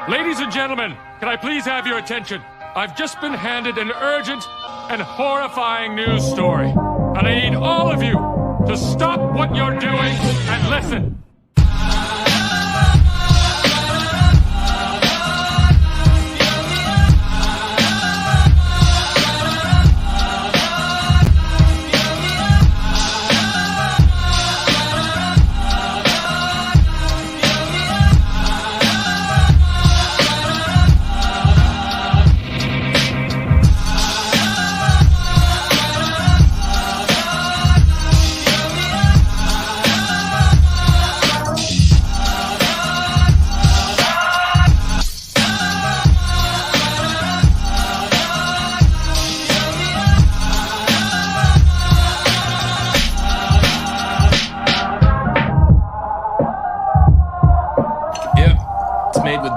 Ladies and gentlemen, can I please have your attention? I've just been handed an urgent and horrifying news story. And I need all of you to stop what you're doing and listen.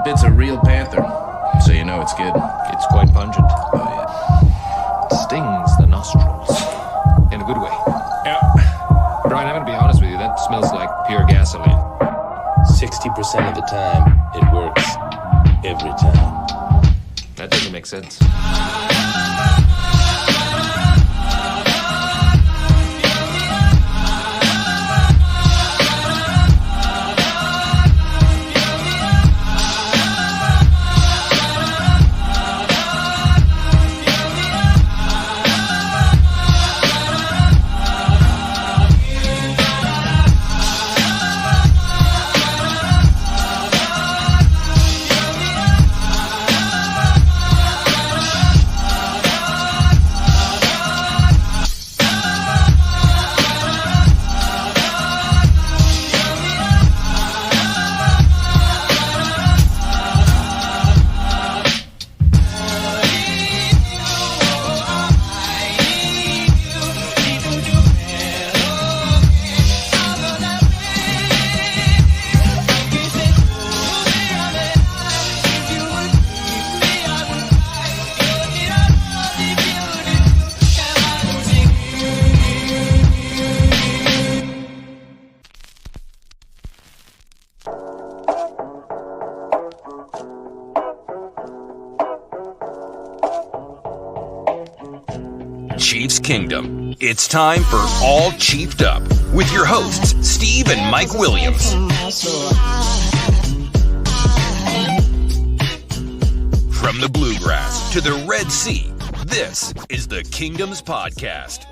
Bits of real panther, so you know it's good. It's quite pungent. Oh, yeah. It stings the nostrils. In a good way. Yeah. Brian, I'm going to be honest with you. That smells like pure gasoline. 60% of the time, it works. Every time. That doesn't make sense. Chiefs Kingdom. It's time for All Chiefed Up with your hosts, Steve and Mike Williams. From the Bluegrass to the Red Sea, this is the Kingdoms Podcast.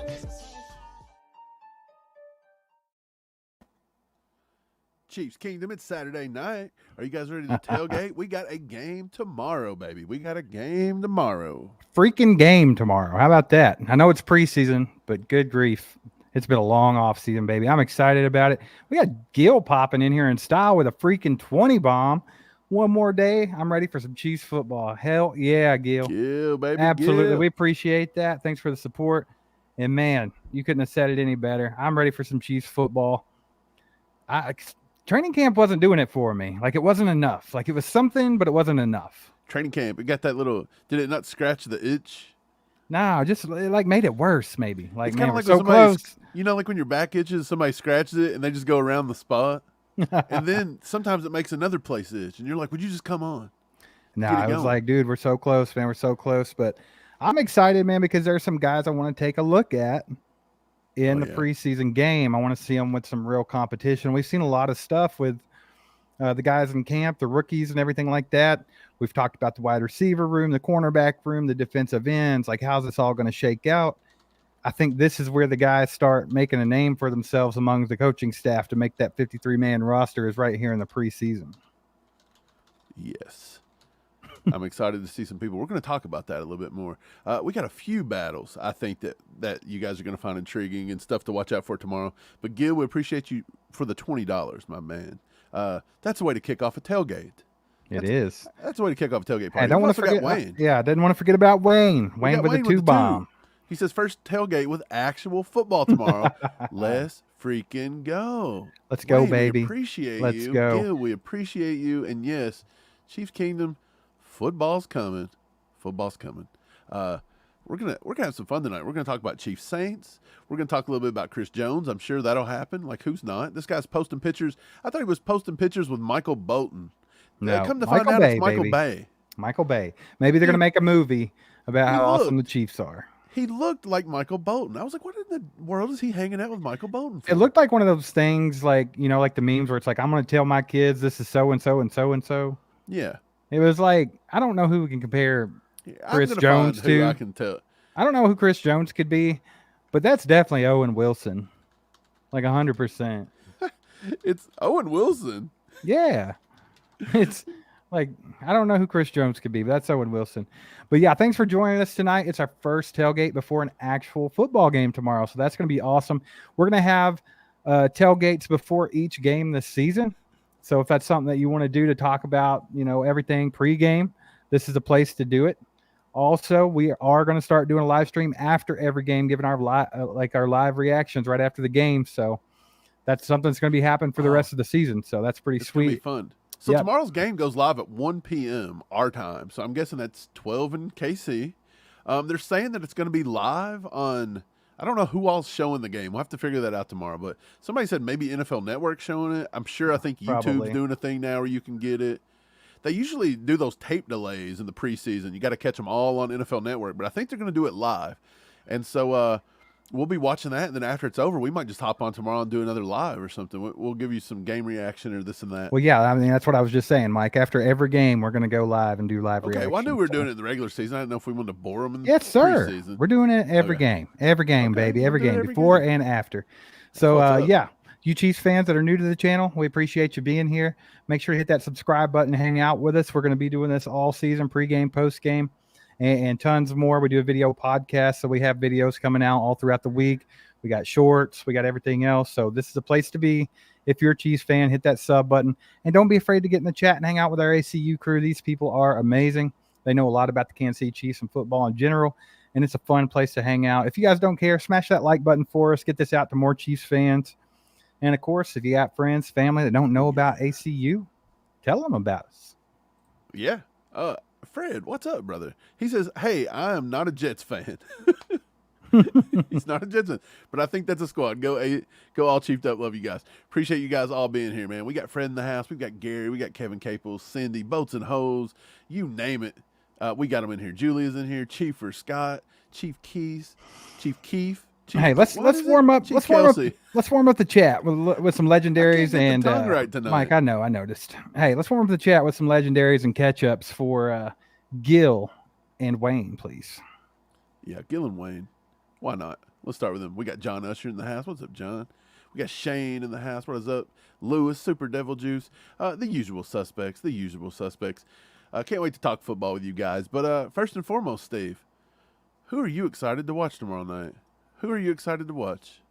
Chiefs Kingdom, it's Saturday night. Are you guys ready to tailgate? We got a game tomorrow, baby. We got a game tomorrow. Freaking game tomorrow. How about that? I know it's preseason, but good grief. It's been a long off season, baby. I'm excited about it. We got Gil popping in here in style with a freaking 20 bomb. One more day. I'm ready for some Chiefs football. Hell yeah, Gil. Gil, baby. Absolutely. Gil. We appreciate that. Thanks for the support. And man, you couldn't have said it any better. I'm ready for some Chiefs football. Training camp wasn't doing it for me. Like, it wasn't enough. Like, it was something, but it wasn't enough. Training camp, it got that little, did it not scratch the itch? No, just it like made it worse, maybe. Like, it's man, kind of we're like so close. You know, like when your back itches, somebody scratches it and they just go around the spot. And then sometimes it makes another place itch. And you're like, would you just come on? No, I was like, dude, we're so close, man. We're so close. But I'm excited, man, because there's some guys I want to take a look at in the preseason game. I want to see them with some real competition. We've seen a lot of stuff with the guys in camp, the rookies and everything like that. We've talked about the wide receiver room, the cornerback room, the defensive ends. Like, how's this all going to shake out? I think this is where the guys start making a name for themselves among the coaching staff to make that 53-man roster is right here in the preseason. Yes. I'm excited to see some people. We're going to talk about that a little bit more. We got a few battles, I think, that you guys are going to find intriguing and stuff to watch out for tomorrow. But, Gil, we appreciate you for the $20, my man. That's the way to kick off a tailgate. It is. That's the way to kick off a tailgate party. I don't want to forget Wayne. I didn't want to forget about Wayne. Wayne with the two bomb. He says, first tailgate with actual football tomorrow. Let's freaking go. Let's go, Wayne, baby. We appreciate Let's you. go. Gil, we appreciate you. And yes, Chiefs Kingdom, football's coming. Football's coming. We're gonna have some fun tonight. We're gonna talk about Chiefs Saints. We're gonna talk a little bit about Chris Jones. I'm sure that'll happen. Like, who's not? This guy's posting pictures. I thought he was posting pictures with Michael Bolton. No, Come to find out, it's Michael Bay. Michael Bay. Maybe they're going to make a movie about how awesome the Chiefs are. He looked like Michael Bolton. I was like, what in the world is he hanging out with Michael Bolton for? It looked like one of those things like, like the memes where it's like, I'm going to tell my kids this is so-and-so and so-and-so. Yeah. It was like, I don't know who we can compare Chris Jones to. I can tell. I don't know who Chris Jones could be, but that's definitely Owen Wilson. Like 100%. It's Owen Wilson. Yeah. It's like, I don't know who Chris Jones could be, but that's Owen Wilson. But yeah, thanks for joining us tonight. It's our first tailgate before an actual football game tomorrow. So that's going to be awesome. We're going to have tailgates before each game this season. So if that's something that you want to do to talk about, everything pregame, this is a place to do it. Also, we are going to start doing a live stream after every game, giving our live reactions right after the game. So that's something that's going to be happening for the rest of the season. So that's pretty sweet. It's going to be fun. So tomorrow's game goes live at 1 p.m. our time. So I'm guessing that's 12 in KC. They're saying that it's going to be live on, I don't know who all's showing the game. We'll have to figure that out tomorrow. But somebody said maybe NFL Network showing it. I think YouTube's doing a thing now where you can get it. They usually do those tape delays in the preseason. You got to catch them all on NFL Network. But I think they're going to do it live. And so we'll be watching that, and then after it's over, we might just hop on tomorrow and do another live or something. We'll give you some game reaction or this and that. Well, yeah, I mean, that's what I was just saying, Mike. After every game, we're going to go live and do live reactions. Okay, well, I knew we were doing it in the regular season. I didn't know if we wanted to bore them in the Yes, sir. preseason. We're doing it every game. Every game, baby. Every game, before and after. So, yeah, you Chiefs fans that are new to the channel, we appreciate you being here. Make sure to hit that subscribe button and hang out with us. We're going to be doing this all season, pregame, postgame, and tons more. We do a video podcast, so we have videos coming out all throughout the week. We got shorts. We got everything else. So this is a place to be. If you're a Chiefs fan, hit that sub button. And don't be afraid to get in the chat and hang out with our ACU crew. These people are amazing. They know a lot about the Kansas City Chiefs and football in general. And it's a fun place to hang out. If you guys don't care, smash that like button for us. Get this out to more Chiefs fans. And, of course, if you got friends, family that don't know about ACU, tell them about us. Yeah. Fred, what's up, brother? He says, hey, I am not a Jets fan. He's not a Jets fan, but I think that's a squad. Go all chiefed up. Love you guys. Appreciate you guys all being here, man. We got Fred in the house. We've got Gary. We got Kevin Caples, Cindy, Boats and Hose. You name it. We got them in here. Julia's in here. Chiefer Scott, Chief Keith. Hey, let's warm up. Let's warm up the chat with some legendaries and right tonight. Mike. I know. I noticed. Hey, let's warm up the chat with some legendaries and catch-ups for Gil and Wayne, please. Yeah, Gil and Wayne. Why not? Let's start with them. We got John Usher in the house. What's up, John? We got Shane in the house. What is up? Lewis, Super Devil Juice. The usual suspects. Can't wait to talk football with you guys. But first and foremost, Steve, who are you excited to watch tomorrow night? Who are you excited to watch?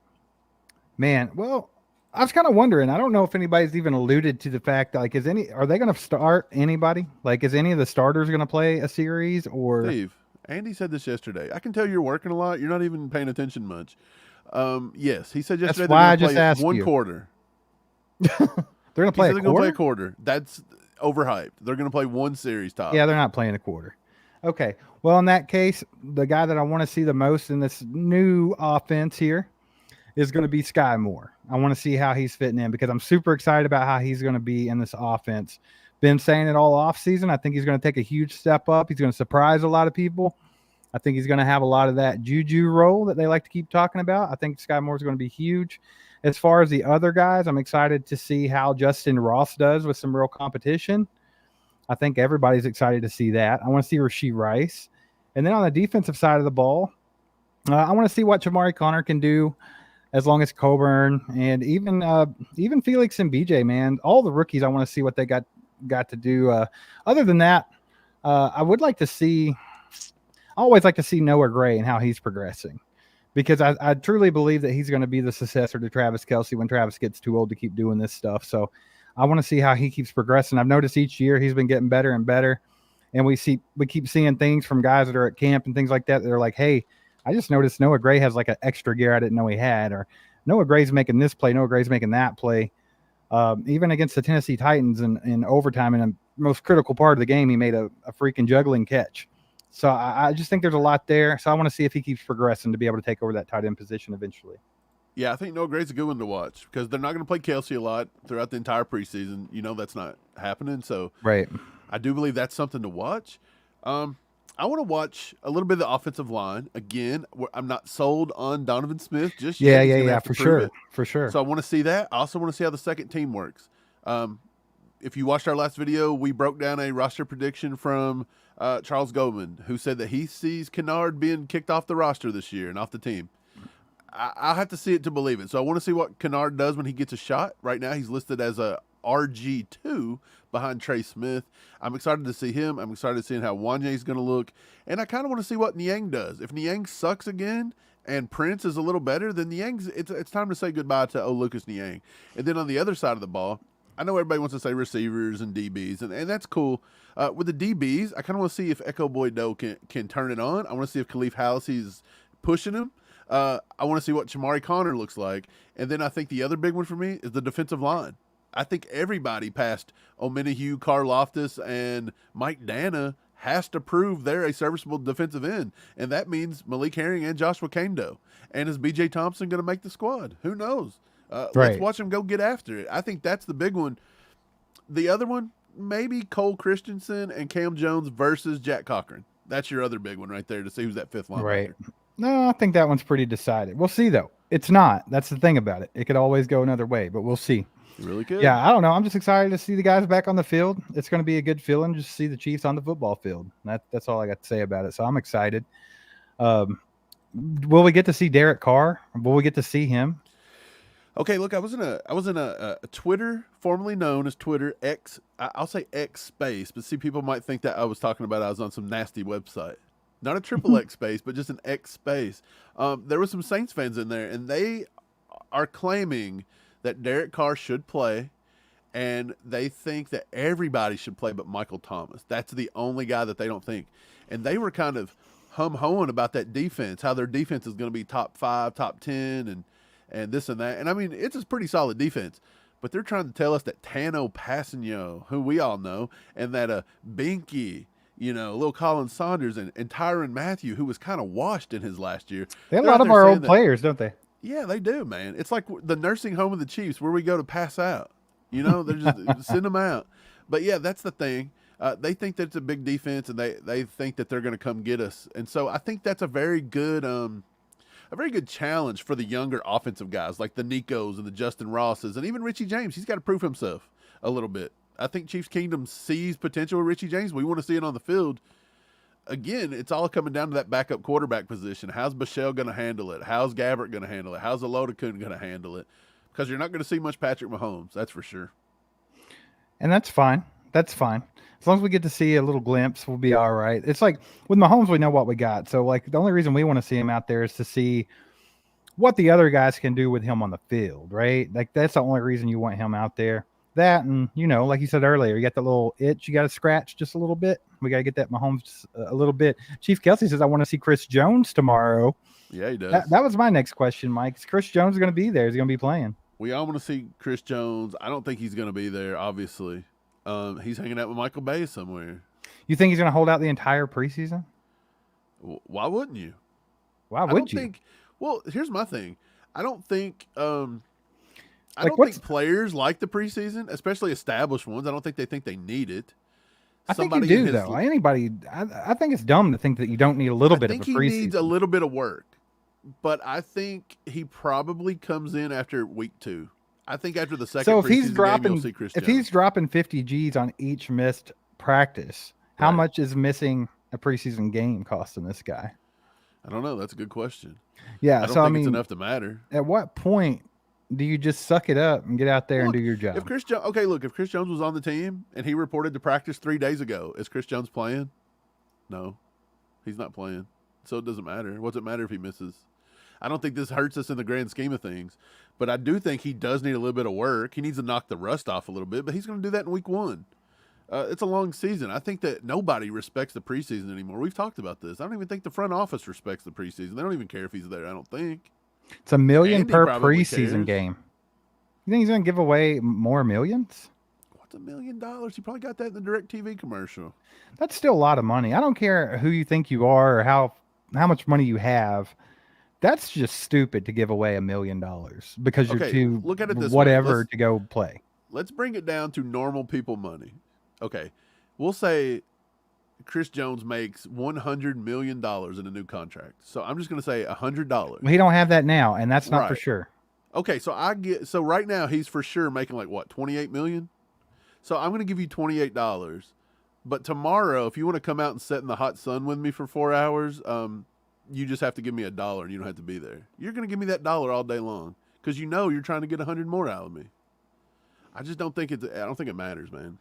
Man, well, I was kind of wondering. I don't know if anybody's even alluded to the fact, like, are they going to start anybody? Like, is any of the starters going to play a series or? Steve, Andy said this yesterday. I can tell you're working a lot. You're not even paying attention much. Yes, he said yesterday they're going to play one quarter. They're going to play a quarter. That's overhyped. They're going to play one series top. Yeah, they're not playing a quarter. Okay. Well, in that case, the guy that I want to see the most in this new offense here is going to be Sky Moore. I want to see how he's fitting in because I'm super excited about how he's going to be in this offense. Been saying it all off season. I think he's going to take a huge step up. He's going to surprise a lot of people. I think he's going to have a lot of that juju role that they like to keep talking about. I think Sky Moore is going to be huge. As far as the other guys, I'm excited to see how Justin Ross does with some real competition. I think everybody's excited to see that. I want to see Rashee Rice. And then on the defensive side of the ball, I want to see what Jamari Connor can do as long as Coburn and even Felix and BJ, man. All the rookies, I want to see what they got to do. Other than that, I would like to see – I always like to see Noah Gray and how he's progressing because I truly believe that he's going to be the successor to Travis Kelce when Travis gets too old to keep doing this stuff. So I want to see how he keeps progressing. I've noticed each year he's been getting better and better. And we keep seeing things from guys that are at camp and things like that. They're like, hey, I just noticed Noah Gray has like an extra gear I didn't know he had. Or Noah Gray's making this play. Noah Gray's making that play. Even against the Tennessee Titans in overtime in the most critical part of the game, he made a freaking juggling catch. So I just think there's a lot there. So I want to see if he keeps progressing to be able to take over that tight end position eventually. Yeah, I think Noah Gray's a good one to watch because they're not going to play Kelsey a lot throughout the entire preseason. That's not happening. So Right. I do believe that's something to watch. I want to watch a little bit of the offensive line. Again, I'm not sold on Donovan Smith just yet. Yeah, for sure. For sure. So I want to see that. I also want to see how the second team works. If you watched our last video, we broke down a roster prediction from Charles Goldman, who said that he sees Kennard being kicked off the roster this year and off the team. I'll have to see it to believe it. So I want to see what Kennard does when he gets a shot. Right now, he's listed as a RG2 behind Trey Smith. I'm excited to see him. I'm excited to see how Wanye is going to look. And I kind of want to see what Niang does. If Niang sucks again and Prince is a little better, then Niang's it's time to say goodbye to Lucas Niang. And then on the other side of the ball, I know everybody wants to say receivers and DBs, and that's cool. With the DBs, I kind of want to see if Echo Boyd-Doe can turn it on. I want to see if Khalif Hallisey's pushing him. I want to see what Shamari Connor looks like. And then I think the other big one for me is the defensive line. I think everybody past Omenihu, Karloftis, and Mike Dana has to prove they're a serviceable defensive end. And that means Malik Herring and Joshua Kando. And is B.J. Thompson going to make the squad? Who knows? Let's watch them go get after it. I think that's the big one. The other one, maybe Cole Christensen and Cam Jones versus Jack Cochran. That's your other big one right there to see who's that fifth linebacker. Right. No, I think that one's pretty decided. We'll see, though. It's not. That's the thing about it. It could always go another way, but we'll see. You really could. Yeah, I don't know. I'm just excited to see the guys back on the field. It's going to be a good feeling just to see the Chiefs on the football field. That's all I got to say about it. So I'm excited. Will we get to see Derek Carr? Will we get to see him? Okay, look, I was in a Twitter, formerly known as Twitter X. I'll say X space, but see, people might think that I was talking about I was on some nasty website. Not a triple X space, but just an X space. There were some Saints fans in there, and they are claiming that Derek Carr should play, and they think that everybody should play but Michael Thomas. That's the only guy that they don't think. And they were kind of hum-hoing about that defense, how their defense is going to be top 5, top 10, and this and that. And, I mean, it's a pretty solid defense. But they're trying to tell us that Tano Passanio, who we all know, and that Binky, Lil Colin Saunders, and Tyrann Mathieu, who was kind of washed in his last year. They have a lot of our old players, don't they? Yeah, they do, man. It's like the nursing home of the Chiefs where we go to pass out. They're just send them out. But, yeah, that's the thing. They think that it's a big defense, and they think that they're going to come get us. And so I think that's a very good challenge for the younger offensive guys like the Nikos and the Justin Rosses and even Richie James. He's got to prove himself a little bit. I think Chiefs Kingdom sees potential with Richie James. We want to see it on the field. Again, it's all coming down to that backup quarterback position. How's Bichelle going to handle it? How's Gabbert going to handle it? How's Alodakun going to handle it? Because you're not going to see much Patrick Mahomes, that's for sure. And that's fine. That's fine. As long as we get to see a little glimpse, we'll be all right. It's like with Mahomes, we know what we got. So, like, the only reason we want to see him out there is to see what the other guys can do with him on the field, right? Like, that's the only reason you want him out there. That, and, like you said earlier, you got the little itch you got to scratch just a little bit. We got to get that Mahomes a little bit. Chief Kelsey says, I want to see Chris Jones tomorrow. Yeah, he does. That was my next question, Mike. Is Chris Jones going to be there? Is he going to be playing? We all want to see Chris Jones. I don't think he's going to be there, obviously. He's hanging out with Michael Bay somewhere. You think he's going to hold out the entire preseason? Why wouldn't you? Why would you? Well, here's my thing. I don't think I don't think players like the preseason, especially established ones. I don't think they need it. I think you do, though. I think it's dumb to think that you don't need a little bit of a preseason. I think he needs a little bit of work, but I think he probably comes in after week 2. I think after the second preseason game, you'll see Chris Jones. If he's dropping 50 G's on each missed practice, how much is missing a preseason game costing this guy? I don't know. That's a good question. Yeah, I don't think it's enough to matter. At what point do you just suck it up and get out there and do your job? If Chris Jones was on the team and he reported to practice 3 days ago, is Chris Jones playing? No, he's not playing. So it doesn't matter. What's it matter if he misses? I don't think this hurts us in the grand scheme of things, but I do think he does need a little bit of work. He needs to knock the rust off a little bit, but he's going to do that in week 1. It's a long season. I think that nobody respects the preseason anymore. We've talked about this. I don't even think the front office respects the preseason. They don't even care if he's there, I don't think. It's $1 million per preseason game. You think he's going to give away more millions? What's $1 million? You probably got that in the DirecTV commercial. That's still a lot of money. I don't care who you think you are or how much money you have. That's just stupid to give away $1 million because you're too look at it this whatever way. to go play. Let's bring it down to normal people money. Okay, we'll say Chris Jones makes $100 million in a new contract. So I'm just going to say $100. Well, he don't have that now, and that's not for Right. sure. Okay, so right now he's for sure making like what, 28 million? So I'm going to give you $28. But tomorrow, if you want to come out and sit in the hot sun with me for 4 hours, you just have to give me $1 and you don't have to be there. You're going to give me that $1 all day long because you know you're trying to get 100 more out of me. I just don't think it matters, man.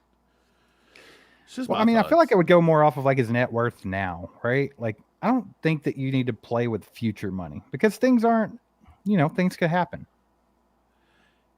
It's just I feel like it would go more off of like his net worth now, right? Like, I don't think that you need to play with future money because things aren't, things could happen.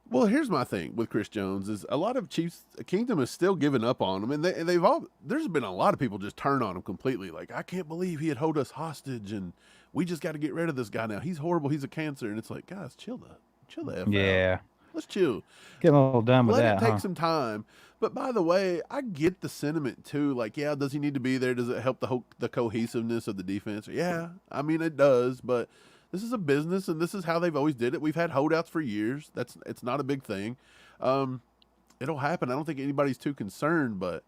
Well, here's my thing with Chris Jones is a lot of Chiefs Kingdom is still giving up on him, and there's been a lot of people just turn on him completely. Like, I can't believe he had held us hostage, and we just got to get rid of this guy now. He's horrible. He's a cancer, and it's like, guys, chill the F out. Yeah, let's chill. Get a little done with Let that. it take some time. But by the way, I get the sentiment too. Like, yeah, does he need to be there? Does it help the cohesiveness of the defense? Yeah, I mean it does, but. This is a business, and this is how they've always did it. We've had holdouts for years. It's not a big thing. It'll happen. I don't think anybody's too concerned, but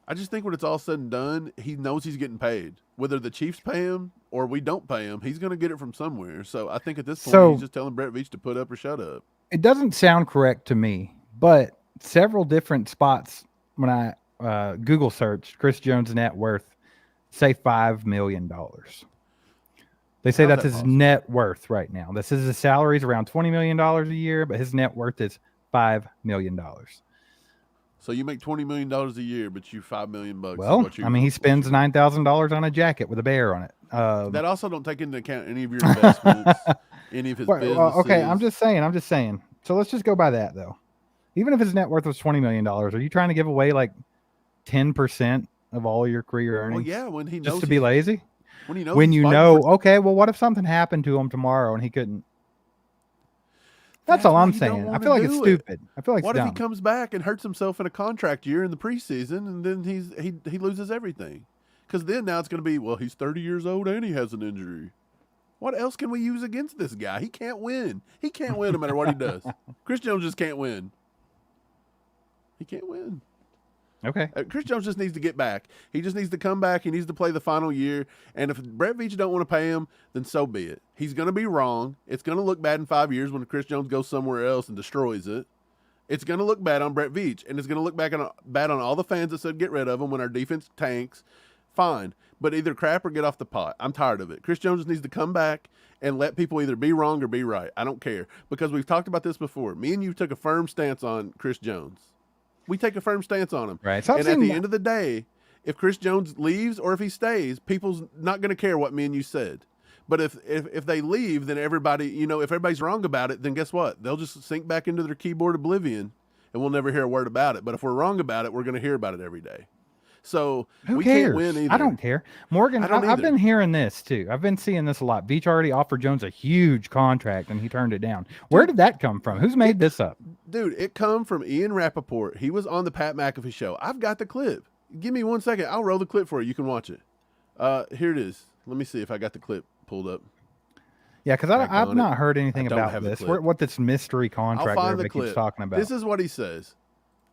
I just think when it's all said and done, he knows he's getting paid. Whether the Chiefs pay him or we don't pay him, he's going to get it from somewhere. So I think at this point, he's just telling Brett Veach to put up or shut up. It doesn't sound correct to me, but several different spots when I Google searched Chris Jones' net worth say $5 million. They say that's his net worth right now. This is his salary is around $20 million a year, but his net worth is $5 million. So you make $20 million a year, but you $5 million. Well, he spends $9,000 on a jacket with a bear on it. That also don't take into account any of your investments, any of his businesses. Okay, I'm just saying. So let's just go by that though. Even if his net worth was $20 million, are you trying to give away like 10% of all your career earnings? Well, yeah, when he knows just to be lazy. When you know, okay, well, what if something happened to him tomorrow and he couldn't? That's all I'm saying. I feel like it's stupid. I feel like what it's if dumb. he comes back and hurts himself in a contract year in the preseason, and then he loses everything? Because then now it's going to be, well, he's 30 years old and he has an injury. What else can we use against this guy? He can't win. He can't win no matter what he does. Chris Jones just can't win. He can't win. Okay. Chris Jones just needs to get back. He just needs to come back. He needs to play the final year. And if Brett Veach don't want to pay him, then so be it. He's going to be wrong. It's going to look bad in 5 years when Chris Jones goes somewhere else and destroys it. It's going to look bad on Brett Veach, and it's going to look bad on all the fans that said get rid of him when our defense tanks. Fine, but either crap or get off the pot. I'm tired of it. Chris Jones just needs to come back and let people either be wrong or be right. I don't care, because we've talked about this before. Me and you took a firm stance on Chris Jones. We take a firm stance on him. Right. And at the end of the day, if Chris Jones leaves or if he stays, people's not going to care what me and you said. But if they leave, then everybody, if everybody's wrong about it, then guess what? They'll just sink back into their keyboard oblivion, and we'll never hear a word about it. But if we're wrong about it, we're going to hear about it every day. So Who cares? Can't win either. I don't care. Morgan, I've been hearing this too. I've been seeing this a lot. Veach already offered Jones a huge contract and he turned it down. Where did that come from? Who's made this up? Dude, it come from Ian Rappaport. He was on the Pat McAfee show. I've got the clip. Give me 1 second. I'll roll the clip for you. You can watch it. Here it is. Let me see if I got the clip pulled up. Yeah, because I've not heard anything about this. What this mystery contract everybody keeps talking about. This is what he says.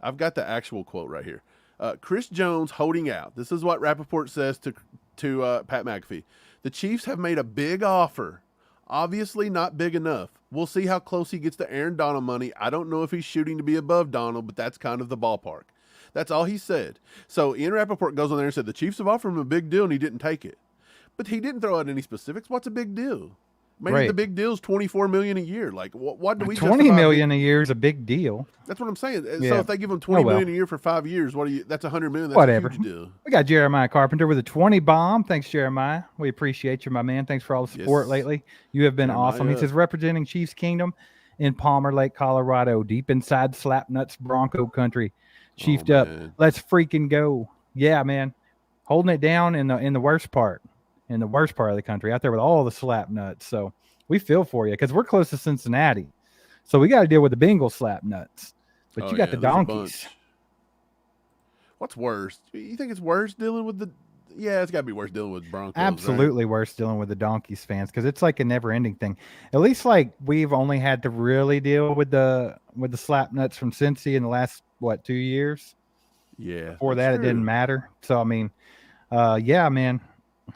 I've got the actual quote right here. Chris Jones holding out. This is what Rappaport says to Pat McAfee. The Chiefs have made a big offer. Obviously not big enough. We'll see how close he gets to Aaron Donald money. I don't know if he's shooting to be above Donald, but that's kind of the ballpark. That's all he said. So Ian Rappaport goes on there and said the Chiefs have offered him a big deal and he didn't take it. But he didn't throw out any specifics. What's a big deal? Maybe the big deal is $24 million a year. Like, what do we? $20 million a year is a big deal. That's what I'm saying. Yeah. So if they give him $20 million a year for 5 years, that's $100 million. That's whatever. A huge deal. We got Jeremiah Carpenter with a 20 bomb. Thanks, Jeremiah. We appreciate you, my man. Thanks for all the support lately. You have been awesome. He says representing Chiefs Kingdom in Palmer Lake, Colorado, deep inside Slapnuts Bronco country. Chiefed up. Let's freaking go. Yeah, man. Holding it down in the worst part. In the worst part of the country, out there with all the slap nuts. So we feel for you because we're close to Cincinnati. So we got to deal with the Bengal slap nuts. But you got the donkeys. What's worse? You think it's worse dealing with Yeah, it's got to be worse dealing with Broncos. Absolutely worse dealing with the Donkeys fans because it's like a never-ending thing. At least like we've only had to really deal with the slap nuts from Cincy in the last 2 years. Yeah. Before that, it didn't matter. So I mean, yeah, man,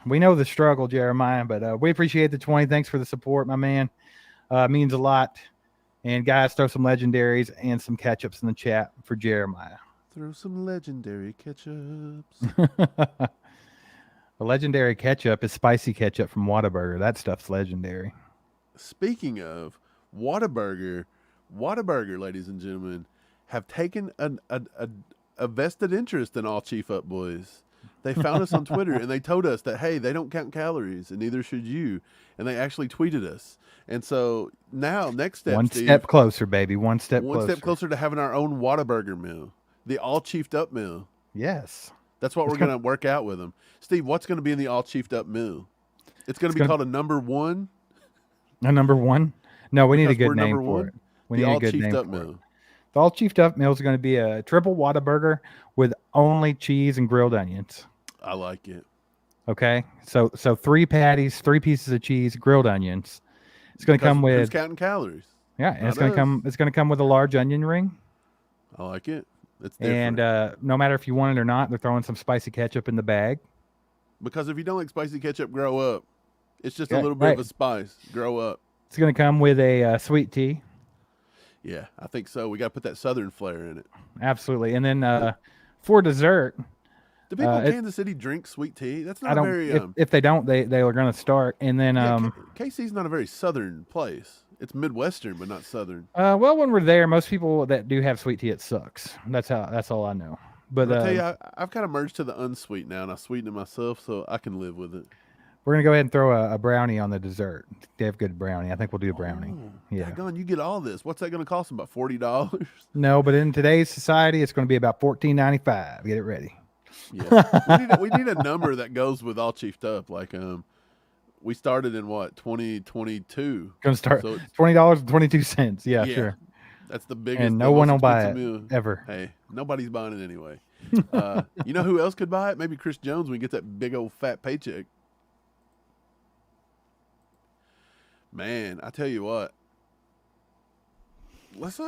we know the struggle, Jeremiah, but we appreciate the 20. Thanks for the support, my man. It means a lot. And guys, throw some legendaries and some catch-ups in the chat for Jeremiah. Throw some legendary ketchups. The legendary ketchup is spicy ketchup from Whataburger. That stuff's legendary. Speaking of Whataburger, ladies and gentlemen, have taken a vested interest in All Chief Up Boys. They found us on Twitter and they told us that, hey, they don't count calories and neither should you. And they actually tweeted us. And so now, next step, One Steve, step closer, baby. One step closer to having our own Whataburger meal, the All Chiefed Up meal. Yes. That's what we're going to work out with them. Steve, what's going to be in the All Chiefed Up meal? It's going to be called a number one. A number one? No, we need a good name for it. We need a good name for it. The All Chiefed Up meal is going to be a triple Whataburger with only cheese and grilled onions. I like it. Okay, so 3 patties, 3 pieces of cheese, grilled onions. It's going to come with. Who's counting calories? Yeah, and it's going to come. It's going to come with a large onion ring. I like it. It's different. And no matter if you want it or not, they're throwing some spicy ketchup in the bag. Because if you don't like spicy ketchup, grow up. It's just a little bit of a spice. Grow up. It's going to come with a sweet tea. Yeah, I think so. We got to put that Southern flair in it. Absolutely. And then for dessert. Do people in Kansas City drink sweet tea? That's not very. If they don't, they are going to start. And then KC's not a very Southern place. It's Midwestern, but not Southern. Well, when we're there, most people that do have sweet tea, it sucks. That's all I know. But I tell you, I've kind of merged to the unsweet now, and I sweeten it myself, so I can live with it. We're gonna go ahead and throw a brownie on the dessert. They have good brownie. I think we'll do a brownie. Yeah. Daggone, you get all this. What's that going to cost them? About $40? No, but in today's society, it's going to be about $14.95. Get it ready. Yeah, we need a number that goes with All Chiefed Up. Like we started in what 2022. Going to start so $20.22. Yeah, sure. That's the biggest. And no one will buy it ever. Hey, nobody's buying it anyway. You know who else could buy it? Maybe Chris Jones when he gets that big old fat paycheck. Man, I tell you what. Let's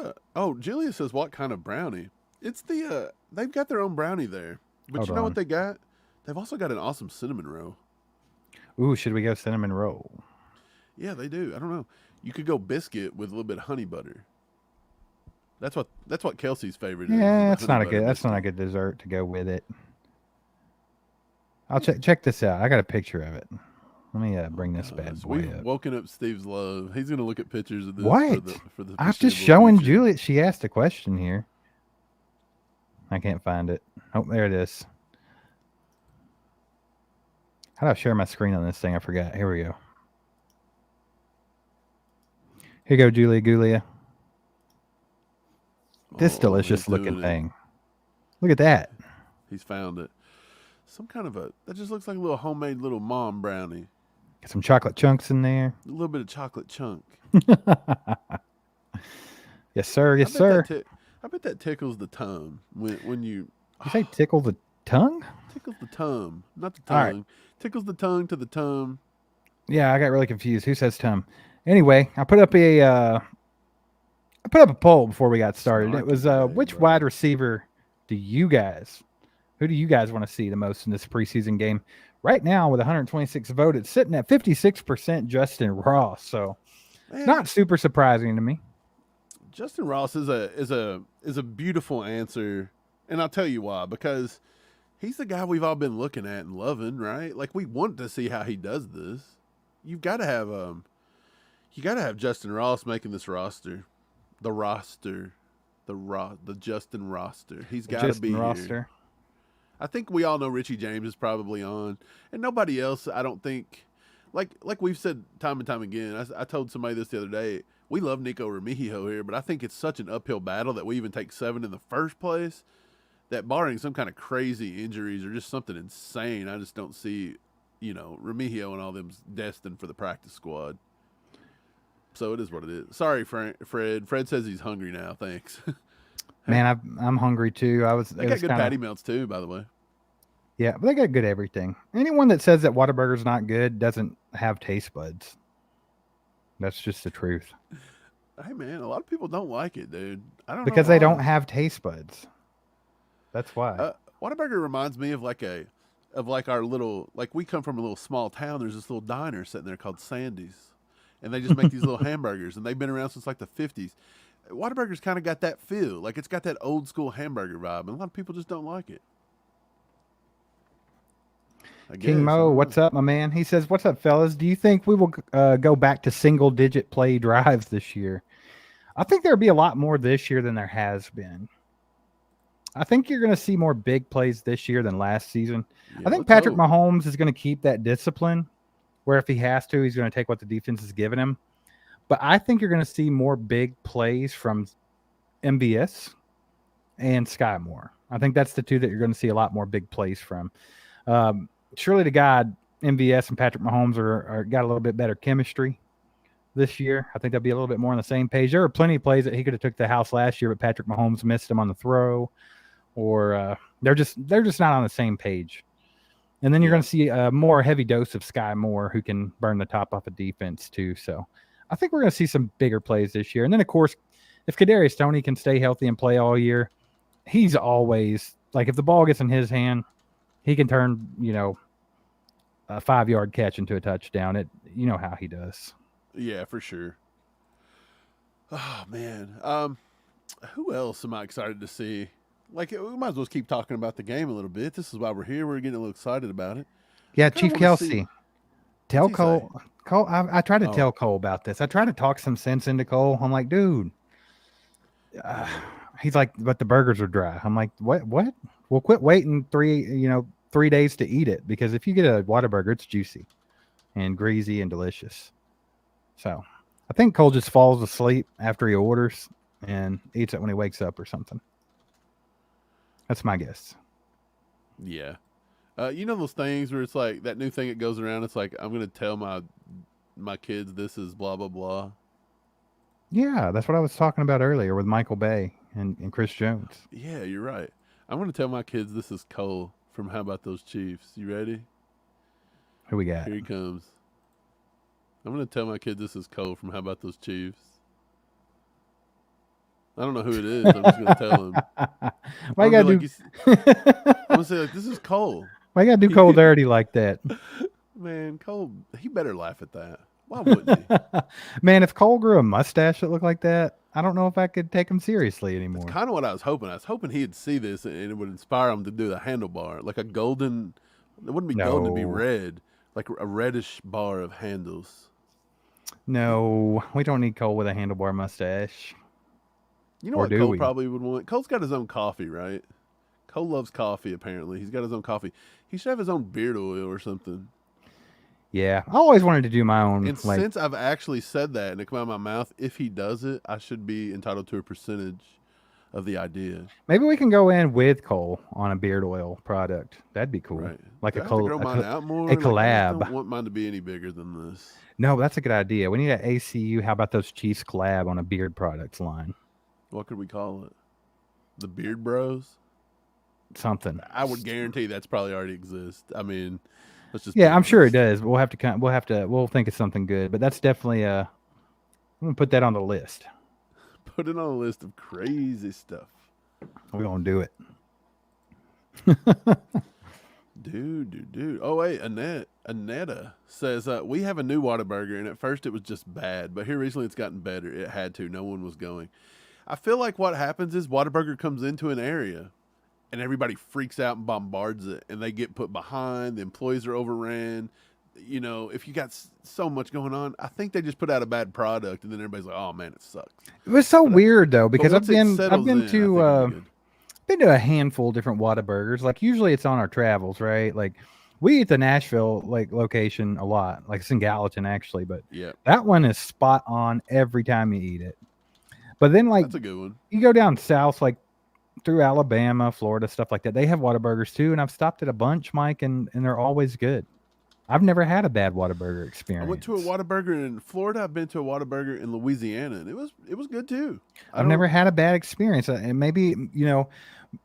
Julia says what kind of brownie? It's the they've got their own brownie there. But you know what they got? They've also got an awesome cinnamon roll. Ooh, should we go cinnamon roll? Yeah, they do. I don't know. You could go biscuit with a little bit of honey butter. That's what Kelsey's favorite is. Yeah, that's not a good dessert to go with it. I'll check this out. I got a picture of it. Let me bring this bad boy We've woken up Steve's love. He's going to look at pictures of this. What? For the I'm just showing Juliet. She asked a question here. I can't find it. Oh, there it is. How do I share my screen on this thing? I forgot. Here we go. Here you go, Julia. This delicious looking thing. Look at that. He's found it. Some kind of that just looks like a little homemade little mom brownie. Got some chocolate chunks in there. A little bit of chocolate chunk. Yes, sir. Yes, sir. I bet that tickles the tongue when you. You say tickle the tongue? Tickles the tongue, not the tongue. Right. Tickles the tongue to the tongue. Yeah, I got really confused. Who says tongue? Anyway, I put up a poll before we got started. It was which wide receiver who do you guys want to see the most in this preseason game? Right now, with 126 votes, it's sitting at 56% Justin Ross. So, not super surprising to me. Justin Ross is a beautiful answer, and I'll tell you why. Because he's the guy we've all been looking at and loving, right? Like we want to see how he does this. You've got to have Justin Ross making this roster, the Justin roster. He's got to be here. I think we all know Richie James is probably on, and nobody else. I don't think, like we've said time and time again. I told somebody this the other day. We love Nico Remigio here, but I think it's such an uphill battle that we even take 7 in the first place. That barring some kind of crazy injuries or just something insane, I just don't see, Remigio and all them destined for the practice squad. So it is what it is. Sorry, Fred. Fred says he's hungry now. Thanks. Man, I'm hungry too. They got good patty melts too, by the way. Yeah, but they got good everything. Anyone that says that Whataburger's not good doesn't have taste buds. That's just the truth. Hey man, a lot of people don't like it, dude. I don't know Because they why. don't have taste buds. That's why. Whataburger reminds me of like our little, like we come from a little small town. There's this little diner sitting there called Sandy's, and they just make these little hamburgers, and they've been around since like the 50s. Whataburger's kind of got that feel, like it's got that old school hamburger vibe, and a lot of people just don't like it. King Mo, what's up, my man? He says, "What's up, fellas? Do you think we will go back to single-digit play drives this year? I think there'll be a lot more this year than there has been. I think you're going to see more big plays this year than last season. I think Patrick Mahomes is going to keep that discipline where if he has to, he's going to take what the defense is giving him. But I think you're going to see more big plays from MVS and Sky Moore. I think that's the two that you're going to see a lot more big plays from. Surely to God, MVS and Patrick Mahomes are got a little bit better chemistry this year. I think they'll be a little bit more on the same page. There were plenty of plays that he could have took to the house last year, but Patrick Mahomes missed him on the throw. Or they're just not on the same page. And then you're going to see a more heavy dose of Sky Moore, who can burn the top off of defense too. So I think we're going to see some bigger plays this year. And then, of course, if Kadarius Toney can stay healthy and play all year, he's always like, if the ball gets in his hand, he can turn, a 5-yard catch into a touchdown. You know how he does. Yeah, for sure. Oh man, who else am I excited to see? Like, we might as well keep talking about the game a little bit. This is why we're here. We're getting a little excited about it. Yeah, Chief Kelsey. Tell Cole. Cole, I tried to tell Cole about this. I tried to talk some sense into Cole. I'm like, dude. He's like, but the burgers are dry. I'm like, what? Well, quit waiting 3 days to eat it, because if you get a Whataburger, it's juicy and greasy and delicious. So I think Cole just falls asleep after he orders and eats it when he wakes up or something. That's my guess. Yeah. Those things where it's like that new thing that goes around. It's like, I'm going to tell my kids this is blah, blah, blah. Yeah, that's what I was talking about earlier with Michael Bay and Chris Jones. Yeah, you're right. I'm going to tell my kids this is Cole from How About Those Chiefs. You ready? Who we got? Here he comes. I'm going to tell my kids this is Cole from How About Those Chiefs. I don't know who it is. I'm just going to tell him. Why you got to do... I'm going to say, like, this is Cole. Why you got to do Cole dirty like that? Man, Cole, he better laugh at that. Why wouldn't he? Man, if Cole grew a mustache that looked like that, I don't know if I could take him seriously anymore. That's kind of what I was hoping. I was hoping he'd see this and it would inspire him to do the handlebar. Like a golden, it wouldn't be golden, it'd be red. Like a reddish bar of handles. No, we don't need Cole with a handlebar mustache. You know what Cole probably would want? Cole's got his own coffee, right? Cole loves coffee, apparently. He's got his own coffee. He should have his own beard oil or something. Yeah, I always wanted to do my own. And since I've actually said that and it come out of my mouth, if he does it, I should be entitled to a percentage of the idea. Maybe we can go in with Cole on a beard oil product. That'd be cool. Right. Like a collab. I don't want mine to be any bigger than this. No, that's a good idea. We need an ACU. How about those Chiefs collab on a beard products line? What could we call it? The Beard Bros? Something. I would guarantee that's probably already exists. I mean, let's just. Yeah, I'm sure it does. We'll think of something good, but that's definitely I'm gonna put that on the list. Put it on a list of crazy stuff. We're gonna do it. Dude. Oh wait, Anetta says we have a new Whataburger, and at first it was just bad, but here recently it's gotten better. It had to. No one was going. I feel like what happens is Whataburger comes into an area and everybody freaks out and bombards it, and they get put behind. The employees are overran. If you got so much going on, I think they just put out a bad product, and then everybody's like, "Oh man, it sucks." It was so weird though, because I've been to a handful of different Whataburgers. Like usually it's on our travels, right? Like we eat the Nashville location a lot. Like it's in Gallatin actually, but that one is spot on every time you eat it. But then that's a good one. You go down south, like through Alabama, Florida, stuff like that. They have Whataburgers too, and I've stopped at a bunch, Mike, and they're always good. I've never had a bad Whataburger experience. I went to a Whataburger in Florida. I've been to a Whataburger in Louisiana, and it was good too. I've never had a bad experience. And maybe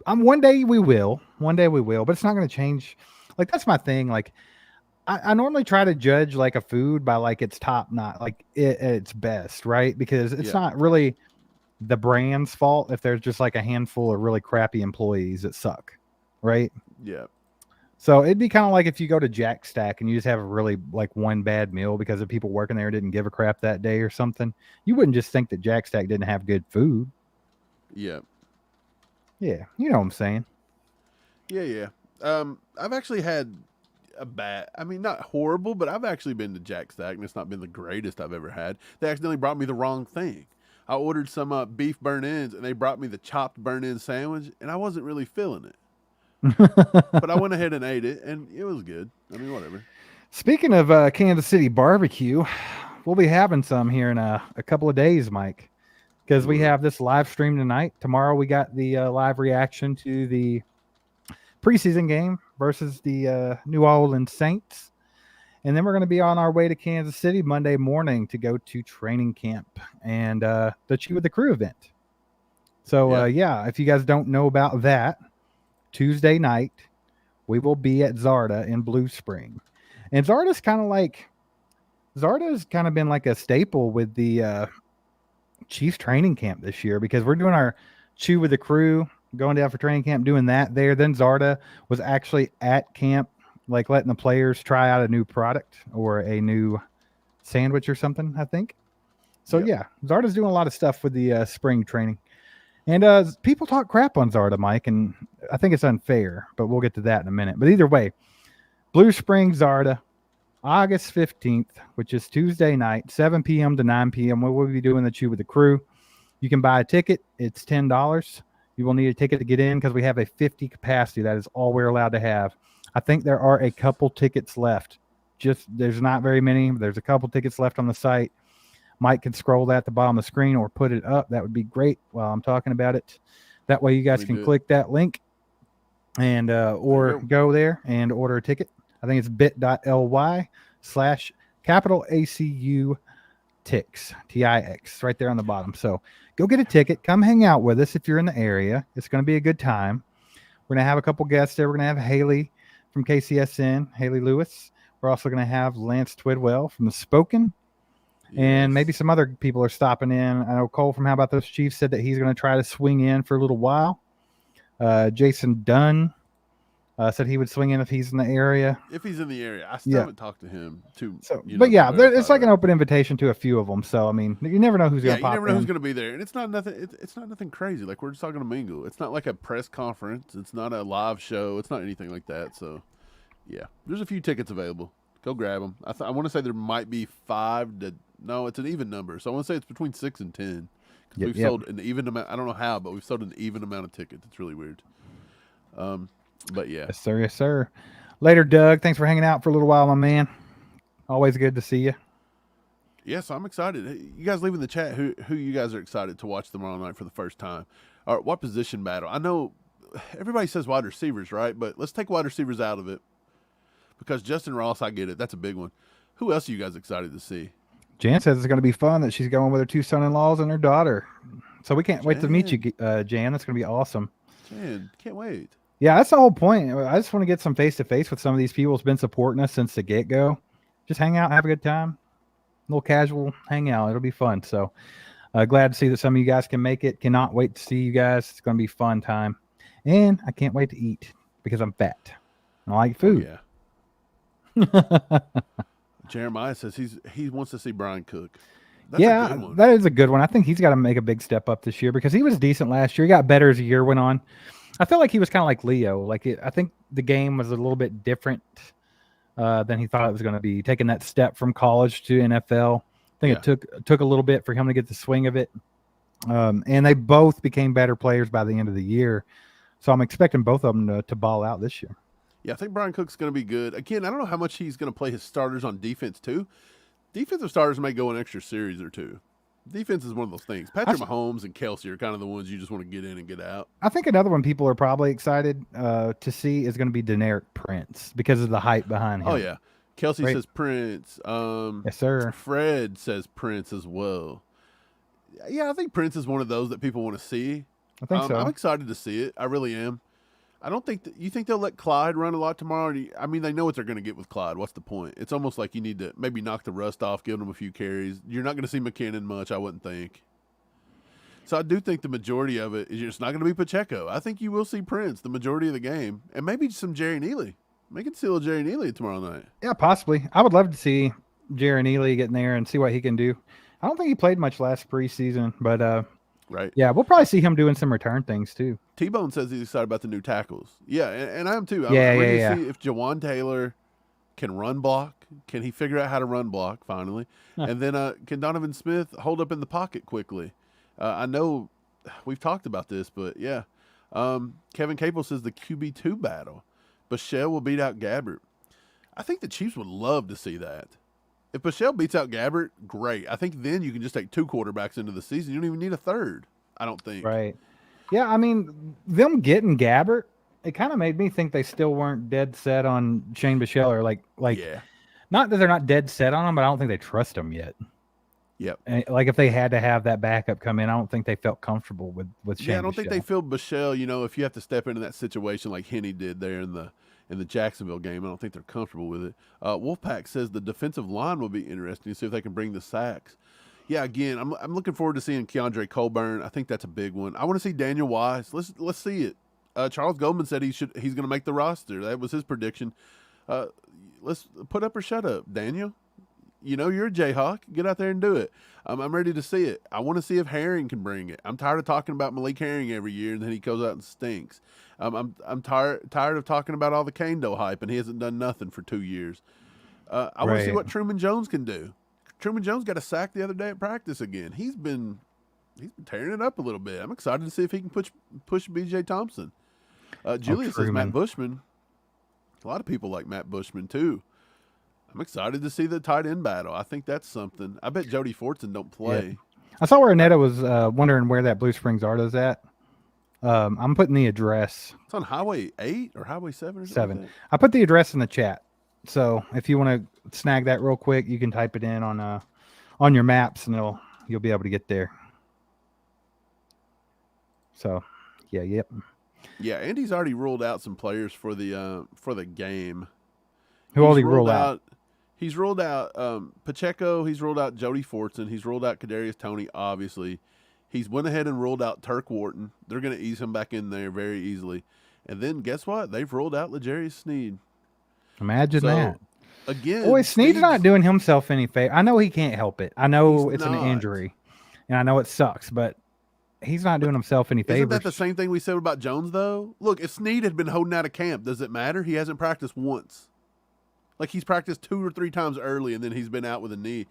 One day we will. One day we will, but it's not going to change. Like, that's my thing. Like, I normally try to judge like a food by like its top, not like at its best, right? Because it's not really the brand's fault if there's just like a handful of really crappy employees that suck, right? Yeah. So it'd be kind of like if you go to Jack Stack and you just have a really like one bad meal because the people working there didn't give a crap that day or something. You wouldn't just think that Jack Stack didn't have good food. Yeah. Yeah, you know what I'm saying. Yeah. I've actually had not horrible, but I've actually been to Jack Stack, and it's not been the greatest I've ever had. They accidentally brought me the wrong thing. I ordered some beef burnt-ends, and they brought me the chopped burnt-end sandwich, and I wasn't really feeling it. But I went ahead and ate it, and it was good. I mean, whatever. Speaking of Kansas City barbecue, we'll be having some here in a couple of days, Mike, because we have this live stream tonight. Tomorrow we got the live reaction to the preseason game versus the New Orleans Saints. And then we're going to be on our way to Kansas City Monday morning to go to training camp and the Chew with the Crew event. So, if you guys don't know about that, Tuesday night, we will be at Zarda in Blue Spring. And Zarda's kind of been like a staple with the Chiefs training camp this year because we're doing our Chew with the Crew, going down for training camp, doing that there. Then Zarda was actually at camp, like letting the players try out a new product or a new sandwich or something, I think. So, Zarda's doing a lot of stuff with the spring training. And people talk crap on Zarda, Mike, and I think it's unfair, but we'll get to that in a minute. But either way, Blue Spring Zarda, August 15th, which is Tuesday night, 7 p.m. to 9 p.m. We'll be doing the Chew with the Crew. You can buy a ticket. It's $10. You will need a ticket to get in because we have a 50 capacity. That is all we're allowed to have. I think there are a couple tickets left. There's not very many. There's a couple tickets left on the site. Mike can scroll that at the bottom of the screen or put it up. That would be great while I'm talking about it. That way you guys can click that link and or go there and order a ticket. I think it's bit.ly/ACU TIX, TIX, right there on the bottom. So go get a ticket. Come hang out with us if you're in the area. It's going to be a good time. We're going to have a couple guests there. We're going to have Haley from KCSN, Haley Lewis. We're also going to have Lance Twidwell from The Spoken. And maybe some other people are stopping in. I know Cole from How About Those Chiefs said that he's going to try to swing in for a little while. Jason Dunn said he would swing in if he's in the area. If he's in the area. I still haven't talked to him. It's like an open invitation to a few of them. So, I mean, you never know who's going to pop in. You never know who's going to be there. And it's not nothing. It's not nothing crazy. Like, we're just talking to mingle. It's not like a press conference. It's not a live show. It's not anything like that. So, yeah. There's a few tickets available. Go grab them. I want to say there might be 5 to... No, it's an even number. So I want to say it's between 6 and 10. Because we've sold an even amount. I don't know how, but we've sold an even amount of tickets. It's really weird. But yeah. Yes, sir. Yes, sir. Later, Doug. Thanks for hanging out for a little while, my man. Always good to see you. Yes, I'm excited. Hey, you guys leave in the chat who you guys are excited to watch tomorrow night for the first time. Or what position battle? I know everybody says wide receivers, right? But let's take wide receivers out of it. Because Justin Ross, I get it. That's a big one. Who else are you guys excited to see? Jan says it's going to be fun that she's going with her 2 son-in-laws and her daughter. So we can't wait to meet you, Jan. That's going to be awesome. Jan, can't wait. Yeah, that's the whole point. I just want to get some face-to-face with some of these people who's been supporting us since the get-go. Just hang out, have a good time. A little casual hangout. It'll be fun. So glad to see that some of you guys can make it. Cannot wait to see you guys. It's going to be a fun time. And I can't wait to eat because I'm fat. I like food. Oh, yeah. Jeremiah says he wants to see Brian Cook. That's a good one. That is a good one. I think he's got to make a big step up this year because he was decent last year. He got better as the year went on. I felt like he was kind of like Leo. I think the game was a little bit different than he thought it was going to be. Taking that step from college to NFL, I think it took a little bit for him to get the swing of it. And they both became better players by the end of the year. So I'm expecting both of them to ball out this year. Yeah, I think Brian Cook's going to be good. Again, I don't know how much he's going to play his starters on defense, too. Defensive starters may go an extra series or two. Defense is one of those things. Patrick Mahomes and Kelsey are kind of the ones you just want to get in and get out. I think another one people are probably excited to see is going to be Deneric Prince because of the hype behind him. Oh, yeah. Kelsey says Prince. Yes, sir. Fred says Prince as well. Yeah, I think Prince is one of those that people want to see. I think so. I'm excited to see it. I really am. I don't think you think they'll let Clyde run a lot tomorrow. I mean, they know what they're going to get with Clyde. What's the point? It's almost like you need to maybe knock the rust off, give him a few carries. You're not going to see McKinnon much, I wouldn't think. So I do think the majority of it is just not going to be Pacheco. I think you will see Prince the majority of the game, and maybe some Jerry Neely. Make it still Jerry Neely tomorrow night. Yeah, possibly. I would love to see Jerry Neely get in there and see what he can do. I don't think he played much last preseason, but right. Yeah, we'll probably see him doing some return things too. T-Bone says he's excited about the new tackles. Yeah, and I am too. I'm Yeah. see if Jawan Taylor can run block. Can he figure out how to run block finally? And then can Donovan Smith hold up in the pocket quickly? I know we've talked about this, but yeah. Kevin Capel says the QB2 battle. Bichelle will beat out Gabbert. I think the Chiefs would love to see that. If Bichelle beats out Gabbert, great. I think then you can just take two quarterbacks into the season. You don't even need a third, I don't think. Right. Yeah, I mean, them getting Gabbert, it kind of made me think they still weren't dead set on Shane Bichelle, or like yeah. Not that they're not dead set on him, but I don't think they trust him yet. Yep. And like if they had to have that backup come in, I don't think they felt comfortable with Shane. Yeah, I don't think they feel Bichelle, if you have to step into that situation like Henne did there in the Jacksonville game, I don't think they're comfortable with it. Wolfpack says the defensive line will be interesting to see if they can bring the sacks. Yeah, again, I'm looking forward to seeing Keandre Colburn. I think that's a big one. I want to see Daniel Wise. Let's see it. Charles Goldman said he's going to make the roster. That was his prediction. Let's put up or shut up, Daniel. You're a Jayhawk. Get out there and do it. I'm ready to see it. I want to see if Herring can bring it. I'm tired of talking about Malik Herring every year, and then he goes out and stinks. I'm tired of talking about all the Kane-Do hype, and he hasn't done nothing for 2 years. I want to see what Truman Jones can do. Truman Jones got a sack the other day at practice again. He's been tearing it up a little bit. I'm excited to see if he can push B.J. Thompson. Julius says Matt Bushman. A lot of people like Matt Bushman too. I'm excited to see the tight end battle. I think that's something. I bet Jody Fortson don't play. Yeah. I saw where Anetta was wondering where that Blue Springs Arto's at. I'm putting the address. It's on Highway 8 or Highway 7 or 7. I put the address in the chat. So if you want to snag that real quick, you can type it in on your maps, and you'll be able to get there. So, yep. Yeah, Andy's already ruled out some players for the game. Who all he ruled out? He's ruled out Pacheco. He's ruled out Jody Fortson. He's ruled out Kadarius Toney, obviously. He's went ahead and ruled out Turk Wharton. They're going to ease him back in there very easily. And then guess what? They've ruled out L'Jarius Sneed. Imagine that. Again, boy, Sneed's not doing himself any favor. I know he can't help it. I know it's an injury, and I know it sucks, but he's not doing himself any favors. Isn't that the same thing we said about Jones, though? Look, if Sneed had been holding out of camp, does it matter? He hasn't practiced once. Like, he's practiced 2 or 3 times early, and then he's been out with a knee.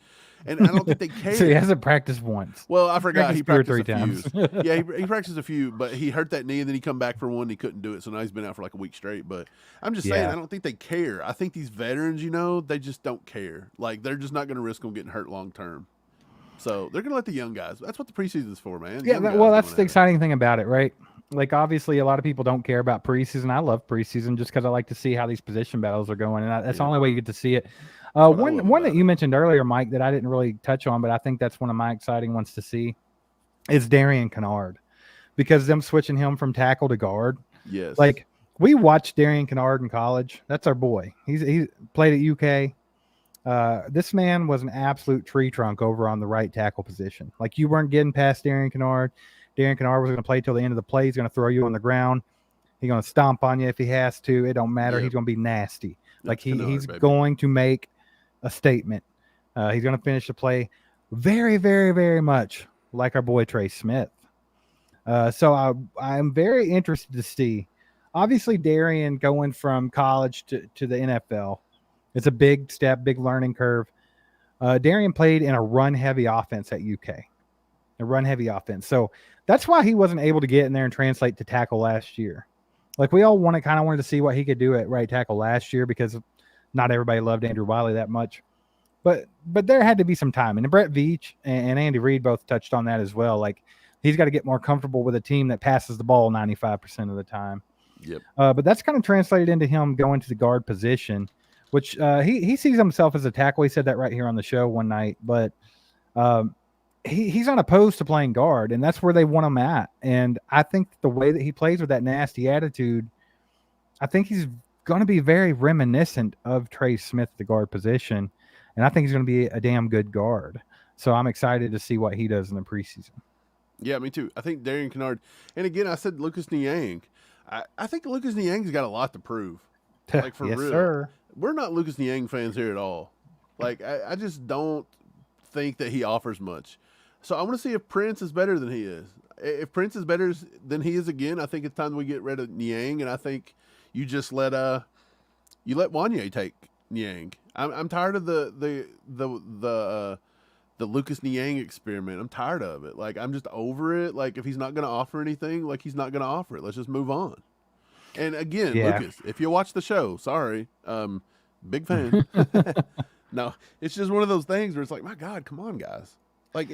And I don't think they care. So he hasn't practiced once. Well, I forgot he practiced 2 or 3 times. Yeah, he practiced a few, but he hurt that knee, and then he come back for one, and he couldn't do it. So now he's been out for like a week straight. But I'm just saying, I don't think they care. I think these veterans, they just don't care. Like, they're just not going to risk them getting hurt long term. So they're going to let the young guys. That's what the preseason's for, man. Yeah, well, that's the exciting thing about it, right? Like, obviously, a lot of people don't care about preseason. I love preseason just because I like to see how these position battles are going, and that's the only way you get to see it. One that you mentioned earlier, Mike, that I didn't really touch on, but I think that's one of my exciting ones to see, is Darian Kennard, because them switching him from tackle to guard. Yes. Like, we watched Darian Kennard in college. That's our boy. He played at UK. This man was an absolute tree trunk over on the right tackle position. Like, you weren't getting past Darian Kennard. Darian Kennard was going to play till the end of the play. He's going to throw you on the ground. He's going to stomp on you if he has to. It don't matter. Yeah. He's going to be nasty. Like, he's going to make a statement. He's going to finish the play very, very, very much like our boy Trey Smith. So I'm very interested to see. Obviously, Darian going from college to the NFL, it's a big step, big learning curve. Darian played in a run-heavy offense at UK. A run-heavy offense. So that's why he wasn't able to get in there and translate to tackle last year. Like, we all wanted to see what he could do at right tackle last year, because not everybody loved Andrew Wiley that much. But there had to be some time. And Brett Veach and Andy Reid both touched on that as well. Like, he's got to get more comfortable with a team that passes the ball 95% of the time. Yep. But that's kind of translated into him going to the guard position, which he sees himself as a tackle. He said that right here on the show one night. But he's unopposed to playing guard, and that's where they want him at. And I think the way that he plays with that nasty attitude, I think he's going to be very reminiscent of Trey Smith, the guard position. And I think he's going to be a damn good guard. So I'm excited to see what he does in the preseason. Yeah, me too. I think Darian Kennard, and again, I said Lucas Niang. I think Lucas Niang's got a lot to prove. Like, for yes, real. Sir. We're not Lucas Niang fans here at all. Like, I just don't think that he offers much. So I want to see if Prince is better than he is. If Prince is better than he is again, I think it's time we get rid of Niang, and I think you just let Wanye take Niang. I'm tired of the Lucas Niang experiment. I'm tired of it. Like, I'm just over it. Like, if he's not going to offer anything, like, he's not going to offer it. Let's just move on. And again, Lucas, if you watch the show, sorry, big fan. No, it's just one of those things where it's like, my God, come on, guys. Like,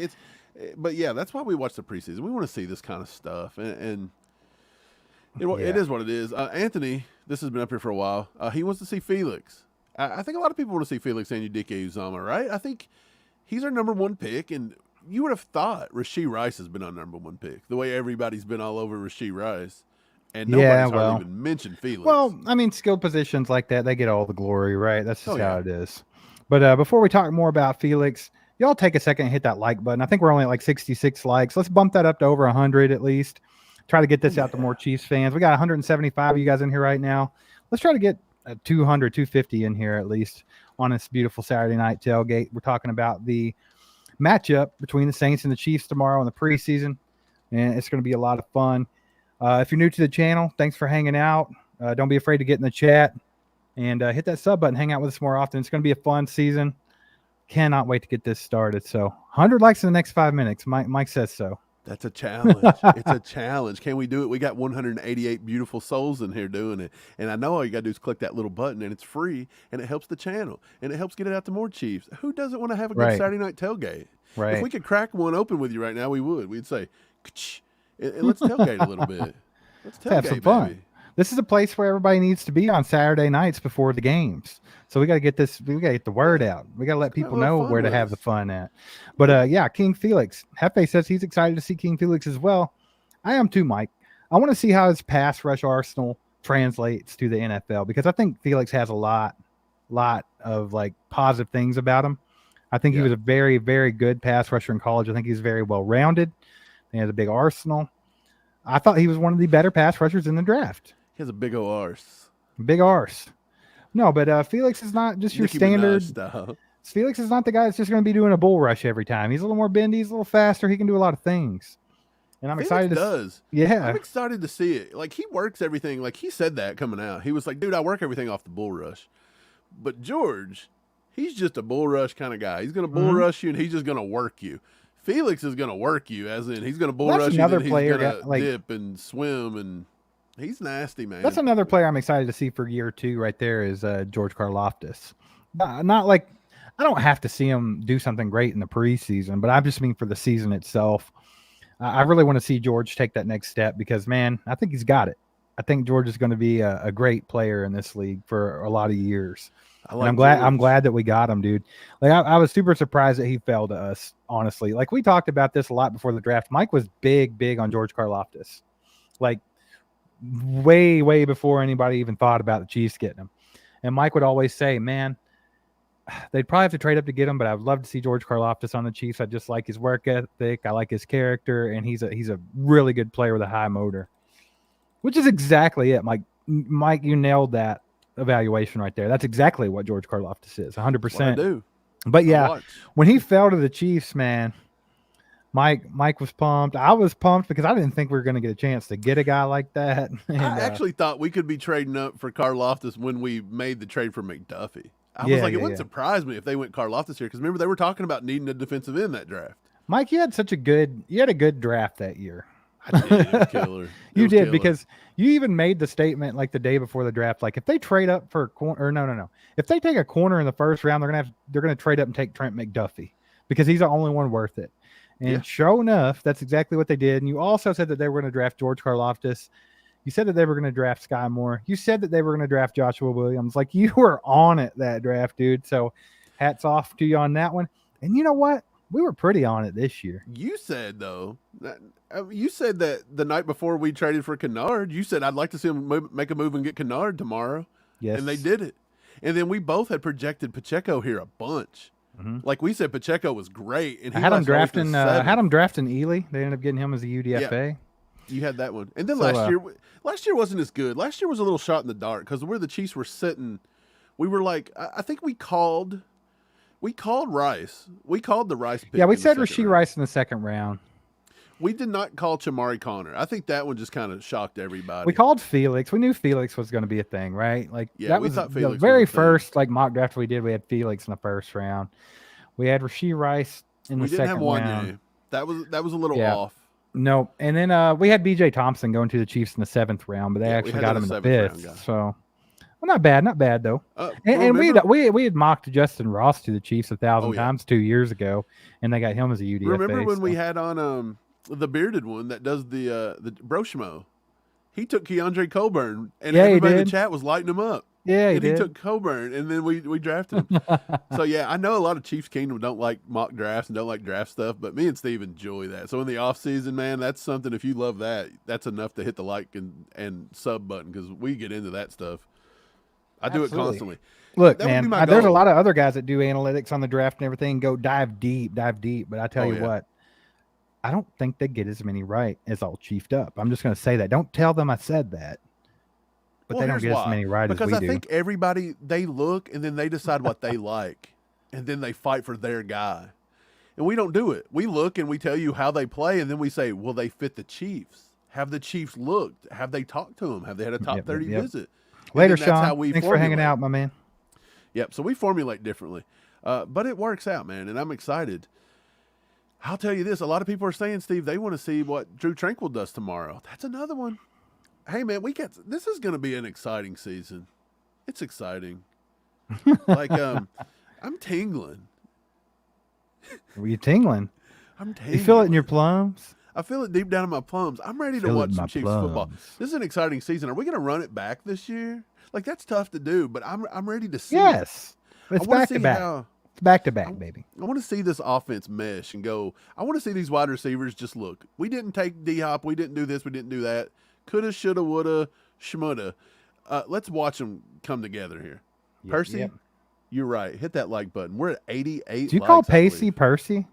but yeah, that's why we watch the preseason. We want to see this kind of stuff, and it is what it is. Anthony, this has been up here for a while. He wants to see Felix. I think a lot of people want to see Felix Anudike Uzama, right? I think he's our number one pick, and you would have thought Rashee Rice has been our number one pick, the way everybody's been all over Rashee Rice. And nobody's hardly even mentioned Felix. Well, I mean, skill positions like that, they get all the glory, right? That's just how it is. But before we talk more about Felix, y'all take a second and hit that like button. I think we're only at like 66 likes. Let's bump that up to over 100 at least. Try to get this out to more Chiefs fans. We got 175 of you guys in here right now. Let's try to get 200, 250 in here at least on this beautiful Saturday night tailgate. We're talking about the matchup between the Saints and the Chiefs tomorrow in the preseason, and it's going to be a lot of fun. If you're new to the channel, thanks for hanging out. Don't be afraid to get in the chat and hit that sub button. Hang out with us more often. It's going to be a fun season. Cannot wait to get this started. So 100 likes in the next 5 minutes. Mike says so. That's a challenge. It's a challenge. Can we do it? We got 188 beautiful souls in here doing it. And I know all you got to do is click that little button, and it's free, and it helps the channel, and it helps get it out to more Chiefs. Who doesn't want to have a good Saturday night tailgate? Right. If we could crack one open with you right now, we would. We'd say, and let's tailgate a little bit. Let's tailgate, have some fun. Baby. This is a place where everybody needs to be on Saturday nights before the games. So we got to get this. We got to get the word out. We got to let people know where to have the fun at. But yeah, King Felix. Hefe says he's excited to see King Felix as well. I am too, Mike. I want to see how his pass rush arsenal translates to the NFL, because I think Felix has a lot of like positive things about him. I think he was a very, very good pass rusher in college. I think he's very well rounded. He has a big arsenal. I thought he was one of the better pass rushers in the draft. He has a big old arse. Big arse. No, but Felix is not just your standard. Felix is not the guy that's just going to be doing a bull rush every time. He's a little more bendy. He's a little faster. He can do a lot of things. And I'm excited to Yeah. I'm excited to see it. Like, he works everything. Like, he said that coming out. He was like, dude, I work everything off the bull rush. But George, he's just a bull rush kind of guy. He's going to bull rush you, and he's just going to work you. Felix is going to work you, as in he's going to bull rush you, and he's going to dip and swim, and he's nasty, man. That's another player I'm excited to see for year 2 right there is George Karlaftis. Not like I don't have to see him do something great in the preseason, but I just mean for the season itself. I really want to see George take that next step because, man, I think he's got it. I think George is going to be a great player in this league for a lot of years. I'm glad that we got him, dude. Like I was super surprised that he fell to us, honestly. Like we talked about this a lot before the draft. Mike was big on George Karlaftis. Like way before anybody even thought about the Chiefs getting him. And Mike would always say, man, they'd probably have to trade up to get him, but I would love to see George Karlaftis on the Chiefs. I just like his work ethic. I like his character, and he's a really good player with a high motor, which is exactly it. Mike, you nailed that evaluation right there. That's exactly what George Karlaftis is, 100%. I do. But yeah, when he fell to the Chiefs, man, Mike was pumped. I was pumped because I didn't think we were going to get a chance to get a guy like that. And, I actually thought we could be trading up for Karlaftis when we made the trade for McDuffie. I was like, it wouldn't surprise me if they went Karlaftis here, because remember they were talking about needing a defensive end that draft. Mike, you had a good draft that year. I did. It was killer. You did, because you even made the statement like the day before the draft, like if they trade up for no. If they take a corner in the first round, they're gonna trade up and take Trent McDuffie because he's the only one worth it. And sure enough, that's exactly what they did. And you also said that they were going to draft George Karlaftis. You said that they were going to draft Sky Moore. You said that they were going to draft Joshua Williams. Like, you were on it that draft, dude. So hats off to you on that one. And you know what? We were pretty on it this year. You said though, you said that the night before we traded for Kennard, you said I'd like to see them make a move and get Kennard tomorrow. Yes, and they did it. And then we both had projected Pacheco here a bunch. Like we said, Pacheco was great, and I had him drafting. I had him drafting Ely. They ended up getting him as a UDFA. Yeah. You had that one, and then last year wasn't as good. Last year was a little shot in the dark because where the Chiefs were sitting, we were like, I think we called Rice. We called the Rice pick. Yeah, we said Rashee Rice in the second round. We did not call Chamari Connor. I think that one just kind of shocked everybody. We called Felix. We knew Felix was going to be a thing, right? Like that we was thought Felix the very was a thing. first like mock draft we did. We had Felix in the first round. We had Rashee Rice in the second round. We didn't have one. That was a little off. No, and then we had B.J. Thompson going to the Chiefs in the 7th round, but they actually got him in the 5th. So, well, not bad though. And we had mocked Justin Ross to the Chiefs 1,000 times 2 years ago, and they got him as a UDFA. Remember when we had on the bearded one that does the Broshmo? He took Keandre Coburn, and everybody in the chat was lighting him up. Yeah, he took Coburn, and then we drafted him. So, yeah, I know a lot of Chiefs Kingdom don't like mock drafts and don't like draft stuff, but me and Steve enjoy that. So, in the offseason, man, that's something, if you love that, that's enough to hit the like and sub button because we get into that stuff. I do it constantly. Look, man, there's a lot of other guys that do analytics on the draft and everything, go dive deep. But I tell you what, I don't think they get as many right as all chiefed up. I'm just going to say that. Don't tell them I said that. But they don't get as many right as we do. Because I think everybody, they look and then they decide what they like. And then they fight for their guy. And we don't do it. We look and we tell you how they play. And then we say, will they fit the Chiefs? Have the Chiefs looked? Have they talked to them? Have they had a top 30 visit? Later, Sean. Thanks for hanging out, my man. Yep. So we formulate differently. But it works out, man. And I'm excited. I'll tell you this. A lot of people are saying, Steve, they want to see what Drew Tranquil does tomorrow. That's another one. Hey, man, this is going to be an exciting season. It's exciting. Like, I'm tingling. Were you tingling? I'm tingling. You feel it in your plums? I feel it deep down in my plums. I'm ready to watch some Chiefs football. This is an exciting season. Are we going to run it back this year? Like, that's tough to do, but I'm ready to see it. It's back to back. It's back to back, baby. I want to see this offense mesh and go. I want to see these wide receivers just look. We didn't take D-Hop. We didn't do this. We didn't do that. Coulda, shoulda, woulda, schmulda. Let's watch them come together here. Percy, you're right. Hit that like button. We're at 88. Did you call Pacey Percy?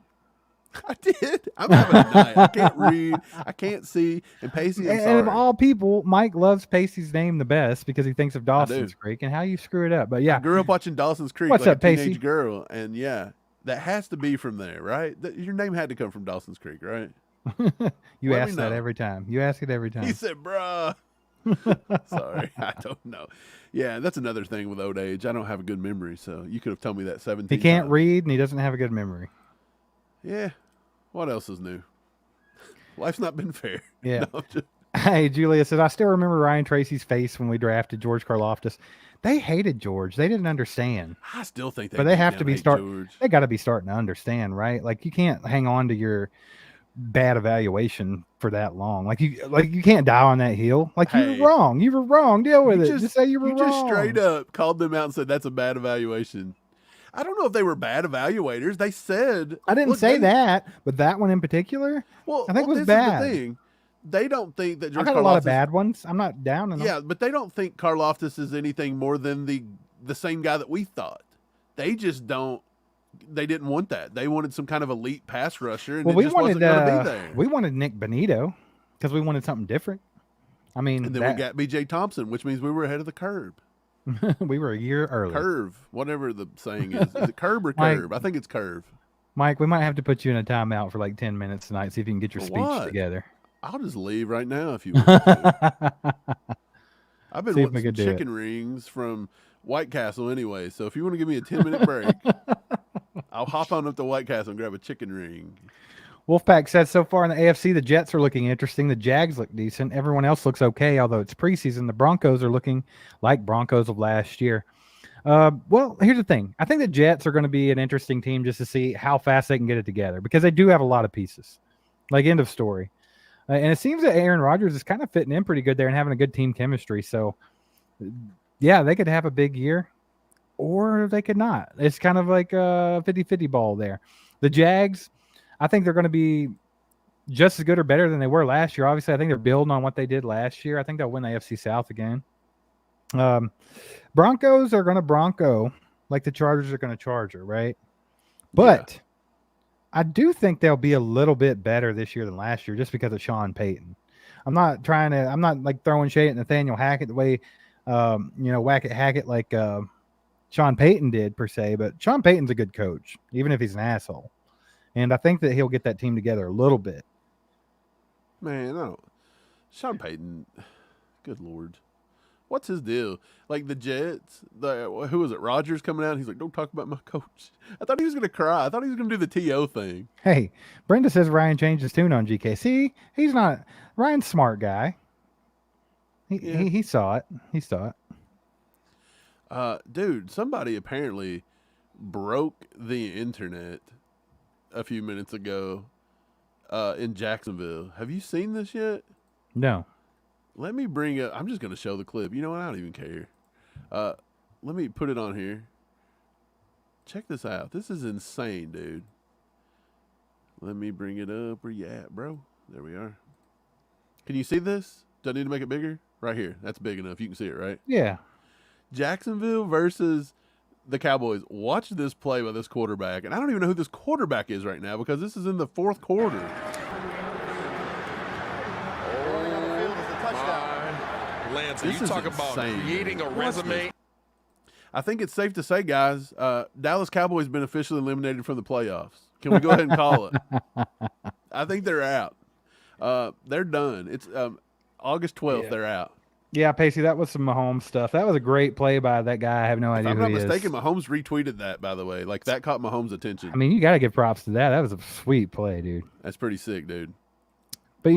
I did. I'm having a night. I can't read. I can't see. And Pacey, I'm sorry. And of all people, Mike loves Pacey's name the best because he thinks of Dawson's Creek and how you screw it up. But yeah, I grew up watching Dawson's Creek. What's like up, a teenage Pacey? Girl, and that has to be from there, right? Your name had to come from Dawson's Creek, right? You ask that every time. You ask it every time. He said, bruh. Sorry, I don't know. Yeah, that's another thing with old age. I don't have a good memory, so you could have told me that 17 He can't times. read, and he doesn't have a good memory. Yeah. What else is new? Life's not been fair. Yeah. No, Hey, Julia says, I still remember Ryan Tracy's face when we drafted George Karlaftis. They hated George. They didn't understand. I still think but they have to be They got to be starting to understand, right? Like you can't hang on to your bad evaluation for that long. Like you can't die on that hill. Like you were wrong. You were wrong. Deal with it. Just say you were wrong. You just straight up called them out and said that's a bad evaluation. I don't know if they were bad evaluators. They said I didn't say that, but that one in particular, I think was bad. Is the thing. They don't think that George I got a lot of bad ones. I'm not down on them. Yeah, but they don't think Karlaftis is anything more than the same guy that we thought. They just don't. They didn't want that. They wanted some kind of elite pass rusher, and we just wanted wasn't going to be there. We wanted Nick Benito because we wanted something different. I mean, and then we got B.J. Thompson, which means we were ahead of the curve. We were a year early. Curve, whatever the saying is. Is it curb or curve? I think it's curve. Mike, we might have to put you in a timeout for like 10 minutes tonight, see if you can get your speech together. I'll just leave right now if you want to. I've been wanting some chicken rings from White Castle anyway, so if you want to give me a 10-minute break, I'll hop on up to White Castle and grab a chicken ring. Wolfpack says so far in the AFC, the Jets are looking interesting. The Jags look decent. Everyone else looks okay, although it's preseason. The Broncos are looking like Broncos of last year. Well, here's the thing. I think the Jets are going to be an interesting team just to see how fast they can get it together because they do have a lot of pieces. Like, end of story. And it seems that Aaron Rodgers is kind of fitting in pretty good there and having a good team chemistry. So, yeah, they could have a big year or they could not. It's kind of like a 50-50 ball there. The Jags, I think they're going to be just as good or better than they were last year. Obviously, I think they're building on what they did last year. I think they'll win the AFC South again. Broncos are going to Bronco like the Chargers are going to Charger, right? But I do think they'll be a little bit better this year than last year just because of Sean Payton. I'm not like throwing shade at Nathaniel Hackett the way, whack it Hackett like Sean Payton did per se, but Sean Payton's a good coach, even if he's an asshole. And I think that he'll get that team together a little bit. Man, no. Sean Payton, good Lord. What's his deal? Like the Jets, who was it, Rodgers coming out? He's like, don't talk about my coach. I thought he was going to cry. I thought he was going to do the TO thing. Hey, Brenda says Ryan changed his tune on GK. See, he's not – Ryan's a smart guy. He saw it. He saw it. Dude, somebody apparently broke the internet a few minutes ago in Jacksonville. Have you seen this yet? No. Let me bring up. I'm just going to show the clip. You know what? I don't even care. Let me put it on here. Check this out. This is insane, dude. Let me bring it up. Where you at, bro? There we are. Can you see this? Do I need to make it bigger? Right here. That's big enough. You can see it, right? Yeah. Jacksonville versus the Cowboys. Watch this play by this quarterback. And I don't even know who this quarterback is right now because this is in the fourth quarter. Lance, this you talk about creating a resume. I think it's safe to say, guys, Dallas Cowboys been officially eliminated from the playoffs. Can we go ahead and call it? I think they're out. They're done. It's August 12th. Yeah. They're out. Yeah, Pacey, that was some Mahomes stuff. That was a great play by that guy. I have no idea who he is. If I'm not mistaken, Mahomes retweeted that, by the way. Like, that caught Mahomes' attention. I mean, you got to give props to that. That was a sweet play, dude. That's pretty sick, dude. But,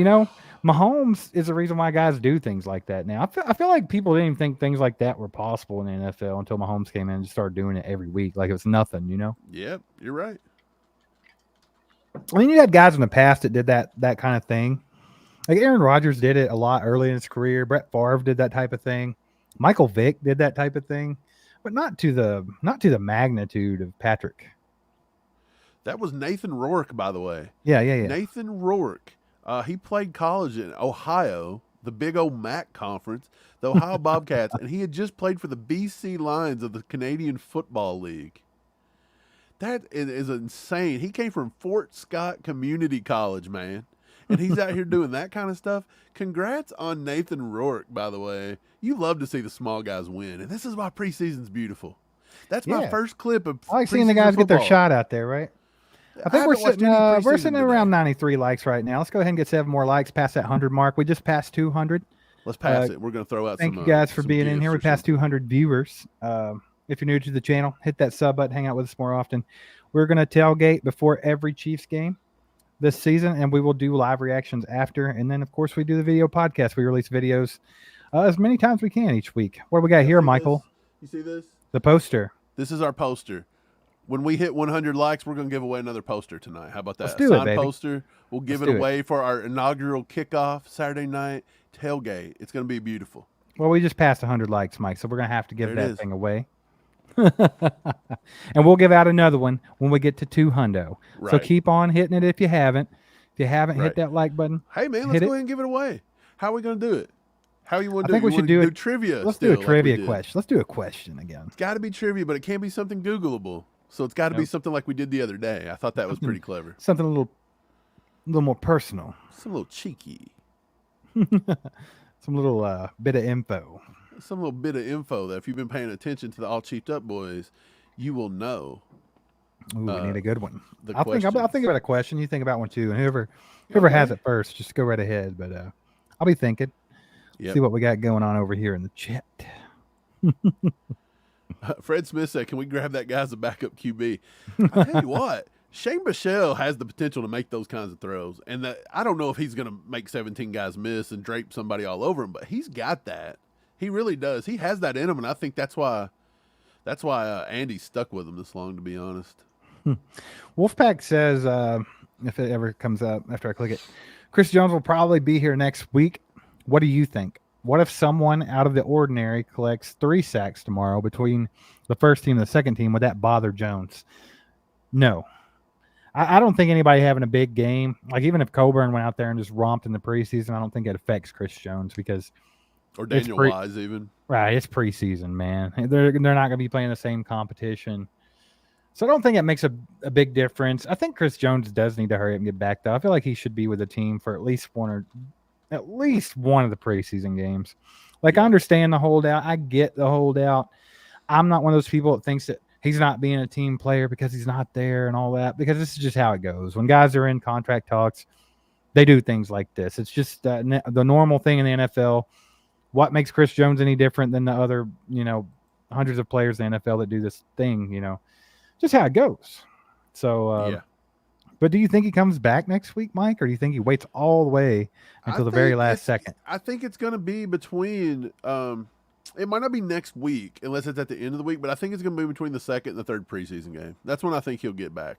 Mahomes is the reason why guys do things like that now. I feel like people didn't even think things like that were possible in the NFL until Mahomes came in and started doing it every week like it was nothing, Yep, you're right. I mean, you had guys in the past that did that kind of thing. Like Aaron Rodgers did it a lot early in his career. Brett Favre did that type of thing. Michael Vick did that type of thing, but not to the magnitude of Patrick. That was Nathan Rourke, by the way. Yeah. Nathan Rourke. He played college in Ohio, the Big O Mac Conference, the Ohio Bobcats, and he had just played for the BC Lions of the Canadian Football League. That is insane. He came from Fort Scott Community College, man, and he's out here doing that kind of stuff. Congrats on Nathan Rourke, by the way. You love to see the small guys win, and this is why preseason's beautiful. That's my first clip of I like seeing the guys get their shot out there, right? I think we're sitting around 93 likes right now. Let's go ahead and get 7 more likes past that 100 mark. We just passed 200. Let's pass it. We're going to throw out thank you guys for being in here. We passed 200 viewers. If you're new to the channel, hit that sub button. Hang out with us more often. We're going to tailgate before every Chiefs game this season, and we will do live reactions after. And then, of course, we do the video podcast. We release videos as many times as we can each week. What do we got here, Michael? You see this? The poster. This is our poster. When we hit 100 likes, we're going to give away another poster tonight. How about that? Let's do it, baby. Poster. We'll give it away for our inaugural kickoff Saturday night tailgate. It's going to be beautiful. Well, we just passed 100 likes, Mike, so we're going to have to give that thing away. And we'll give out another one when we get to 200. Right. So keep on hitting it if you haven't. If you haven't, hit that like button. Hey, man, let's go ahead and give it away. How are we going to do it? How you want to do it? I think we should do trivia. Let's do a trivia question. Let's do a question again. It's got to be trivia, but it can't be something Googleable. So it's got to be something like we did the other day. I thought that was pretty clever. Something a little more personal. Some little cheeky. Some little bit of info. Some little bit of info that if you've been paying attention to the All Cheaped Up Boys, you will know. Ooh, we need a good one. I'll think about a question. You think about one too. And whoever has it first, just go right ahead. But I'll be thinking. Yep. See what we got going on over here in the chat. Fred Smith said, can we grab that guy as a backup QB? I tell you what, Shane Bichelle has the potential to make those kinds of throws. And I don't know if he's going to make 17 guys miss and drape somebody all over him, but he's got that. He really does. He has that in him, and I think that's why Andy stuck with him this long, to be honest. Wolfpack says, if it ever comes up after I click it, Chris Jones will probably be here next week. What do you think? What if someone out of the ordinary collects 3 sacks tomorrow between the first team and the second team? Would that bother Jones? No. I don't think anybody having a big game, like even if Coburn went out there and just romped in the preseason, I don't think it affects Chris Jones because or Daniel Wise even. Right, it's preseason, man. They're not going to be playing the same competition. So I don't think it makes a big difference. I think Chris Jones does need to hurry up and get back, though. I feel like he should be with the team for at least one of the preseason games. Like, I understand the holdout. I get the holdout. I'm not one of those people that thinks that he's not being a team player because he's not there and all that, because this is just how it goes. When guys are in contract talks, they do things like this. It's just the normal thing in the NFL. What makes Chris Jones any different than the other, hundreds of players in the NFL that do this thing, just how it goes. So, yeah. But do you think he comes back next week, Mike, or do you think he waits all the way until the very last second? I think it's going to be between it might not be next week unless it's at the end of the week, but I think it's going to be between the second and the third preseason game. That's when I think he'll get back.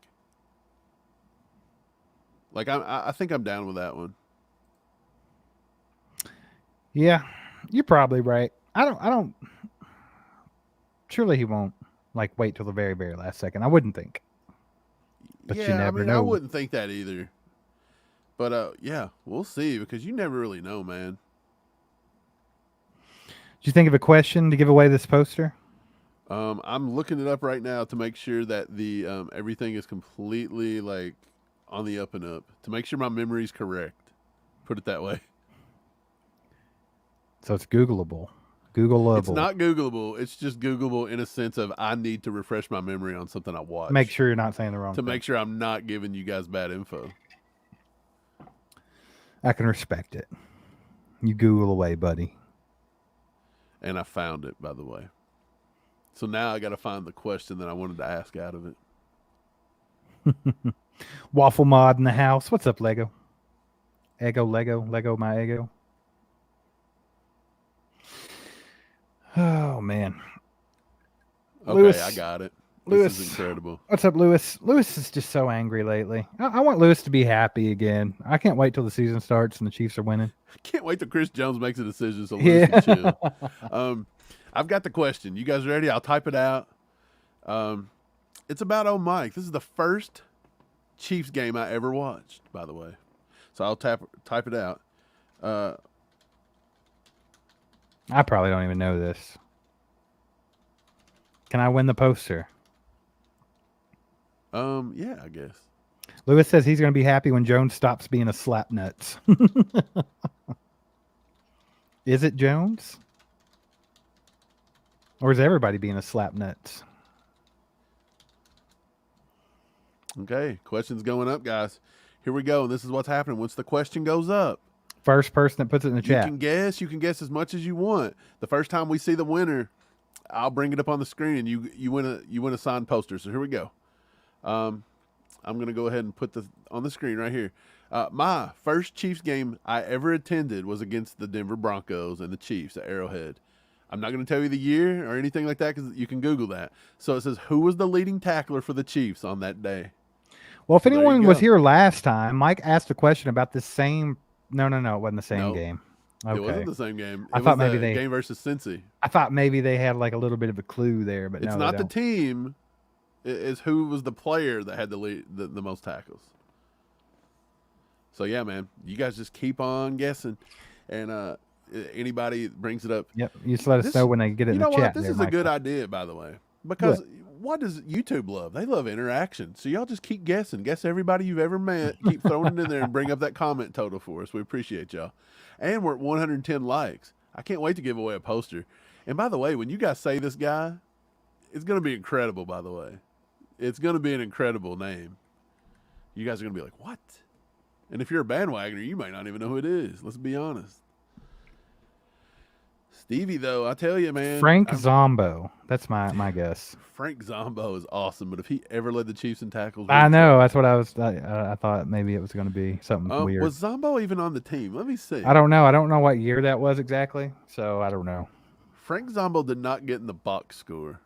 Like, I think I'm down with that one. Yeah, you're probably right. I don't. Surely he won't wait till the very, very last second. I wouldn't think. But you never know. I wouldn't think that either. But yeah, we'll see, because you never really know, man. Did you think of a question to give away this poster? I'm looking it up right now to make sure that the everything is completely on the up and up, to make sure my memory's correct. Put it that way. So it's Googleable. Googleable. It's not Googleable. It's just Googleable in a sense of I need to refresh my memory on something I watched. Make sure you're not saying the wrong thing. To make sure I'm not giving you guys bad info. I can respect it. You Google away, buddy. And I found it, by the way. So now I got to find the question that I wanted to ask out of it. Waffle Mod in the house. What's up, Lego? Lego, my ego. Oh, man. Okay, Lewis, I got it. This is incredible. What's up, Lewis? Lewis is just so angry lately. I want Lewis to be happy again. I can't wait till the season starts and the Chiefs are winning. I can't wait till Chris Jones makes a decision so Lewis can chill. I've got the question. You guys ready? I'll type it out. It's about old Mike. This is the first Chiefs game I ever watched, by the way. So I'll type it out. I probably don't even know this. Can I win the poster? Yeah, I guess. Lewis says he's going to be happy when Jones stops being a slap nuts. Is it Jones? Or is everybody being a slap nuts? Okay, question's going up, guys. Here we go. This is what's happening. Once the question goes up, first person that puts it in the chat. You can guess as much as you want. The first time we see the winner, I'll bring it up on the screen and you win a signed poster. So here we go. I'm going to go ahead and put this on the screen right here. My first Chiefs game I ever attended was against the Denver Broncos and the Chiefs at Arrowhead. I'm not going to tell you the year or anything like that because you can Google that. So it says, who was the leading tackler for the Chiefs on that day? Well, if anyone was here last time, Mike asked a question about the same. No, it wasn't the same game. Okay. It wasn't the same game. I thought maybe game versus Cincy. I thought maybe they had a little bit of a clue there, but it's no, not the team. It's who was the player that had the most tackles. So yeah, man, you guys just keep on guessing, and anybody brings it up. Yep, you just let us know when they get it in the chat. You know what? This is a good idea, by the way, because what does YouTube love? They love interaction. So y'all just keep guessing. Guess everybody you've ever met. Keep throwing it in there and bring up that comment total for us. We appreciate y'all. And we're at 110 likes. I can't wait to give away a poster. And by the way, when you guys say this guy, it's going to be incredible, by the way. It's going to be an incredible name. You guys are going to be like, what? And if you're a bandwagoner, you might not even know who it is. Let's be honest. Stevie, though, I tell you, man. Frank Zombo. That's my guess. Frank Zombo is awesome, but if he ever led the Chiefs in tackles. I know. That's what I thought maybe it was going to be something weird. Was Zombo even on the team? Let me see. I don't know. I don't know what year that was exactly, so I don't know. Frank Zombo did not get in the box score.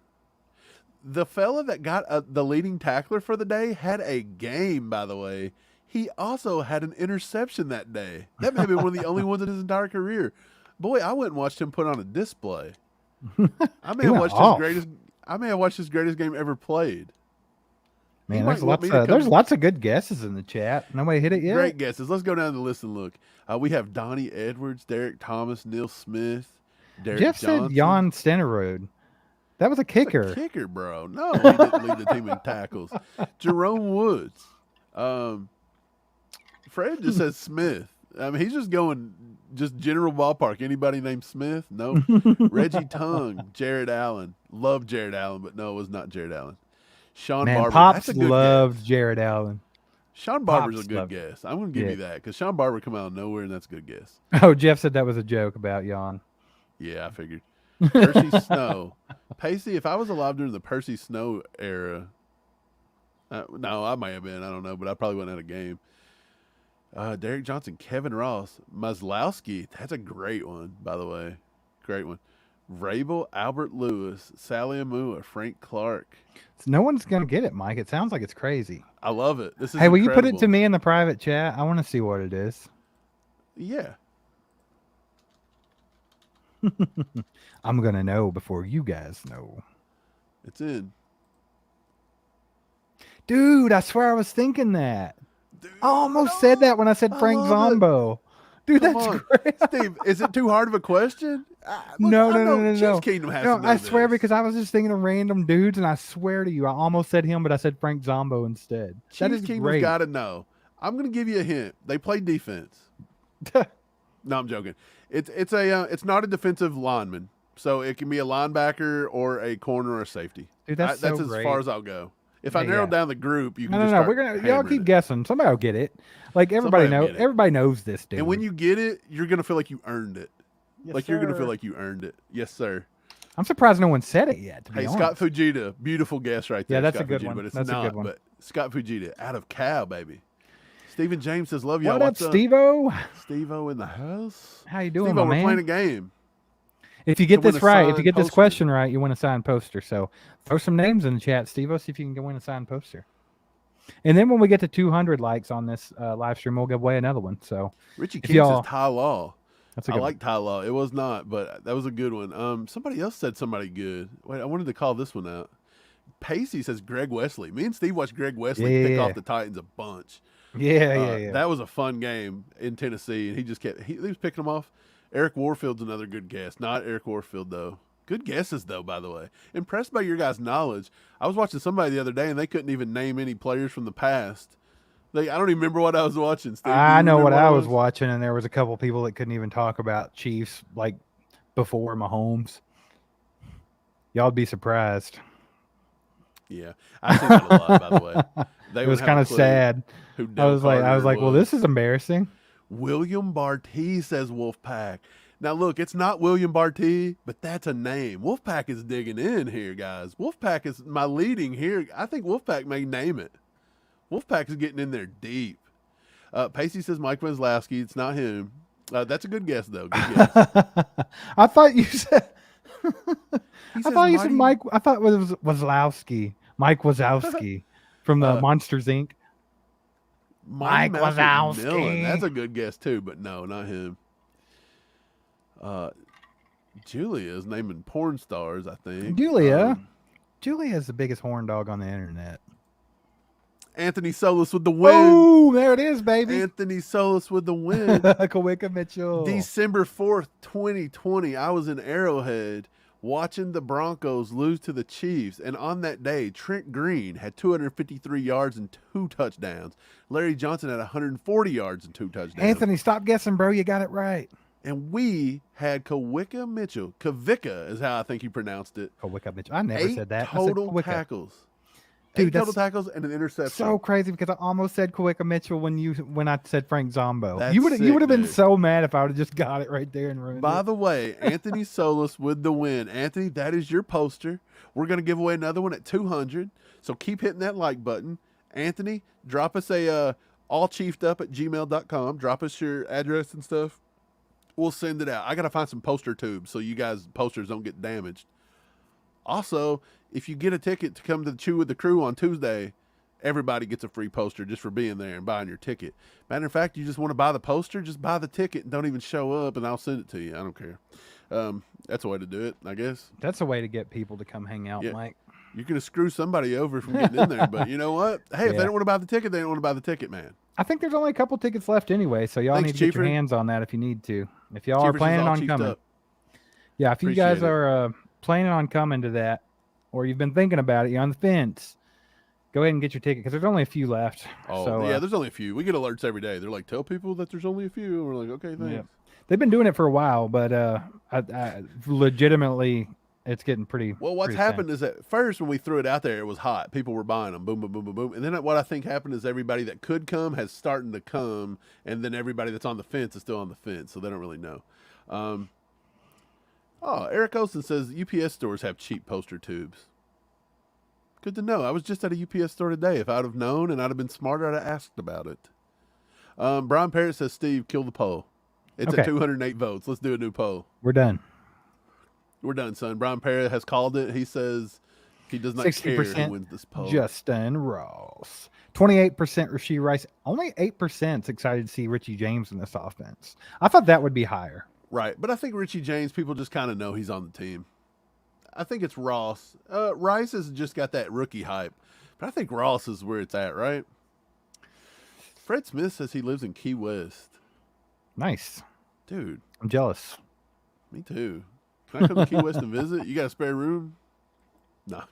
The fella that got the leading tackler for the day had a game, by the way. He also had an interception that day. That may be one of the only ones in his entire career. Boy, I went and watched him put on a display. I may have watched his greatest game ever played. Man, there's lots of good guesses in the chat. Nobody hit it yet. Great guesses. Let's go down the list and look. We have Donnie Edwards, Derek Thomas, Neil Smith, Derek Jeff Johnson. said Jan Stenerud. That was a kicker. That's a kicker, bro. No, he didn't lead the team in tackles. Jerome Woods. Fred just says Smith. I mean, he's just going general ballpark. Anybody named Smith? No. Reggie Tongue, Jared Allen. Love Jared Allen, but no, it was not Jared Allen. Sean Barber. Pops That's a good loved guess. Jared Allen. Sean Barber's Pops a good guess. I'm going to give you that because Sean Barber come out of nowhere, and that's a good guess. Oh, Jeff said that was a joke about Jan. Yeah, I figured. Percy Snow. Pacey, if I was alive during the Percy Snow era, no, I may have been. I don't know, but I probably wasn't at a game. Derek Johnson, Kevin Ross, Maslowski. That's a great one, by the way. Great one. Vrabel, Albert Lewis, Sally Amua, Frank Clark. No one's going to get it, Mike. It sounds like it's crazy. I love it. This is Hey, will you put it incredible. to me in the private chat? I want to see what it is. Yeah. I'm going to know before you guys know. It's in. Dude, I swear I was thinking that. I almost said that when I said Frank Zombo. Dude, Come that's on. great. Steve, is it too hard of a question? No. Chiefs Kingdom has to know I swear this. because I was just thinking of random dudes, and I swear to you, I almost said him, but I said Frank Zombo instead. That Chiefs is Kingdom's great. got to know. I'm going to give you a hint. They play defense. No, I'm joking. It's not a defensive lineman, so it can be a linebacker or a corner or a safety. Dude, that's as great. far as I'll go. If I narrow down the group, you can just No. start We're gonna y'all hammering keep it. guessing. Somebody will get it. Like everybody Somebody will knows. get it. Everybody knows this dude. And when you get it, you're gonna feel like you earned it. Yes, You're gonna sir. feel like you earned it. Yes, sir. I'm surprised no one said it yet. To be Hey, honest. Scott Fujita, beautiful guess right there. Yeah, that's Scott a good Fujita, one. But it's That's a not. good one. But Scott Fujita, out of Cal, baby. Stephen James says, "Love y'all." What up, What's up, Steve-O? Steve-O in the house. How you doing, Steve-O, my we're man? playing a game. If you get To win this a right, if you signed get this poster. question right, you win a signed poster. So throw some names in the chat, Steve-O. See if you can win a signed poster. And then when we get to 200 likes on this live stream, we'll give away another one. So Richie if King y'all- says Ty Law. that's a I good like Ty Law. It was not, but that was a good one. Somebody else said somebody good. Wait, I wanted to call this one out. Pacey says Greg Wesley. Me and Steve watched Greg Wesley pick Yeah. off the Titans a bunch. Yeah. That was a fun game in Tennessee, and he just kept he was picking them off. Eric Warfield's another good guess. Not Eric Warfield though. Good guesses though, by the way. Impressed by your guys' knowledge. I was watching somebody the other day, and they couldn't even name any players from the past. I don't even remember what I was watching. Steve, do I you know what remember I was watching, and there was a couple people that couldn't even talk about Chiefs like before Mahomes. Y'all'd be surprised. Yeah, I've seen that a lot. By the way, they It was would have kind a of clue sad. who I was Del like, Carter well, this is embarrassing. William Barty says Wolfpack. Now, look, it's not William Barty, but that's a name. Wolfpack is digging in here, guys. Wolfpack is my leading here. I think Wolfpack may name it. Wolfpack is getting in there deep. Pacey says Mike Wazlowski. It's not him. That's a good guess, though. Good guess. I thought you said. He I says thought you said Mighty- Mike. I thought it was Wazlowski. Mike Wazowski from the Monsters Inc. Mighty Mike Mouse Wazowski. McMillan. That's a good guess, too, but no, not him. Julia is naming porn stars, I think. Julia. Julia is the biggest horn dog on the internet. Anthony Solis with the win. Oh, there it is, baby. Anthony Solis with the win. Kawika Mitchell. December 4th, 2020, I was in Arrowhead watching the Broncos lose to the Chiefs. And on that day, Trent Green had 253 yards and 2 touchdowns. Larry Johnson had 140 yards and 2 touchdowns. Anthony, stop guessing, bro. You got it right. And we had Kawika Mitchell. Kawika is how I think he pronounced it. Kawika Mitchell. I never 8 said that. I said total Kawika. tackles. Dude, 8 total that's tackles and an interception. So crazy because I almost said Kawika Mitchell when I said Frank Zombo. That's You would sick, have been dude. so mad if I would have just got it right there and ruined By it. the way, Anthony Solis with the win. Anthony, that is your poster. We're going to give away another one at 200. So keep hitting that like button. Anthony, drop us a allchieftUp@gmail.com. Drop us your address and stuff. We'll send it out. I got to find some poster tubes so you guys' posters don't get damaged. Also, if you get a ticket to come to the Chew with the Crew on Tuesday, everybody gets a free poster just for being there and buying your ticket. Matter of fact, you just want to buy the poster, just buy the ticket and don't even show up, and I'll send it to you. I don't care. That's a way to do it, I guess. That's a way to get people to come hang out, Yeah. Mike. You're going to screw somebody over from getting in there. But you know what? Hey, if they don't want to buy the ticket, they don't want to buy the ticket, man. I think there's only a couple tickets left anyway, so y'all need to get your hands on that if you need to. If y'all are planning on coming. Yeah, if you guys are planning on coming to that, or you've been thinking about it, you're on the fence, go ahead and get your ticket because there's only a few left. Oh, so, yeah, there's only a few. We get alerts every day. They're like, tell people that there's only a few. And we're like, okay, thanks. Yeah. They've been doing it for a while, but I legitimately, it's getting pretty. Well, what's happened is at first when we threw it out there, it was hot. People were buying them. Boom, boom, boom, boom, boom. And then what I think happened is everybody that could come has starting to come, and then everybody that's on the fence is still on the fence, so they don't really know. Eric Olson says UPS stores have cheap poster tubes. Good to know. I was just at a UPS store today. If I'd have known and I'd have been smarter, I'd have asked about it. Brian Parrott says, Steve, kill the poll. It's at 208 votes. Let's do a new poll. We're done. We're done, son. Brian Parrott has called it. He says he does not care who wins this poll. Justin Ross. 28% Rashee Rice. Only 8% excited to see Richie James in this offense. I thought that would be higher. Right. But I think Richie James, people just kind of know he's on the team. I think it's Ross. Rice has just got that rookie hype. But I think Ross is where it's at, right? Fred Smith says he lives in Key West. Nice. Dude. I'm jealous. Me too. Can I come to Key West and visit? You got a spare room? No.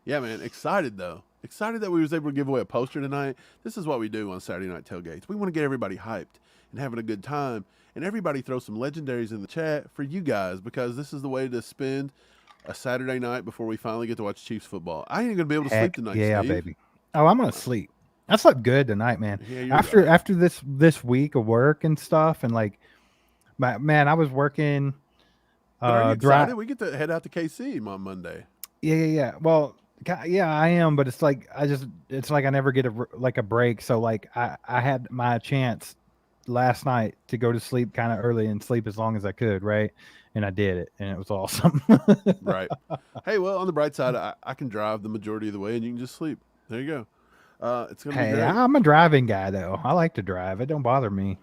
Yeah, man. Excited, though. Excited that we was able to give away a poster tonight. This is what we do on Saturday Night Tailgates. We want to get everybody hyped and having a good time. And everybody throw some legendaries in the chat for you guys because this is the way to spend a Saturday night before we finally get to watch Chiefs football. I ain't going to be able to sleep tonight, yeah, Steve. baby. Oh, I'm going to sleep. I slept good tonight, man. Yeah, after this week of work and stuff, and like, man, I was working. Are you excited? We get to head out to KC on Monday. Yeah. Well, yeah, I am, but it's like it's like I never get a break. So like I had my chance last night to go to sleep kind of early and sleep as long as I could, right? And I did it, and it was awesome. Right. Hey, well, on the bright side, I can drive the majority of the way, and you can just sleep. There you go. It's gonna be great. I'm a driving guy, though. I like to drive. It don't bother me.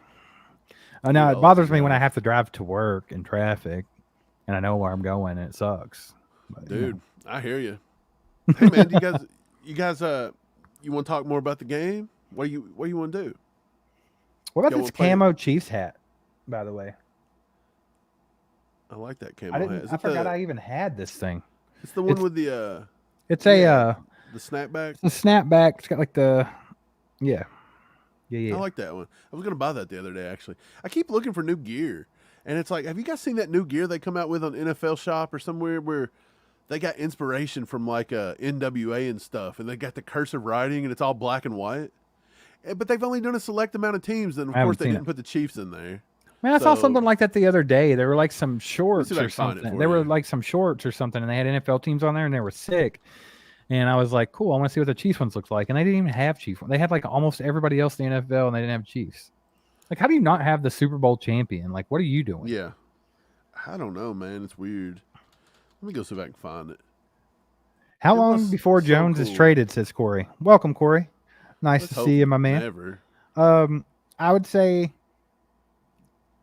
Now it bothers me when I have to drive to work in traffic, and I know where I'm going, and it sucks. But, dude, I hear you. Hey, man, you guys, you want to talk more about the game? What do you want to do? What about this camo Chiefs hat, by the way? I like that camo hat. I forgot I even had this thing. It's the one with the the snapback. The snapback. It's got like the yeah. I like that one. I was gonna buy that the other day. Actually, I keep looking for new gear, and it's like, have you guys seen that new gear they come out with on NFL Shop or somewhere where they got inspiration from like NWA and stuff, and they got the cursive writing, and it's all black and white. But they've only done a select amount of teams, and of course they didn't put the Chiefs in there. Man, I saw something like that the other day. There were like some shorts or something. There were like some shorts or something, and they had NFL teams on there, and they were sick. And I was like, cool, I want to see what the Chiefs ones looks like. And they didn't even have Chiefs. They had like almost everybody else in the NFL, and they didn't have Chiefs. Like, how do you not have the Super Bowl champion? Like, what are you doing? Yeah. I don't know, man. It's weird. Let me go see if I can find it. How long before Jones is traded, says Corey. Welcome, Corey. Nice to see you, my man. Never. I would say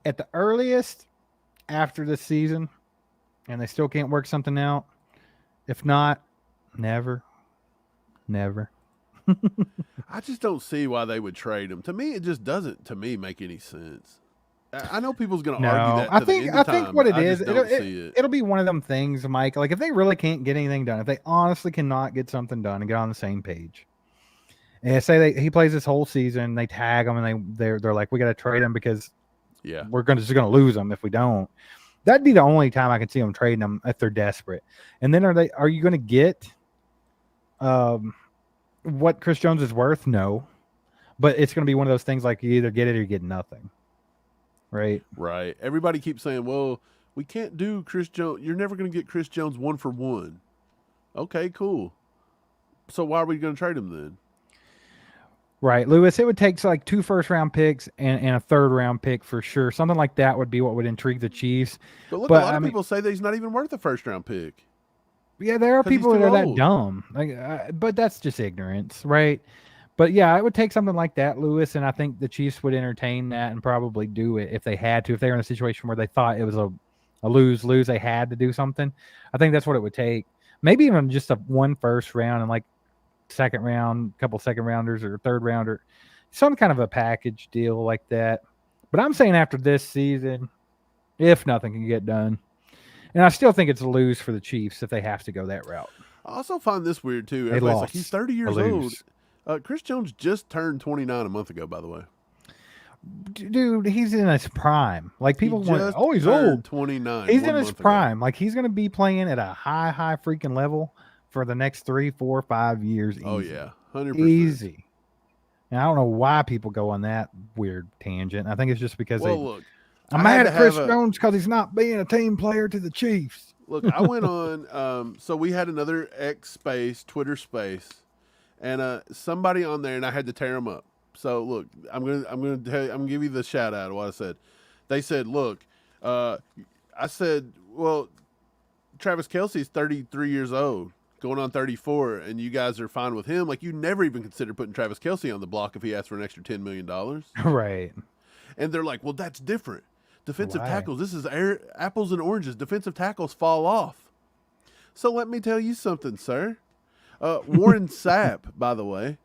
at the earliest after the season, and they still can't work something out. If not, never. I just don't see why they would trade him. To me, it just doesn't. To me, make any sense. I know people's going to argue that. I think what it is, it'll be one of them things, Mike. Like if they really can't get anything done, if they honestly cannot get something done and get on the same page, and say he plays this whole season, they tag him and they're like, we got to trade him because we're just going to lose him if we don't. That'd be the only time I can see them trading him if they're desperate. And then are you going to get what Chris Jones is worth? No, but it's going to be one of those things like you either get it or you get nothing. Right. Everybody keeps saying, well, we can't do Chris Jones. You're never going to get Chris Jones 1-for-1. Okay, cool. So why are we going to trade him then? Right, Lewis, it would take like 2 first-round picks and a third-round pick for sure. Something like that would be what would intrigue the Chiefs. But look, a lot of people say that he's not even worth a first-round pick. Yeah, there are people that are that dumb. But that's just ignorance, right? But, yeah, it would take something like that, Lewis, and I think the Chiefs would entertain that and probably do it if they had to. If they were in a situation where they thought it was a lose-lose, they had to do something. I think that's what it would take. maybe even just one first round and like second round, couple second rounders or third rounder, some kind of a package deal like that. But I'm saying after this season, if nothing can get done, and I still think it's a lose for the Chiefs if they have to go that route. I also find this weird too. They Everybody's lost. like, he's 30 years old. Chris Jones just turned 29 a month ago, by the way. Dude, he's in his prime. Like people want, he's turned old. 29. He's in his prime. Like he's going to be playing at a high freaking level for the next 3, 4, 5 years. Easy. Oh yeah, 100%. Easy. And I don't know why people go on that weird tangent. I think it's just because I'm mad at Chris Jones because he's not being a team player to the Chiefs. Look, I went on. So we had another X space, Twitter space, and somebody on there, and I had to tear them up. So look, I'm gonna give you the shout out of what I said. They said, look, I said, well, Travis Kelce's 33 years old, going on 34, and you guys are fine with him. Like you never even considered putting Travis Kelce on the block if he asked for an extra $10 million. Right. And they're like, well, that's different. Defensive tackles, this is apples and oranges. Defensive tackles fall off. So let me tell you something, sir. Warren Sapp, by the way.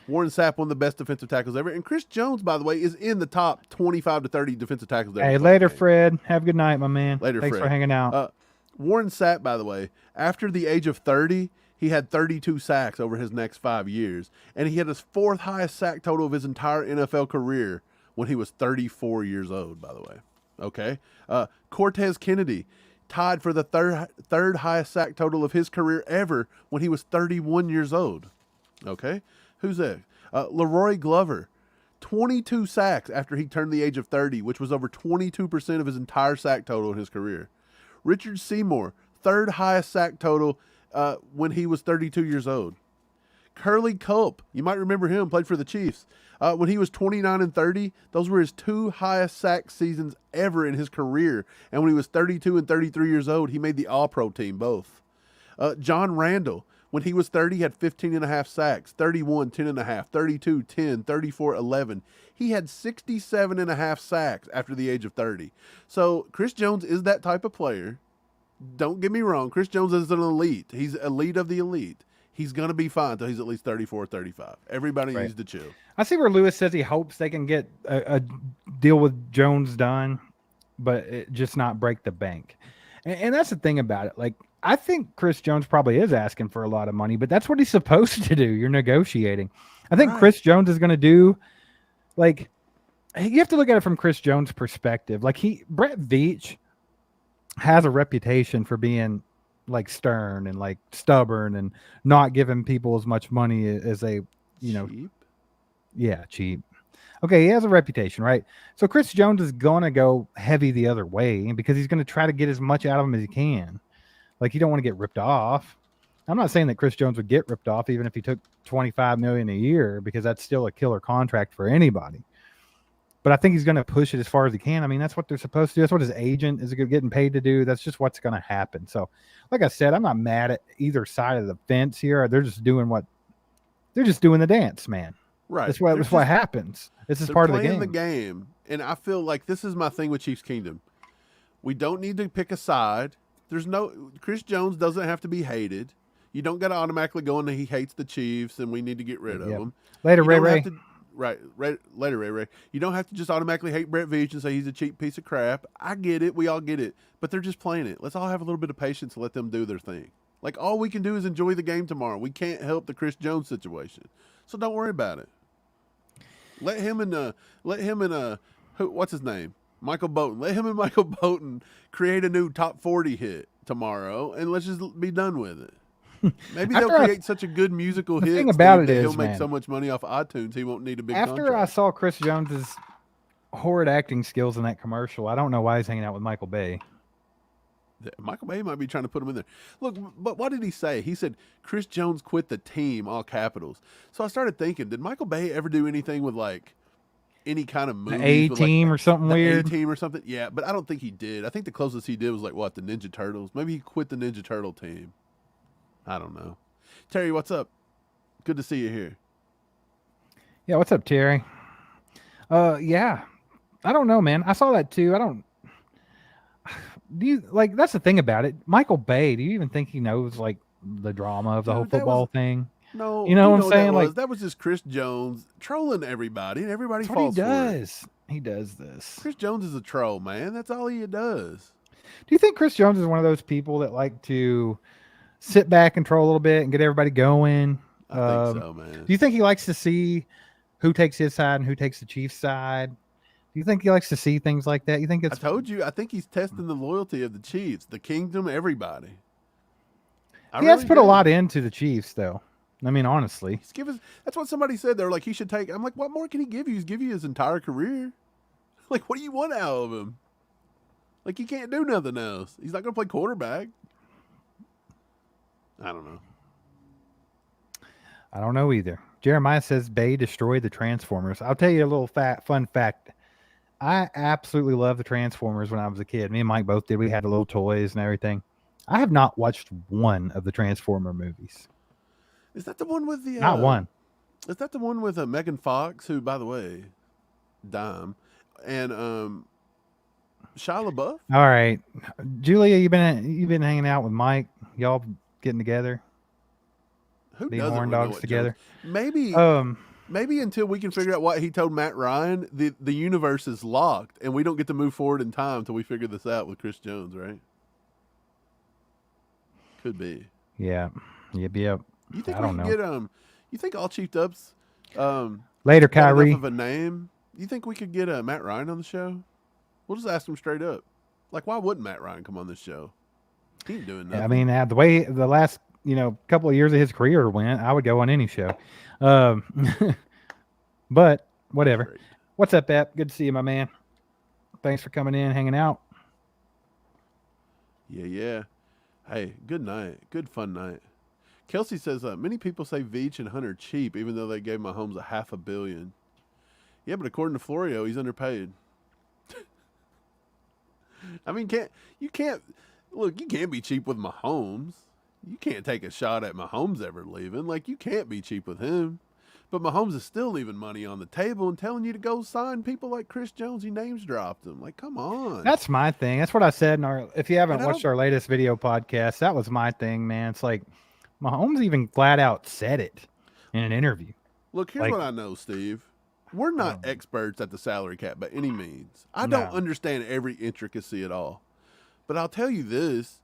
Warren Sapp, one of the best defensive tackles ever. And Chris Jones, by the way, is in the top 25 to 30 defensive tackles ever. Hey, later, Fred. Have a good night, my man. Later, Thanks Fred. for hanging out. Warren Sapp, by the way, after the age of 30, he had 32 sacks over his next 5 years. And he had his 4th highest sack total of his entire NFL career when he was 34 years old, by the way. Okay. Cortez Kennedy tied for the third highest sack total of his career ever when he was 31 years old. Okay. Who's that? Leroy Glover, 22 sacks after he turned the age of 30, which was over 22% of his entire sack total in his career. Richard Seymour, 3rd highest sack total when he was 32 years old. Curly Culp, you might remember him, played for the Chiefs. When he was 29 and 30, those were his 2 highest sack seasons ever in his career. And when he was 32 and 33 years old, he made the All-Pro team both. John Randall, when he was 30, he had 15.5 sacks, 31, 10.5, 32, 10, 34, 11. He had 67.5 sacks after the age of 30. So Chris Jones is that type of player. Don't get me wrong. Chris Jones is an elite. He's elite of the elite. He's going to be fine until he's at least 34 or 35. Everybody needs to chill. I see where Lewis says he hopes they can get a deal with Jones done, but just not break the bank. And that's the thing about it. Like, I think Chris Jones probably is asking for a lot of money, but that's what he's supposed to do. You're negotiating. I think Chris Jones is going to do, like, you have to look at it from Chris Jones' perspective. Like, Brett Veach has a reputation for being like stern and like stubborn and not giving people as much money as they, cheap. Yeah, cheap. Okay, he has a reputation, right? So Chris Jones is going to go heavy the other way because he's going to try to get as much out of him as he can. Like, you don't want to get ripped off. I'm not saying that Chris Jones would get ripped off even if he took $25 million a year, because that's still a killer contract for anybody. But I think he's going to push it as far as he can. I mean, that's what they're supposed to do. That's what his agent is getting paid to do. That's just what's going to happen. So, like I said, I'm not mad at either side of the fence here. They're just doing the dance, man. Right. That's what happens. This is part of the game. And I feel like this is my thing with Chiefs Kingdom. We don't need to pick a side. Chris Jones doesn't have to be hated. You don't got to automatically go into he hates the Chiefs and we need to get rid of him. Later, Ray. Later, Ray. You don't have to just automatically hate Brett Veach and say he's a cheap piece of crap. I get it. We all get it. But they're just playing it. Let's all have a little bit of patience and let them do their thing. Like, all we can do is enjoy the game tomorrow. We can't help the Chris Jones situation. So don't worry about it. Let him and what's his name? Michael Bolton. Let him and Michael Bolton create a new top 40 hit tomorrow, and let's just be done with it. Maybe they'll create such a good musical hit that he'll make so much money off iTunes he won't need a big contract. After I saw Chris Jones's horrid acting skills in that commercial, I don't know why he's hanging out with Michael Bay. Michael Bay might be trying to put him in there. Look, but what did he say? He said, Chris Jones quit the team, all capitals. So I started thinking, did Michael Bay ever do anything with, like, any kind of movie? A-Team or something weird? A-Team or something? Yeah, but I don't think he did. I think the closest he did was, like, the Ninja Turtles? Maybe he quit the Ninja Turtle team. I don't know. Terry, what's up? Good to see you here. Yeah, what's up, Terry? Yeah. I don't know, man. I saw that too. that's the thing about it. Michael Bay, do you even think he knows, like, the drama of the whole Dude, that football was- thing. No, You know what I'm saying? Like Like, that was just Chris Jones trolling everybody, and everybody that's what he falls for it. does. He does this. Chris Jones is a troll, man. That's all he does. Do you think Chris Jones is one of those people that like to sit back and troll a little bit and get everybody going? I think so, man. Do you think he likes to see who takes his side and who takes the Chiefs' side? Do you think he likes to see things like that? You think I it's? told you. I think he's testing the loyalty of the Chiefs, the kingdom, everybody. He has put a lot into the Chiefs, though. I mean, honestly, that's what somebody said. They're like, he should take. I'm like, what more can he give you? He's give you his entire career. Like, what do you want out of him? Like, he can't do nothing else. He's not going to play quarterback. I don't know. I don't know either. Jeremiah says Bay destroyed the Transformers. I'll tell you a little fun fact. I absolutely loved the Transformers when I was a kid. Me and Mike both did. We had the little toys and everything. I have not watched one of the Transformer movies. Is that the one with the? Not one. Is that the one with Megan Fox, who, by the way, dime, and Shia LaBeouf? All right, Julia, you've been hanging out with Mike. Y'all getting together? Who Being doesn't horn know dogs what together? Jones? Maybe until we can figure out what he told Matt Ryan, the universe is locked, and we don't get to move forward in time until we figure this out with Chris Jones, right? Could be. Yeah. Yep. You think I we don't can know. get you think all Chiefed Ups Later, got enough Kyrie. of a name? You think we could get Matt Ryan on the show? We'll just ask him straight up. Like, why wouldn't Matt Ryan come on this show? He ain't doing nothing. Yeah, I mean, the way the last couple of years of his career went, I would go on any show. But whatever. Great. What's up, Ep? Good to see you, my man. Thanks for coming in, hanging out. Yeah. Hey, good night. Good fun night. Kelsey says, many people say Veach and Hunter cheap, even though they gave Mahomes $500 million. Yeah, but according to Florio, he's underpaid. I mean, you can't be cheap with Mahomes. You can't take a shot at Mahomes ever leaving. Like, you can't be cheap with him. But Mahomes is still leaving money on the table and telling you to go sign people like Chris Jones. He names dropped him. Like, come on. That's my thing. That's what I said in if you haven't And I watched don't- our latest video podcast, that was my thing, man. It's like Mahomes even flat out said it in an interview. Look, here's Like- what I know, Steve. We're not experts at the salary cap by any means. I don't understand every intricacy at all. But I'll tell you this.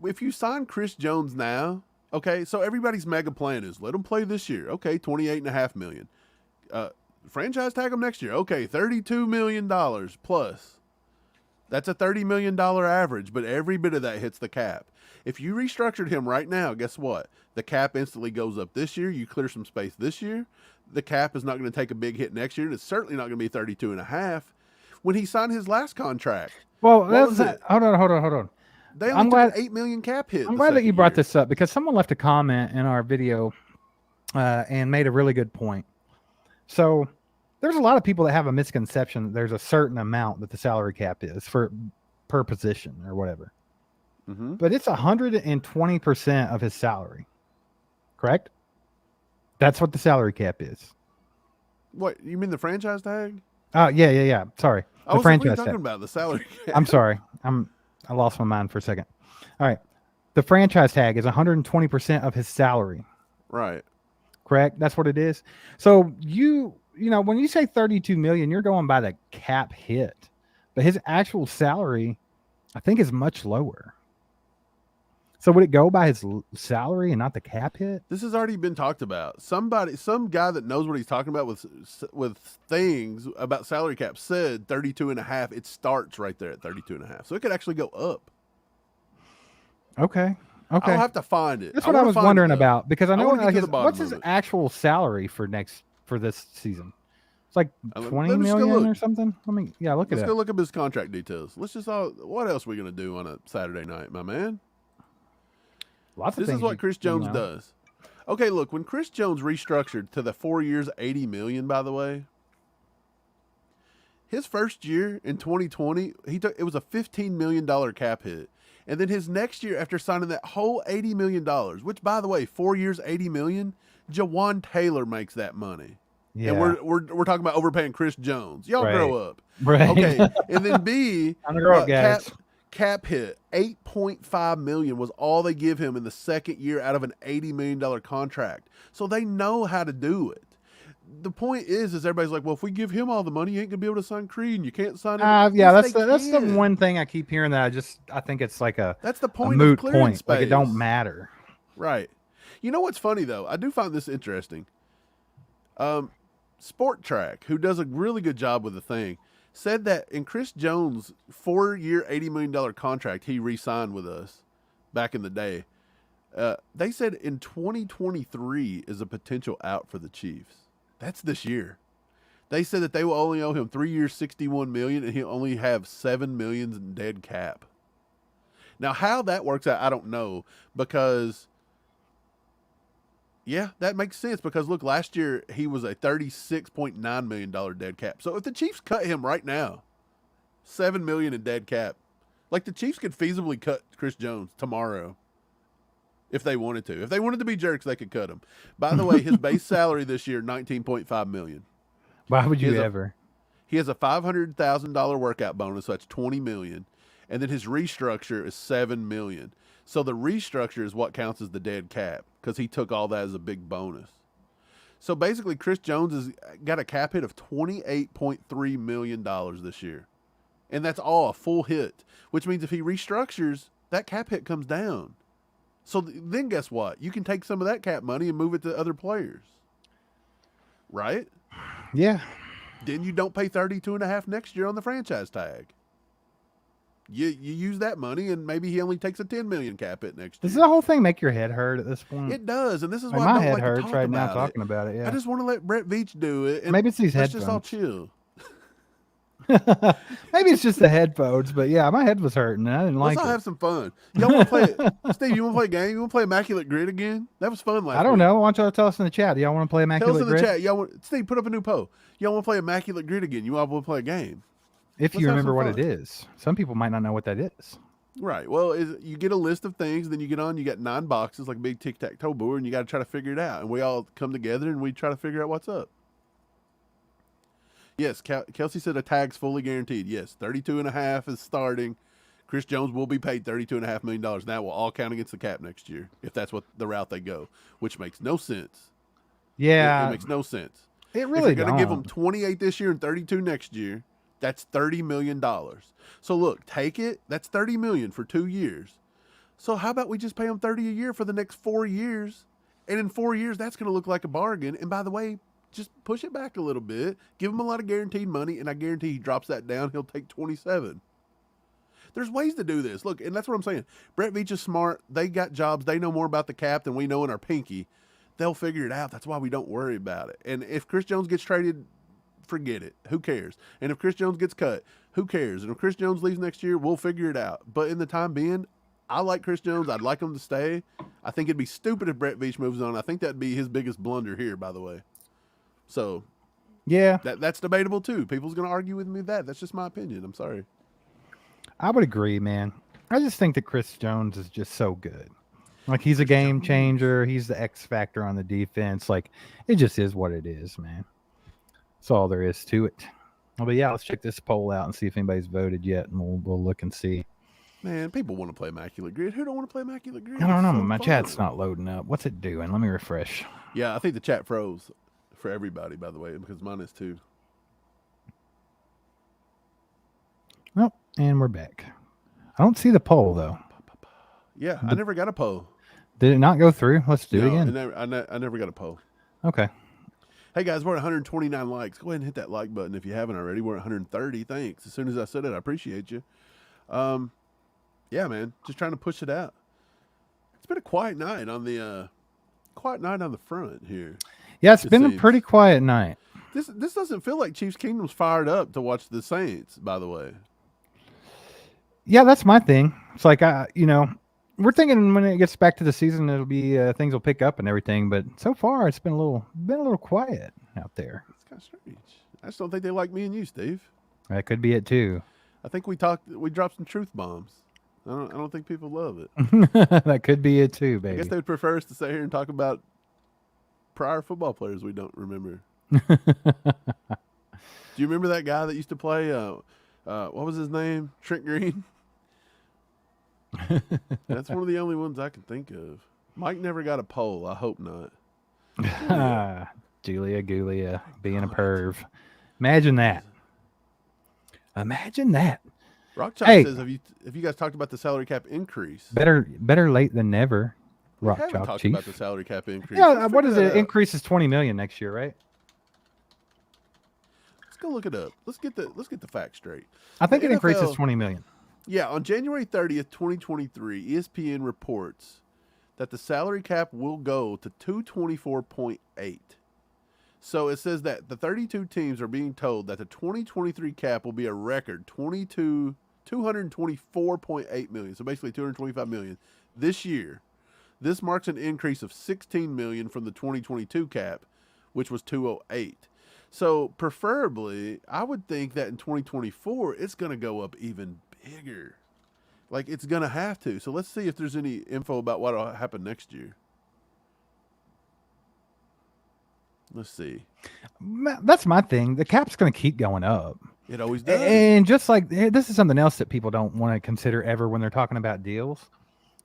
If you sign Chris Jones now, okay, so everybody's mega plan is let him play this year. Okay, $28.5 million. Franchise tag him next year. Okay, $32 million plus. That's a $30 million average, but every bit of that hits the cap. If you restructured him right now, guess what? The cap instantly goes up this year. You clear some space this year. The cap is not going to take a big hit next year, and it's certainly not going to be 32.5. When he signed his last contract, Well, what was it? hold on. They only took an $8 million cap hit. I'm glad that you brought this up because someone left a comment in our video and made a really good point. So there's a lot of people that have a misconception that there's a certain amount that the salary cap is per position or whatever. Mm-hmm. But it's 120% of his salary. Correct? That's what the salary cap is. What, you mean the franchise tag? Oh, yeah. Sorry. I was like, what are you talking about? The salary cap? I'm sorry. I lost my mind for a second. All right. The franchise tag is 120% of his salary. Right. Correct? That's what it is. So when you say 32 million, you're going by the cap hit. But his actual salary, I think, is much lower. So would it go by his salary and not the cap hit? This has already been talked about. Some guy that knows what he's talking about with things about salary cap said 32.5. It starts right there at 32.5. So it could actually go up. Okay. I'll have to find it. That's what I was wondering about because I know wanna get to the bottom what's of his it. actual salary for this season? It's like Let me 20 just go million look. or something. Look Let's at go it. look up his contract details. What else are we going to do on a Saturday night, my man? Lots of This things. is what Chris Jones does. Okay, look, when Chris Jones restructured to the 4 years, $80 million, by the way, his first year in 2020, it was a $15 million cap hit. And then his next year, after signing that whole $80 million, which, by the way, 4 years, $80 million, Jawan Taylor makes that money. Yeah. And we're talking about overpaying Chris Jones. Y'all Right. grow up. Right. Okay. And then B, Time to grow up, guys. cap hit, $8.5 million was all they give him in the second year out of an $80 million contract. So they know how to do it. The point is everybody's like, well, if we give him all the money, you ain't gonna be able to sign Creed, and you can't sign him. Yeah, Yes, that's the one thing I keep hearing that I think it's like that's the point a moot of clearing point. space. Like it don't matter. Right. You know what's funny though? I do find this interesting. Sport Track, who does a really good job with the thing, said that in Chris Jones' 4-year, $80 million contract he re-signed with us back in the day, they said in 2023 is a potential out for the Chiefs. That's this year. They said that they will only owe him 3 years, $61 million, and he'll only have $7 million in dead cap. Now, how that works out, I don't know, because yeah, that makes sense because look, last year he was a $36.9 million dead cap. So if the Chiefs cut him right now, $7 million in dead cap, like the Chiefs could feasibly cut Chris Jones tomorrow if they wanted to. If they wanted to be jerks, they could cut him. By the way, his base salary this year, $19.5 million. Why would you ever? He has a $500,000 workout bonus, so that's $20 million, and then his restructure is $7 million. So the restructure is what counts as the dead cap because he took all that as a big bonus. So basically, Chris Jones has got a cap hit of $28.3 million this year. And that's all a full hit, which means if he restructures, that cap hit comes down. So then guess what? You can take some of that cap money and move it to other players. Right? Yeah. Then you don't pay $32.5 next year on the franchise tag. You use that money, and maybe he only takes a $10 million cap hit next year. Does the whole thing make your head hurt at this point? It does, and this is why my I don't head like hurts to talk right about now talking about it. Yeah, I just want to let Brett Veach do it. And maybe it's these let's headphones. just all chill. Maybe it's just the headphones, but yeah, my head was hurting. And I didn't like Let's all it. have some fun. Y'all want to play? Steve, you want to play a game? You want to play Immaculate Grid again? That was fun last I don't week. know. Why don't y'all tell us in the chat? Do y'all want to play Immaculate Tell us in Grid? the chat. Y'all want Steve? Put up a new poll. Y'all want to play Immaculate Grid again? You all want to play a game? If Let's you have remember some what fun. it is. Some people might not know what that is. Right. Well, you get a list of things, then you get on. You got 9 boxes like a big tic-tac-toe board, and you got to try to figure it out. And we all come together and we try to figure out what's up. Yes, Kelsey said a tag's fully guaranteed. Yes, 32.5 is starting. Chris Jones will be paid $32.5 million. That will all count against the cap next year if that's what the route they go, which makes no sense. Yeah, it makes no sense. It really if you're don't. going to give them 28 this year and 32 next year, that's $30 million. So look, take it. That's $30 million for 2 years. So how about we just pay him $30 a year for the next 4 years? And in 4 years, that's going to look like a bargain. And by the way, just push it back a little bit. Give him a lot of guaranteed money, and I guarantee he drops that down. He'll take 27. There's ways to do this. Look, and that's what I'm saying. Brett Veach is smart. They got jobs. They know more about the cap than we know in our pinky. They'll figure it out. That's why we don't worry about it. And if Chris Jones gets traded, forget it. Who cares? And if Chris Jones gets cut, who cares? And if Chris Jones leaves next year, we'll figure it out. But in the time being, I like Chris Jones. I'd like him to stay. I think it'd be stupid if Brett Veach moves on. I think that'd be his biggest blunder here, by the way. So, yeah, that's debatable too. People's going to argue with me that. That's just my opinion. I'm sorry. I would agree, man. I just think that Chris Jones is just so good. Like, he's a game changer. He's the X factor on the defense. Like, it just is what it is, man. That's all there is to it. Well, but yeah, let's check this poll out and see if anybody's voted yet, and we'll look and see. Man, people want to play Immaculate Grid. Who don't want to play Immaculate Grid? I don't know. It's so My fun. chat's not loading up. What's it doing? Let me refresh. Yeah, I think the chat froze for everybody, by the way, because mine is too. Nope, and we're back. I don't see the poll, though. Yeah, I never got a poll. Did it not go through? Let's do it again. I never got a poll. Okay. Hey, guys, we're at 129 likes. Go ahead and hit that like button if you haven't already. We're at 130. Thanks. As soon as I said it, I appreciate you. Yeah, man, just trying to push it out. It's been a quiet night on the front here. Yeah, it's been seems. a pretty quiet night. This doesn't feel like Chiefs Kingdom's fired up to watch the Saints, by the way. Yeah, that's my thing. It's like, we're thinking when it gets back to the season, it'll be things will pick up and everything. But so far, it's been a little quiet out there. It's kind of strange. I just don't think they like me and you, Steve. That could be it too. I think we dropped some truth bombs. I don't think people love it. That could be it too, baby. I guess they would prefer us to sit here and talk about prior football players we don't remember. Do you remember that guy that used to play? What was his name? Trent Green. That's one of the only ones I can think of. Mike never got a poll. I hope not. Julia Gulia being a perv. Imagine that. Imagine that. Rock Chalk says, have you guys talked about the salary cap increase? Better late than never. Rock we haven't Chalk talked Chief. about the salary cap increase. Yeah, what is it? Increase is $20 million next year, right? Let's go look it up. Let's get the facts straight. I think The it increases NFL $20 million. Yeah, on January 30th, 2023, ESPN reports that the salary cap will go to 224.8. So it says that the 32 teams are being told that the 2023 cap will be a record 224.8 million. So basically 225 million this year. This marks an increase of 16 million from the 2022 cap, which was 208. So preferably, I would think that in 2024 it's going to go up even bigger. Like it's going to have to. So let's see if there's any info about what will happen next year. Let's see. That's my thing. The cap's going to keep going up. It always does. And just like this is something else that people don't want to consider ever when they're talking about deals.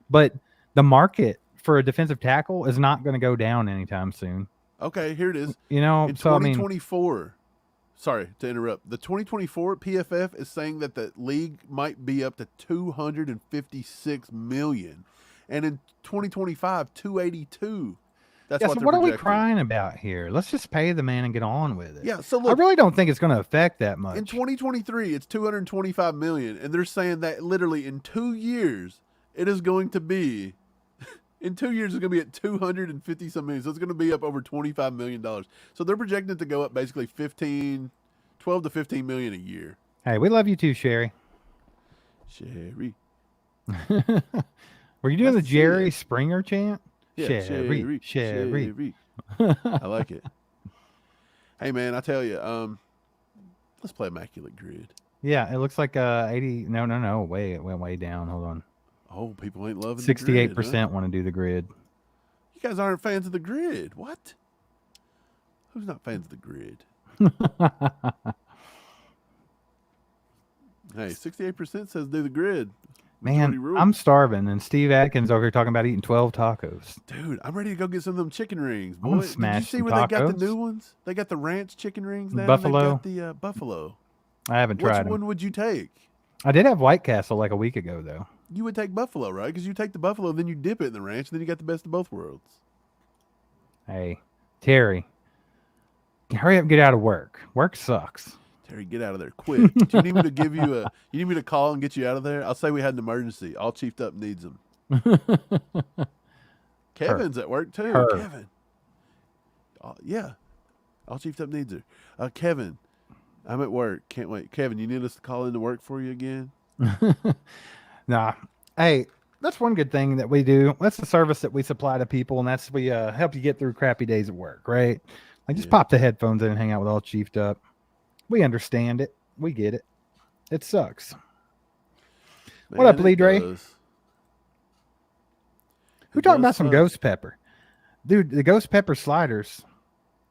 But the market for a defensive tackle is not going to go down anytime soon. Okay, here it is. You know, in so 2024, sorry to interrupt. The 2024 PFF is saying that the league might be up to 256 million. And in 2025, 282. That's so what are we crying about here? Let's just pay the man and get on with it. Yeah, so look, I really don't think it's going to affect that much. In 2023, it's 225 million, and they're saying that literally in 2 years, it is going to be, in 2 years, it's going to be at 250 some million. So it's going to be up over $25 million. So they're projecting it to go up basically 12 to 15 million a year. Hey, we love you too, Sherry. Sherry. Were you doing the Jerry Springer chant? Yeah, Sherry. I like it. Hey, man, I tell you, let's play Immaculate Grid. Yeah, it looks like 80. No. Wait, it went way down. Hold on. Oh, people ain't loving 68% the grid, huh? want to do the grid. You guys aren't fans of the grid. What? Who's not fans of the grid? Hey, 68% says do the grid. Man, I'm starving, and Steve Atkins over here talking about eating 12 tacos. Dude, I'm ready to go get some of them chicken rings, boy. Did you see where they got the new ones? They got the ranch chicken rings now. Buffalo. They got the buffalo. I haven't tried them. Which one would you take? I did have White Castle like a week ago, though. You would take buffalo, right? Because you take the buffalo, then you dip it in the ranch, and then you got the best of both worlds. Hey, Terry, hurry up and get out of work. Work sucks. Terry, get out of there quick. Do you need me to give you you need me to call and get you out of there? I'll say we had an emergency. All Chiefed Up needs them. Kevin's at work too. Kevin. Yeah. All Chiefed Up needs her. Kevin, I'm at work. Can't wait. Kevin, you need us to call in to work for you again? Nah. Hey, that's one good thing that we do. That's the service that we supply to people, and that's we help you get through crappy days at work, right? Like just pop the headphones in and hang out with All Chiefed Up. We understand it. We get it. It sucks. Man, what up, Lee Dre? Who talking about some ghost pepper? Dude, the ghost pepper sliders,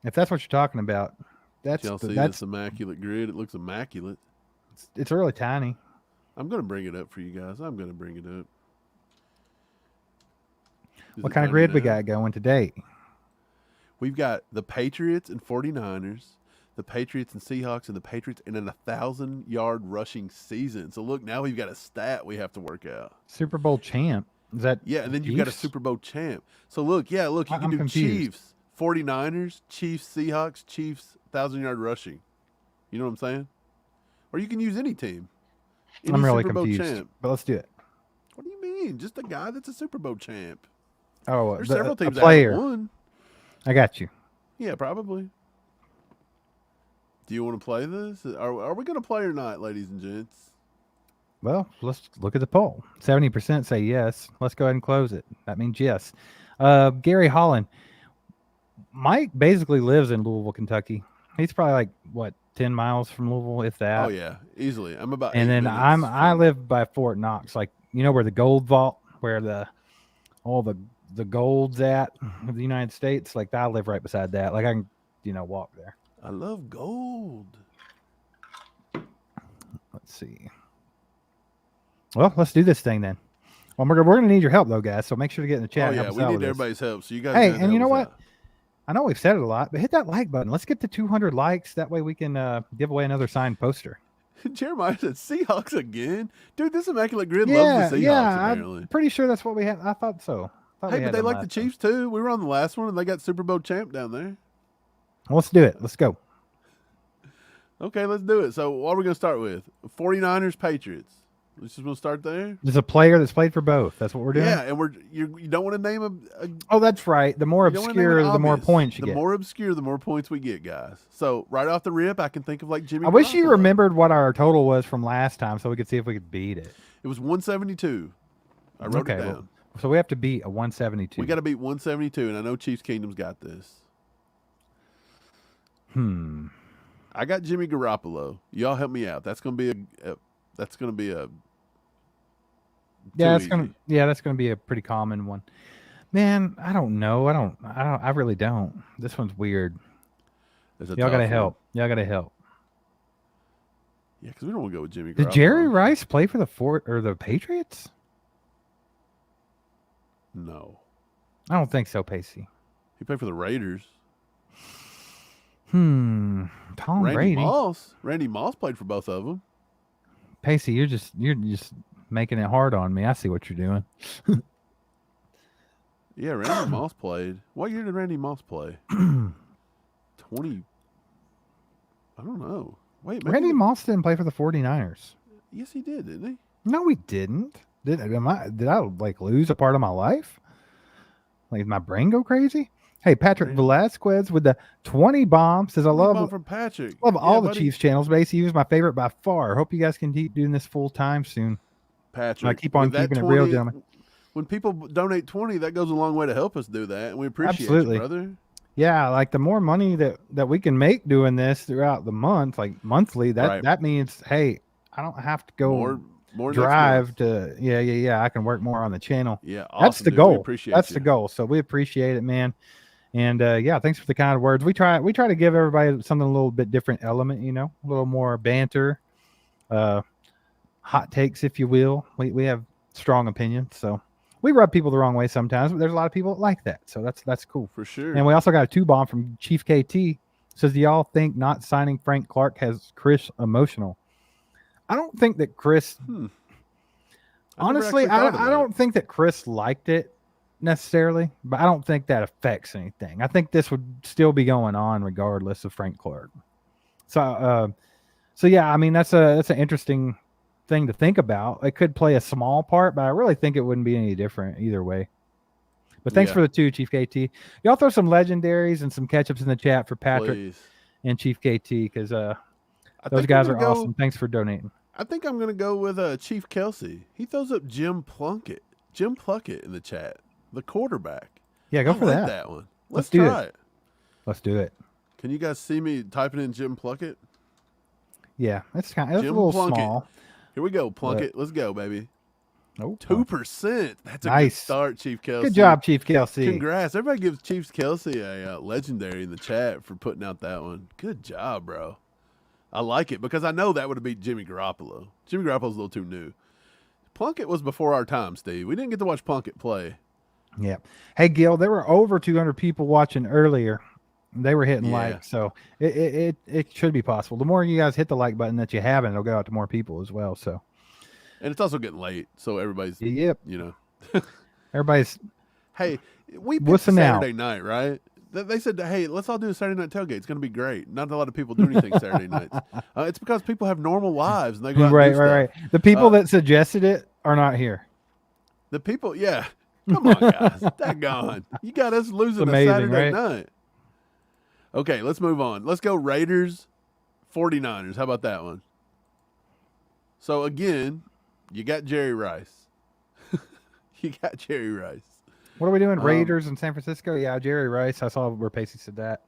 if that's what you're talking about, that's this Immaculate Grid. It looks immaculate. It's really tiny. I'm going to bring it up for you guys. I'm going to bring it up. What kind of grid we got going today? We've got the Patriots and 49ers. The Patriots and Seahawks, and the Patriots in an 1,000-yard rushing season. So look, now we've got a stat we have to work out. Super Bowl champ. Is that and then you've got a Super Bowl champ. So look, you can do confused. Chiefs, 49ers, Chiefs, Seahawks, Chiefs, 1,000-yard rushing. You know what I'm saying? Or you can use any team. I'm really confused, champ. But let's do it. What do you mean? Just a guy that's a Super Bowl champ. Oh, there's several teams that have won. I got you. Yeah, probably. Do you want to play this? Are we going to play or not, ladies and gents? Well, let's look at the poll. 70% say yes. Let's go ahead and close it. That means yes. Gary Holland. Mike basically lives in Louisville, Kentucky. He's probably 10 miles from Louisville, if that. Oh yeah, easily. I'm about. And then I live by Fort Knox, where the gold vault, where all the gold's at of the United States. I live right beside that. I can, walk there. I love gold. Let's see. Well, let's do this thing then. Well, we're going to need your help, though, guys. So make sure to get in the chat. Oh, yeah, we need everybody's help. So you guys. Hey, and you know what? I know we've said it a lot, but hit that like button. Let's get to 200 likes. That way we can give away another signed poster. Jeremiah said Seahawks again. Dude, this Immaculate Grid loves the Seahawks, apparently. I'm pretty sure that's what we had. I thought so. Hey, but they like the Chiefs, too. We were on the last one, and they got Super Bowl champ down there. Well, let's do it. Let's go. Okay, let's do it. So what are we going to start with? 49ers, Patriots. Let's just going to start there. There's a player that's played for both. That's what we're doing. Yeah, and you don't want to name a Oh, that's right. The more obscure, the more points you get. The more obscure, the more points we get, guys. So right off the rip, I can think of like Jimmy. I wish you remembered what our total was from last time, so we could see if we could beat it. It was 172. I wrote it down. Well, so we have to beat a 172. We got to beat 172, and I know Chiefs Kingdom's got this. I got Jimmy Garoppolo. Y'all help me out. That's going to be a that's gonna be a pretty common one. Man, I don't know. I really don't. This one's weird. Y'all gotta help. Y'all gotta help. Yeah, because we don't want to go with Jimmy Garoppolo. Did Jerry Rice play for the Patriots? No. I don't think so, Pacey. He played for the Raiders. Tom Brady. Randy Moss played for both of them. Pacey, you're just making it hard on me. I see what you're doing. Yeah, Randy Moss played. What year did Randy Moss play? 20. I don't know. Wait, Randy Moss didn't play for the 49ers. Yes, he did, didn't he? No, he didn't. Did I like lose a part of my life? Like, did my brain go crazy? Hey, Patrick Velasquez with the 20 bomb says, I love from Patrick. Love all the Chiefs channels. Basically, he was my favorite by far. Hope you guys can keep doing this full time soon. Patrick, I keep on keeping it real, gentlemen. When people donate 20, that goes a long way to help us do that, and we appreciate you, brother. Yeah, like the more money that we can make doing this throughout the month, like monthly, that means, hey, I don't have to go more drive to I can work more on the channel. Yeah, awesome, that's the goal. That's the goal. So we appreciate it, man. And thanks for the kind words. We try to give everybody something a little bit different element, a little more banter, hot takes, if you will. We have strong opinions, so we rub people the wrong way sometimes, but there's a lot of people that like that, so that's cool for sure. And we also got a 2-bomb from Chief KT. Says, do y'all think not signing Frank Clark has Chris emotional? I don't think that Chris. Honestly, I don't think that Chris liked it necessarily, but I don't think that affects anything. I think this would still be going on regardless of Frank Clark. So yeah, I mean that's an interesting thing to think about. It could play a small part, but I really think it wouldn't be any different either way. But thanks for the 2, Chief KT. Y'all throw some legendaries and some catch-ups in the chat for Patrick and Chief KT, because those guys are awesome. Thanks for donating. I think I'm going to go with Chief Kelsey. He throws up Jim Plunkett in the chat, the quarterback. Yeah, go for that one. Let's try it. Let's do it. Can you guys see me typing in Jim Plunkett? Yeah, it's a little Plunkett. small. Here we go, Plunkett. Let's go, baby. Oh, 2%. That's a good start, Chief Kelsey. Good job, Chief Kelsey. Congrats. Everybody gives Chief Kelsey a legendary in the chat for putting out that one. Good job, bro. I like it because I know that would have beat Jimmy Garoppolo. Jimmy Garoppolo's a little too new. Plunkett was before our time, Steve. We didn't get to watch Plunkett play. Yeah. Hey, Gil, there were over 200 people watching earlier. They were hitting like, so it should be possible. The more you guys hit the like button that you haven't, it'll go out to more people as well. So. And it's also getting late, so everybody's, everybody's. Hey, we picked Saturday night, right? They said, hey, let's all do a Saturday night tailgate. It's going to be great. Not a lot of people do anything Saturday nights. It's because people have normal lives and they go out and do stuff. Right. The people that suggested it are not here. The people, come on, guys, daggone. You got us losing a Saturday night. Okay, let's move on. Let's go Raiders, 49ers. How about that one? So again. You got Jerry Rice. What are we doing? Raiders in San Francisco? Yeah, Jerry Rice. I saw where Pacey said that.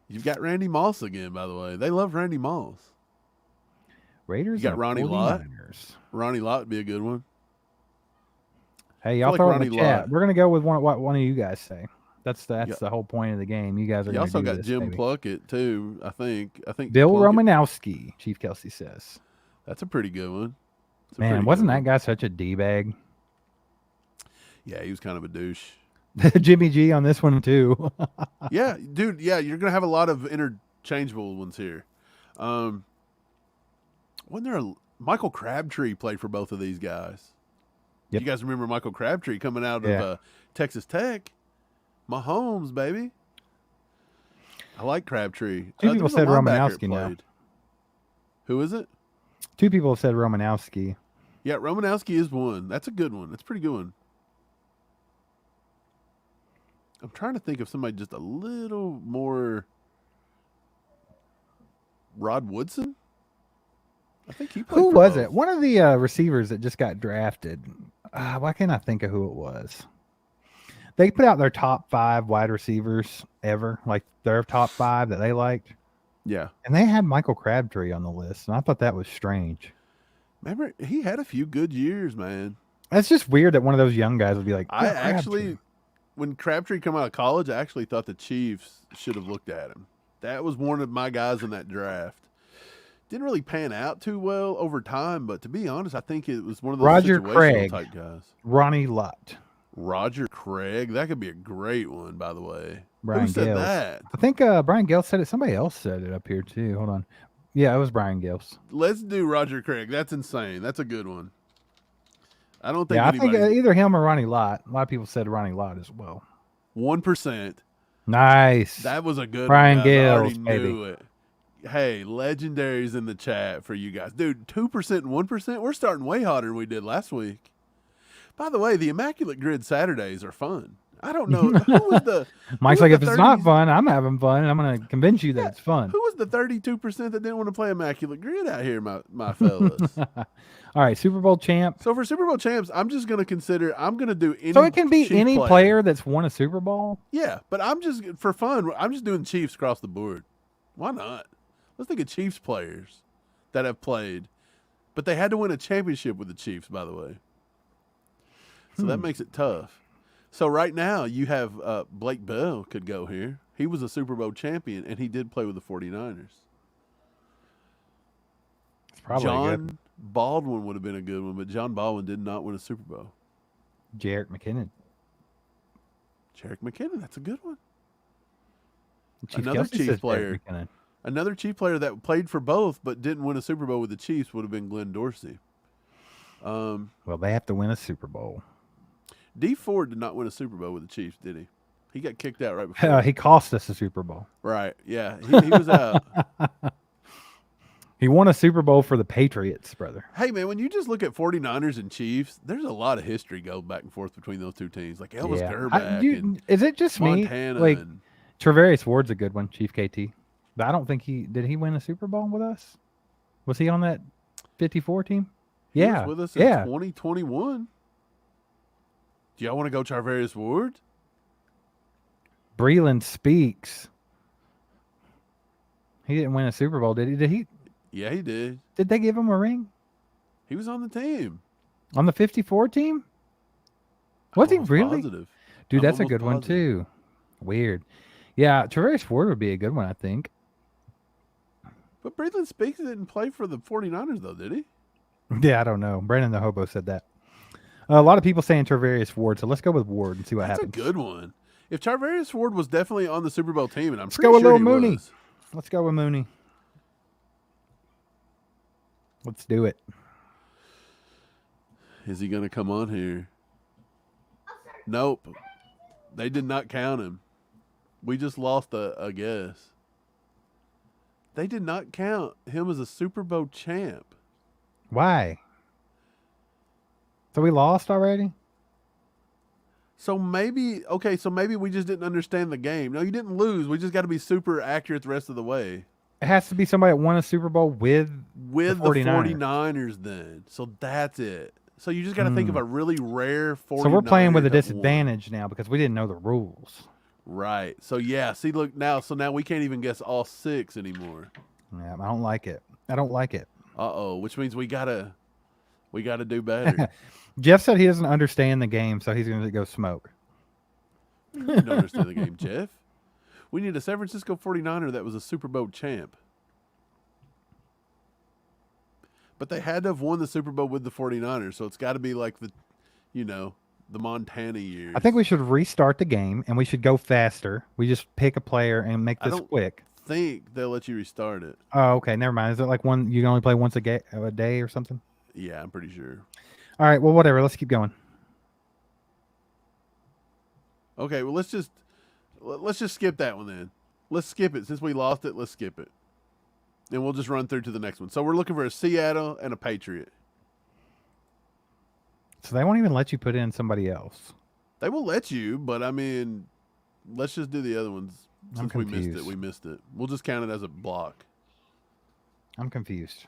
You've got Randy Moss again, by the way. They love Randy Moss. Raiders. You got Ronnie Lott. Ronnie Lott would be a good one. Hey, y'all throw it in the chat. We're gonna go with what one of you guys say. That's the whole point of the game. You guys are. You also got Jim Plunkett too. I think Bill Romanowski. Chief Kelsey says that's a pretty good one. Man, wasn't that guy such a D-bag? Yeah, he was kind of a douche. Jimmy G on this one too. Yeah, dude. Yeah, you're gonna have a lot of interchangeable ones here. Wasn't there Michael Crabtree played for both of these guys? Yep. You guys remember Michael Crabtree coming out Yeah. of Texas Tech? Mahomes, baby. I like Crabtree. Two people there's a said linebacker Romanowski now. played. Who is it? 2 people have said Romanowski. Yeah, Romanowski is one. That's a good one. That's a pretty good one. I'm trying to think of somebody just a little more. Rod Woodson? I think he played Who for was both. it? One of the receivers that just got drafted. Why can't I think of who it was? They put out their top 5 wide receivers ever, like their top 5 that they liked. Yeah. And they had Michael Crabtree on the list, and I thought that was strange. Remember, he had a few good years, man. That's just weird that one of those young guys would be like, I "Yeah, Crabtree." actually, when Crabtree came out of college, I actually thought the Chiefs should have looked at him. That was one of my guys in that draft. Didn't really pan out too well over time, but to be honest, I think it was one of those Roger situational Craig. type guys. Ronnie Lott. Roger Craig, that could be a great one, by the way. Brian Who said Gales. that? I think Brian Gales said it. Somebody else said it up here too. Hold on. Yeah, it was Brian Gales. Let's do Roger Craig. That's insane. That's a good one. I don't think Yeah, I think anybody. either him or Ronnie Lott. A lot of people said Ronnie Lott as well. 1%. Nice. That was a good Brian one. Guys. I already Gales, knew it. Hey, legendaries in the chat for you guys. Dude, 2% and 1%, we're starting way hotter than we did last week. By the way, the Immaculate Grid Saturdays are fun. I don't know. Who was the. Mike's who was like, if the it's not 30s fun, I'm having fun, and I'm going to convince you that it's fun. Who was the 32% that didn't want to play Immaculate Grid out here, my fellas? All right, Super Bowl champ. So for Super Bowl champs, I'm just going to consider, I'm going to do any. So it can be Chief any player that's won a Super Bowl? Yeah, but I'm just, for fun, I'm just doing Chiefs across the board. Why not? Let's think of Chiefs players that have played. But they had to win a championship with the Chiefs, by the way. So that makes it tough. So right now you have Blake Bell could go here. He was a Super Bowl champion, and he did play with the 49ers. It's probably John good. Baldwin would have been a good one, but John Baldwin did not win a Super Bowl. Jarrett McKinnon. Jarek McKinnon, that's a good one. Chief Another Kelsey Chiefs says Jarrett player. McKinnon. Another Chief player that played for both but didn't win a Super Bowl with the Chiefs would have been Glenn Dorsey. Well, they have to win a Super Bowl. D Ford did not win a Super Bowl with the Chiefs, did he? He got kicked out right before. He cost us a Super Bowl. Right, yeah. He was out. He won a Super Bowl for the Patriots, brother. Hey, man, when you just look at 49ers and Chiefs, there's a lot of history go back and forth between those two teams. Like Elvis Gerback and is it just Montana. me? Like, And, Travarius Ward's a good one, Chief KT. But I don't think did he win a Super Bowl with us? Was he on that 54 team? he Yeah. was with us in yeah. 2021. Do y'all want to go Charvarius Ward? Breland Speaks. He didn't win a Super Bowl, did he? Yeah, he did. Did they give him a ring? He was on the team. On the 54 team? Was he Almost really? Positive. Dude, I'm that's a almost good one positive. too. Weird. Yeah, Travarius Ward would be a good one, I think. But Breland Speaks didn't play for the 49ers, though, did he? Yeah, I don't know. Brandon the Hobo said that. A lot of people saying Travarius Ward, so let's go with Ward and see what That's happens. a good one. If Charvarius Ward was definitely on the Super Bowl team, and I'm Let's pretty go with sure Lil he Mooney. was. Let's go with Mooney. Let's do it. Is he going to come on here? Nope. They did not count him. We just lost a guess. They did not count him as a Super Bowl champ. Why? So we lost already? So maybe we just didn't understand the game. No, you didn't lose. We just got to be super accurate the rest of the way. It has to be somebody that won a Super Bowl with With the 49ers. 49ers then. So that's it. So you just got to think of a really rare 49er. So we're playing with a that won. disadvantage now because we didn't know the rules. Right. So yeah, see look now, we can't even guess all 6 anymore. Yeah, I don't like it. I don't like it. Uh-oh, which means we got to do better. Jeff said he doesn't understand the game, so he's going to go smoke. You don't understand the game, Jeff. We need a San Francisco 49er that was a Super Bowl champ. But they had to have won the Super Bowl with the 49ers, so it's got to be like the the Montana years. I think we should restart the game, and we should go faster. We just pick a player and make this quick. I think they'll let you restart it. Oh, okay. Never mind. Is it like one you can only play once a day or something? Yeah, I'm pretty sure. All right. Well, whatever. Let's keep going. Okay. Well, let's just skip that one then. Let's skip it since we lost it. Let's skip it, and we'll just run through to the next one. So we're looking for a Seattle and a Patriot. So they won't even let you put in somebody else. They will let you, but I mean, let's just do the other ones. Since we missed it. We'll just count it as a block. I'm confused.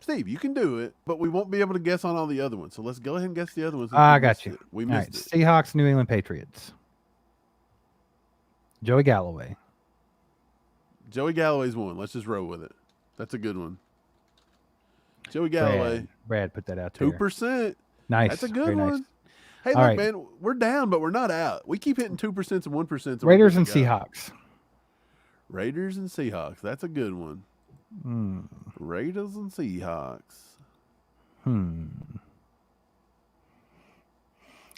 Steve, you can do it, but we won't be able to guess on all the other ones. So let's go ahead and guess the other ones. I got you. We missed it. Seahawks, New England Patriots. Joey Galloway. Joey Galloway's one. Let's just roll with it. That's a good one. Joey Galloway. Brad put that out there. 2%. Nice. That's a good Very one. nice. Hey, all look, right. man, we're down, but we're not out. We keep hitting 2% and 1%. Raiders and Seahawks. Raiders and Seahawks. That's a good one. Raiders and Seahawks.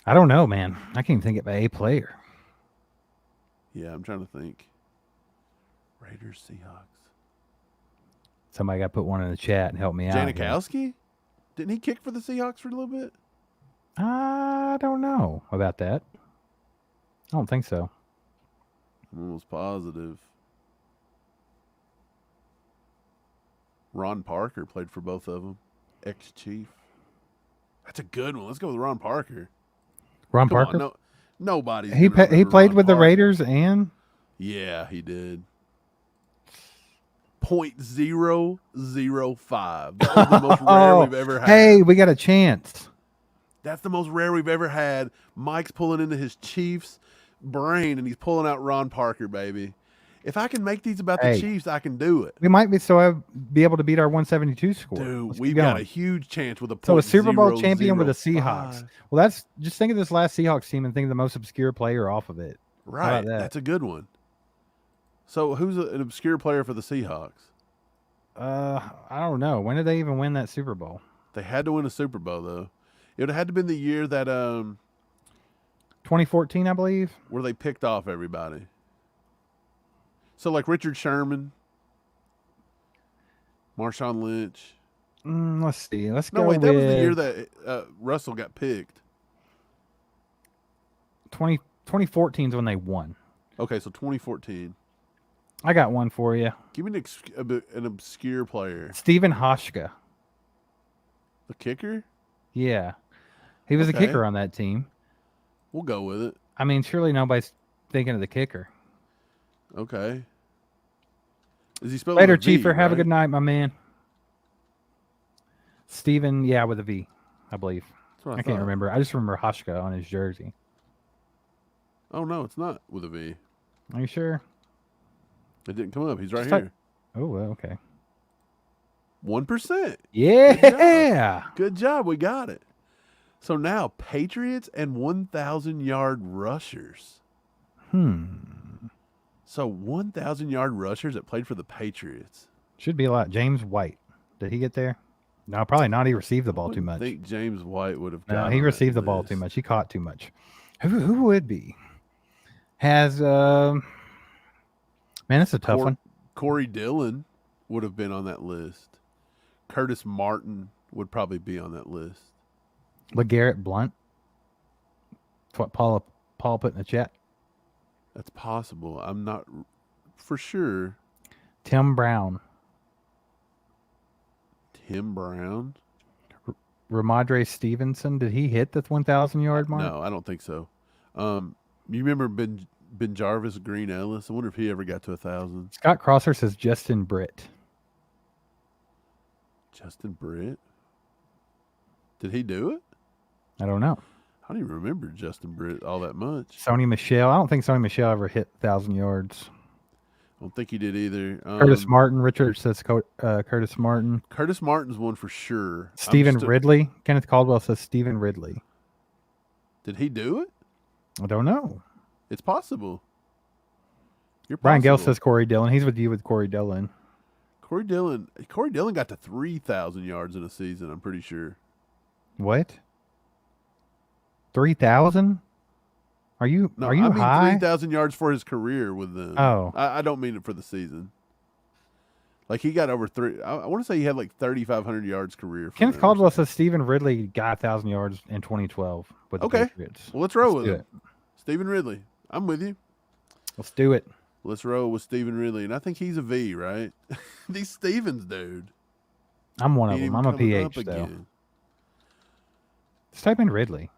I don't know, man. I can't even think of a player. Yeah, I'm trying to think. Raiders, Seahawks. Somebody got to put one in the chat and help me out. Janikowski? Didn't he kick for the Seahawks for a little bit? I don't know about that. I don't think so. I'm almost positive. Ron Parker played for both of them. Ex-Chief. That's a good one. Let's go with Ron Parker. Ron Come Parker? on, nobody's He gonna remember played Ron with the Parker. Raiders and? Yeah, he did. 0.005. That was the most rare we've ever had. Hey, we got a chance. That's the most rare we've ever had. Mike's pulling into his Chiefs brain, and he's pulling out Ron Parker, baby. If I can make these about the Chiefs, I can do it. We might be able to beat our 172 score. Dude, we've got a huge chance with a So a Super Bowl champion with the 0.005. Seahawks. Well, that's just think of this last Seahawks team and think of the most obscure player off of it. Right, that's a good one. So who's an obscure player for the Seahawks? I don't know. When did they even win that Super Bowl? They had to win a Super Bowl, though. It would have had to have been the year that 2014, I believe. Where they picked off everybody. So like Richard Sherman, Marshawn Lynch. Let's see. Let's go. No, wait, that was the year with that Russell got picked. 2014 is when they won. Okay, so 2014. I got one for you. Give me an obscure player. Steven Hoshka. The kicker? Yeah. He was a kicker on that team. We'll go with it. I mean, surely nobody's thinking of the kicker. Okay. Is he spelled Later, with a V, Chiefer. Have a right? good night, my man. Steven, yeah, with a V, I believe. That's what I can't remember. I just remember Hoshka on his jersey. Oh, no, it's not with a V. Are you sure? It didn't come up. He's right here. Oh, well, okay. 1%. Yeah. Good job. We got it. So now, Patriots and 1,000-yard rushers. So 1,000-yard rushers that played for the Patriots. Should be a lot. James White. Did he get there? No, probably not. He received the ball too much. I think James White would have No, got he on received that the ball list. too much. He caught too much. Who would be? Has man, it's a tough one. Corey Dillon would have been on that list. Curtis Martin would probably be on that list. LeGarrette Blunt. That's what Paul put in the chat. That's possible. I'm not for sure. Tim Brown. Tim Brown? Ramadre Stevenson. Did he hit the 1,000-yard mark? No, I don't think so. You remember Ben Jarvis Green Ellis? I wonder if he ever got to 1,000. Scott Crosser says Justin Britt. Justin Britt? Did he do it? I don't know. I don't even remember Justin Britt all that much. Sony Michelle. I don't think Sony Michelle ever hit 1,000 yards. I don't think he did either. Curtis Martin. Richard says Curtis Martin. Curtis Martin's one for sure. Stephen Ridley. Kenneth Caldwell says Stephen Ridley. Did he do it? I don't know. It's possible. Brian Gale says Corey Dillon. He's with you with Corey Dillon. Corey Dillon got to 3,000 yards in a season, I'm pretty sure. What? 3,000? Are you I mean high? 3,000 yards for his career with them. Oh. I don't mean it for the season. Like he got over I want to say he had like 3,500 yards career. Kenneth Caldwell says Stephen Ridley got 1,000 yards in 2012 with the Patriots. Well, let's roll with him. Stephen Ridley. I'm with you. Let's do it. Let's roll with Stephen Ridley. And I think he's a V, right? These Stevens, dude. I'm one of them. I'm a PH, though. Let's type in Ridley.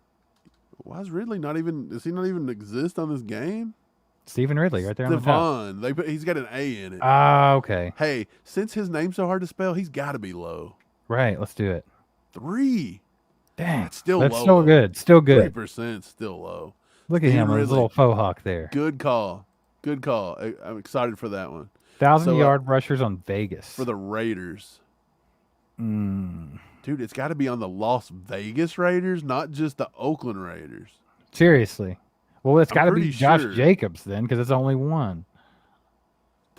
Why is Ridley not even – does he not even exist on this game? Stephen Ridley right there on the top. He's got an A in it. Okay. Hey, since his name's so hard to spell, he's got to be low. Right. Let's do it. 3. Dang. That's still low. That's still good. Still good. 3% still low. Look at him with his little faux hawk there. Good call. Good call. I'm excited for that one. 1,000-yard rushers on Vegas. For the Raiders. Dude, it's got to be on the Las Vegas Raiders, not just the Oakland Raiders. Seriously. Well, it's got to be Josh Jacobs then, because it's only one.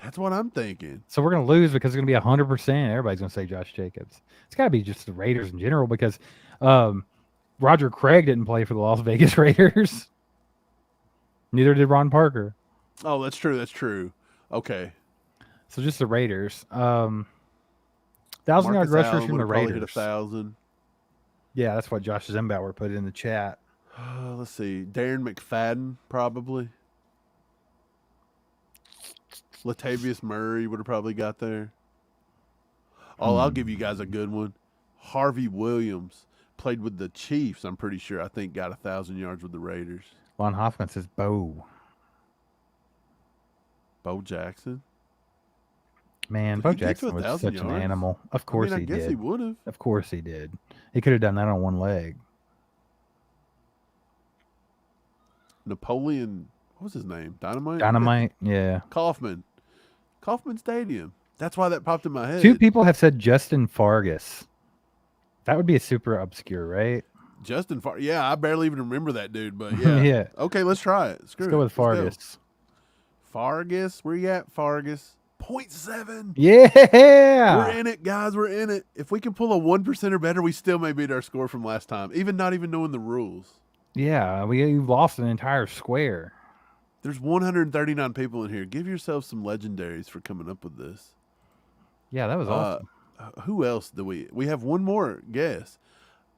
That's what I'm thinking. So we're going to lose because it's going to be 100%. Everybody's going to say Josh Jacobs. It's got to be just the Raiders in general because Roger Craig didn't play for the Las Vegas Raiders. Neither did Ron Parker. Oh, that's true. That's true. Okay. So just the Raiders. 1,000-yard rushers from the Raiders. Hit 1,000. Yeah, that's what Josh Zimbauer put in the chat. Let's see. Darren McFadden, probably. Latavius Murray would have probably got there. Oh, I'll give you guys a good one. Harvey Williams played with the Chiefs, I'm pretty sure. I think got 1,000 yards with the Raiders. Lon Hoffman says Bo Jackson. Man, Bo Jackson was such an animal. Of course he did. I guess he would have. Of course he did. He could have done that on one leg. Napoleon, what was his name? Dynamite? Dynamite, yeah. Kauffman Stadium. That's why that popped in my head. 2 people have said Justin Fargas. That would be a super obscure, right? Justin Fargas. Yeah, I barely even remember that dude, but yeah. Yeah. Okay, let's try it. Let's go with Fargas. Fargas, where you at, Fargas? 0.7. Yeah. We're in it, guys. We're in it. If we can pull a 1% or better, we still may beat our score from last time, even not even knowing the rules. Yeah, we lost an entire square. There's 139 people in here. Give yourself some legendaries for coming up with this. Yeah, that was awesome. Who else do we have one more guess.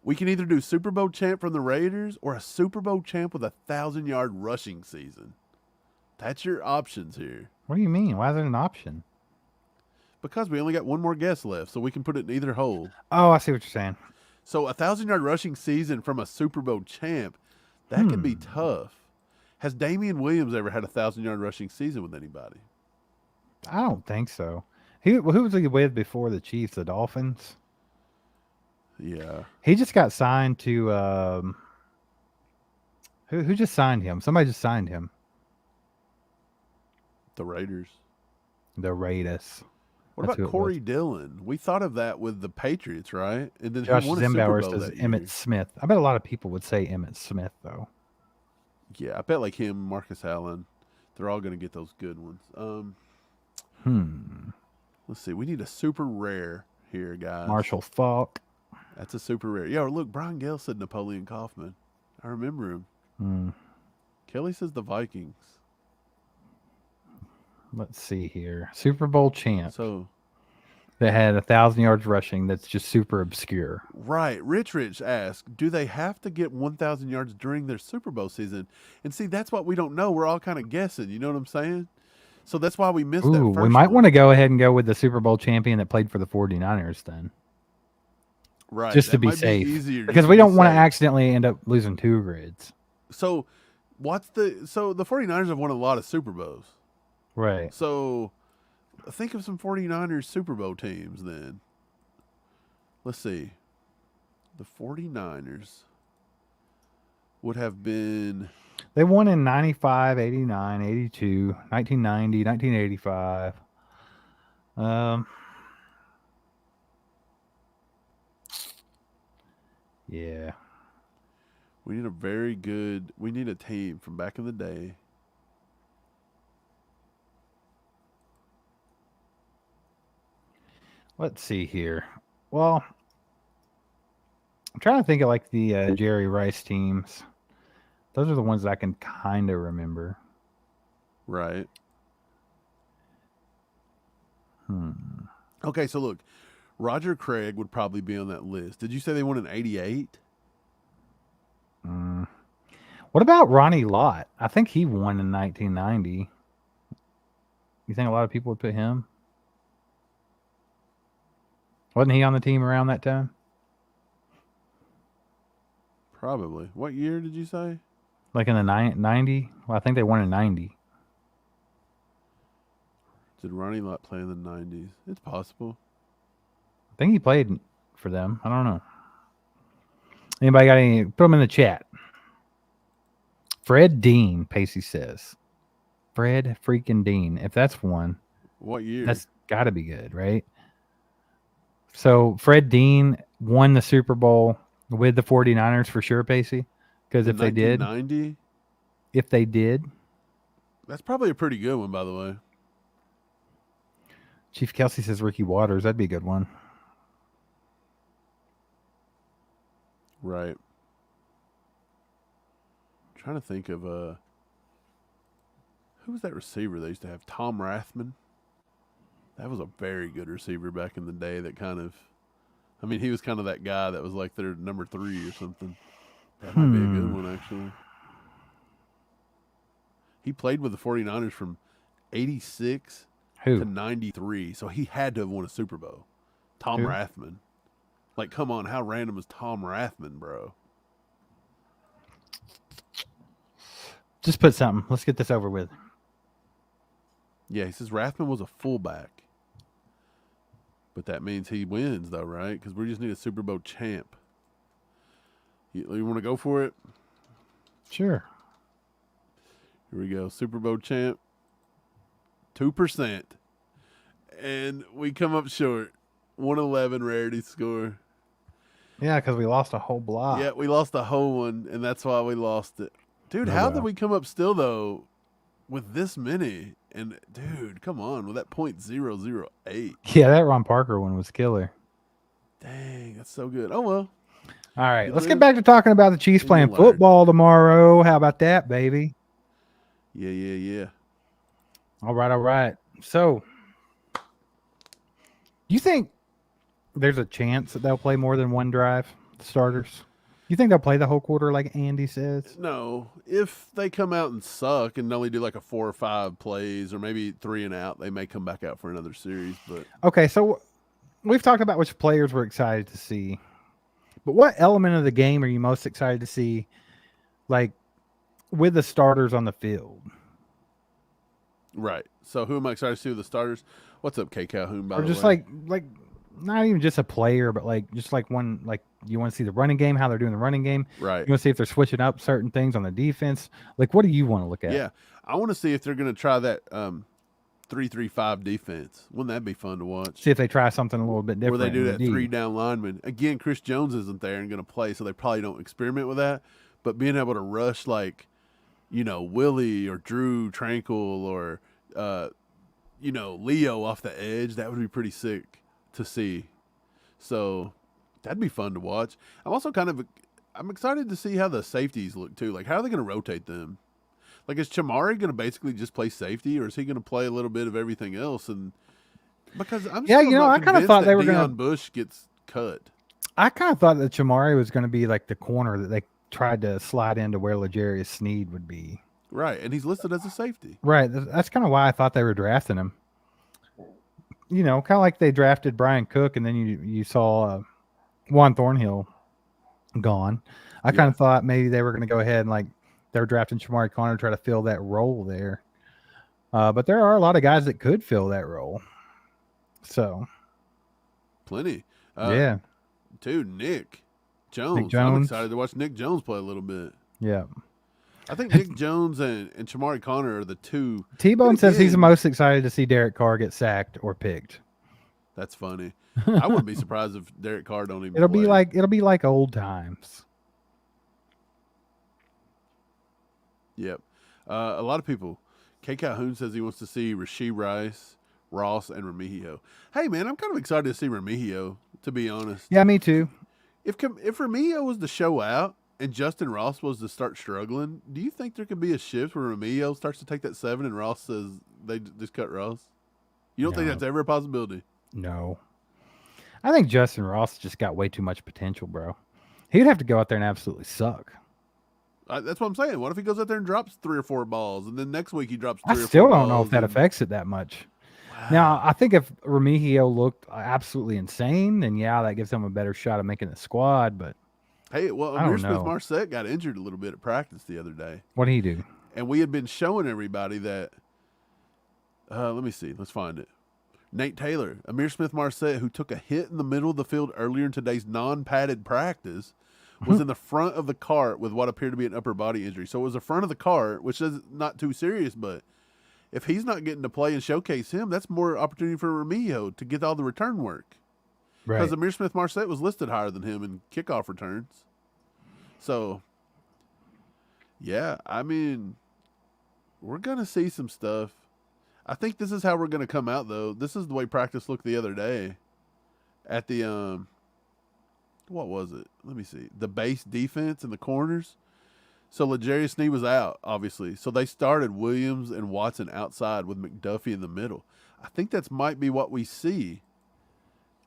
We can either do Super Bowl champ from the Raiders or a Super Bowl champ with 1,000-yard rushing season. That's your options here. What do you mean? Why is it an option? Because we only got one more guess left, so we can put it in either hole. Oh, I see what you're saying. So 1,000-yard rushing season from a Super Bowl champ, that could be tough. Has Damian Williams ever had 1,000-yard rushing season with anybody? I don't think so. Who was he with before the Chiefs? The Dolphins? Yeah. He just got signed to who just signed him? Somebody just signed him. The Raiders. The Raiders. What about Corey Dillon? We thought of that with the Patriots, right? And then Josh Zimbauer says Emmitt Smith. I bet a lot of people would say Emmitt Smith, though. Yeah, I bet like him, Marcus Allen. They're all going to get those good ones. Let's see. We need a super rare here, guys. Marshall Faulk. That's a super rare. Yeah, look, Brian Gale said Napoleon Kaufman. I remember him. Kelly says the Vikings. Let's see here. Super Bowl champ. So that had 1,000 yards rushing. That's just super obscure. Right. Rich asked, do they have to get 1,000 yards during their Super Bowl season? And see, that's what we don't know. We're all kind of guessing. You know what I'm saying? So that's why we missed that first we might want to go ahead and go with the Super Bowl champion that played for the 49ers then. Right. Just to be safe. Because we don't want to accidentally end up losing 2 grids. So the 49ers have won a lot of Super Bowls. Right. So think of some 49ers Super Bowl teams then. Let's see. The 49ers would have been... They won in 95, 89, 82, 1990, 1985. Yeah. We need a team from back in the day. Let's see here. Well, I'm trying to think of like the Jerry Rice teams. Those are the ones that I can kind of remember. Right. Okay, so look, Roger Craig would probably be on that list. Did you say they won in 88? What about Ronnie Lott? I think he won in 1990. You think a lot of people would put him? Wasn't he on the team around that time? Probably. What year did you say? Like in the 90? Well, I think they won in 90. Did Ronnie Lott play in the 90s? It's possible. I think he played for them. I don't know. Anybody got any? Put them in the chat. Fred Dean, Pacey says. Fred freaking Dean. If that's one. What year? That's got to be good, right? So Fred Dean won the Super Bowl with the 49ers for sure, Pacey? Because if they did. 1990? If they did. That's probably a pretty good one, by the way. Chief Kelsey says Ricky Waters. That'd be a good one. Right. I'm trying to think of who was that receiver they used to have? Tom Rathman. That was a very good receiver back in the day. That kind of, I mean, he was kind of that guy that was like their number 3 or something. That might be a good one, actually. He played with the 49ers from 86 to 93, so he had to have won a Super Bowl. Tom Rathman. Like, come on, how random is Tom Rathman, bro? Just put something. Let's get this over with. Yeah, he says Rathman was a fullback. But that means he wins, though, right? Because we just need a Super Bowl champ. You want to go for it? Sure. Here we go. Super Bowl champ. 2%. And we come up short. 111 rarity score. Yeah, because we lost a whole block. Yeah, we lost a whole one, and that's why we lost it. Dude, how did we come up still, though, with this many? And, dude, come on, with that .008. Yeah, that Ron Parker one was killer. Dang, that's so good. Oh, well. All right, let's get back to talking about the Chiefs playing football tomorrow. How about that, baby? Yeah. All right. So, you think there's a chance that they'll play more than one drive, the starters? You think they'll play the whole quarter like Andy says? No. If they come out and suck and only do like a 4 or 5 plays or maybe 3 and out, they may come back out for another series. But okay, so we've talked about which players we're excited to see. But what element of the game are you most excited to see, like, with the starters on the field? Right. So who am I excited to see with the starters? What's up, K. Calhoun, by the way? Or just like not even just a player, but like just like one, like you want to see the running game, how they're doing the running game. Right. You want to see if they're switching up certain things on the defense. Like, what do you want to look at? Yeah. I want to see if they're going to try that 3-3-5 defense. Wouldn't that be fun to watch? See if they try something a little bit different. Where they do that 3 down lineman. Again, Chris Jones isn't there and going to play, so they probably don't experiment with that. But being able to rush like, Willie or Drew Tranquil or, Leo off the edge, that would be pretty sick to see. So that'd be fun to watch. I'm also I'm excited to see how the safeties look too. Like, how are they going to rotate them? Like, is Chamari going to basically just play safety, or is he going to play a little bit of everything else? And because I kind of thought they were going to. Bush gets cut. I kind of thought that Chamari was going to be like the corner that they tried to slide into where L'Jarius Sneed would be. Right, and he's listed as a safety. Right, that's kind of why I thought they were drafting him. Kind of like they drafted Brian Cook, and then you saw Juan Thornhill gone. I kind of thought maybe they were going to go ahead and like they're drafting Shamari Connor to try to fill that role there. But there are a lot of guys that could fill that role. So, plenty. Yeah. Dude, Nick Jones. I'm excited to watch Nick Jones play a little bit. Yeah. I think Nick Jones and Shamari Connor are the two. T-Bone says he's the most excited to see Derek Carr get sacked or picked. That's funny. I wouldn't be surprised if Derek Carr don't even It'll play. be like old times. Yep. A lot of people. K. Calhoun says he wants to see Rashee Rice, Ross, and Remigio. Hey, man, I'm kind of excited to see Remigio, to be honest. Yeah, me too. If Remigio was to show out, and Justin Ross was to start struggling, do you think there could be a shift where Remigio starts to take that 7 and Ross says they just cut Ross? You don't think that's ever a possibility? No. I think Justin Ross just got way too much potential, bro. He'd have to go out there and absolutely suck. That's what I'm saying. What if he goes out there and drops 3 or 4 balls, and then next week he drops 3 or 4 balls? I still don't know if that affects it that much. Wow. Now, I think if Remigio looked absolutely insane, then yeah, that gives him a better shot of making the squad. But hey, well, Amir Smith-Marset got injured a little bit at practice the other day. What did he do? And we had been showing everybody that. Let me see. Let's find it. Nate Taylor, Amir Smith-Marset, who took a hit in the middle of the field earlier in today's non-padded practice, was in the front of the cart with what appeared to be an upper body injury. So it was the front of the cart, which is not too serious, but if he's not getting to play and showcase him, that's more opportunity for Remigio to get all the return work. Right. Because Amir Smith-Marset was listed higher than him in kickoff returns. So, yeah, I mean, we're going to see some stuff. I think this is how we're going to come out, though. This is the way practice looked the other day at the what was it? Let me see. The base defense in the corners. So L'Jarius Sneed was out, obviously. So they started Williams and Watson outside with McDuffie in the middle. I think that's might be what we see.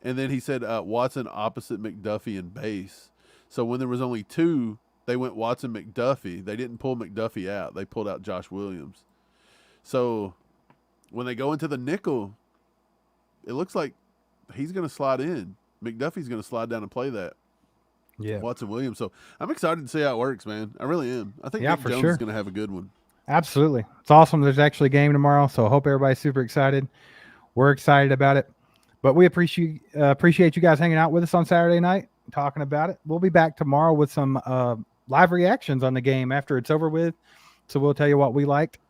And then he said Watson opposite McDuffie in base. So when there was only 2, they went Watson McDuffie. They didn't pull McDuffie out. They pulled out Josh Williams. So when they go into the nickel, it looks like he's going to slide in. McDuffie's going to slide down and play that. Yeah. Watson Williams. So I'm excited to see how it works, man. I really am. I think Nick Jones is going to have a good one. Absolutely. It's awesome. There's actually a game tomorrow, so I hope everybody's super excited. We're excited about it. But we appreciate you guys hanging out with us on Saturday night, talking about it. We'll be back tomorrow with some live reactions on the game after it's over with. So we'll tell you what we liked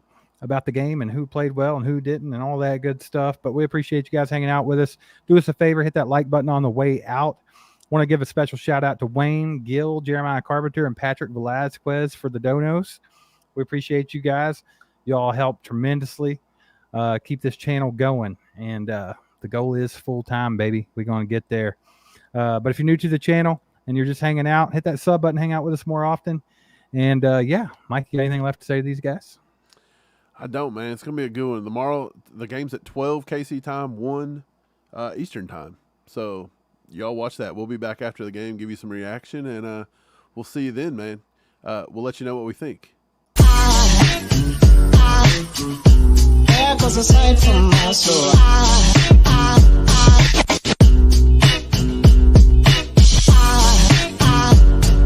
about the game and who played well and who didn't and all that good stuff. But we appreciate you guys hanging out with us. Do us a favor, hit that like button on the way out. Want to give a special shout out to Wayne, Gill, Jeremiah Carpenter, and Patrick Velasquez for the donos. We appreciate you guys. You all help tremendously keep this channel going. And the goal is full-time, baby. We're going to get there. But if you're new to the channel and you're just hanging out, hit that sub button, hang out with us more often. And, yeah, Mike, you got anything left to say to these guys? I don't, man. It's going to be a good one. Tomorrow, the game's at 12 KC time, 1 Eastern time. So y'all watch that. We'll be back after the game, give you some reaction, and we'll see you then, man. We'll let you know what we think. There goes a sight from my soul.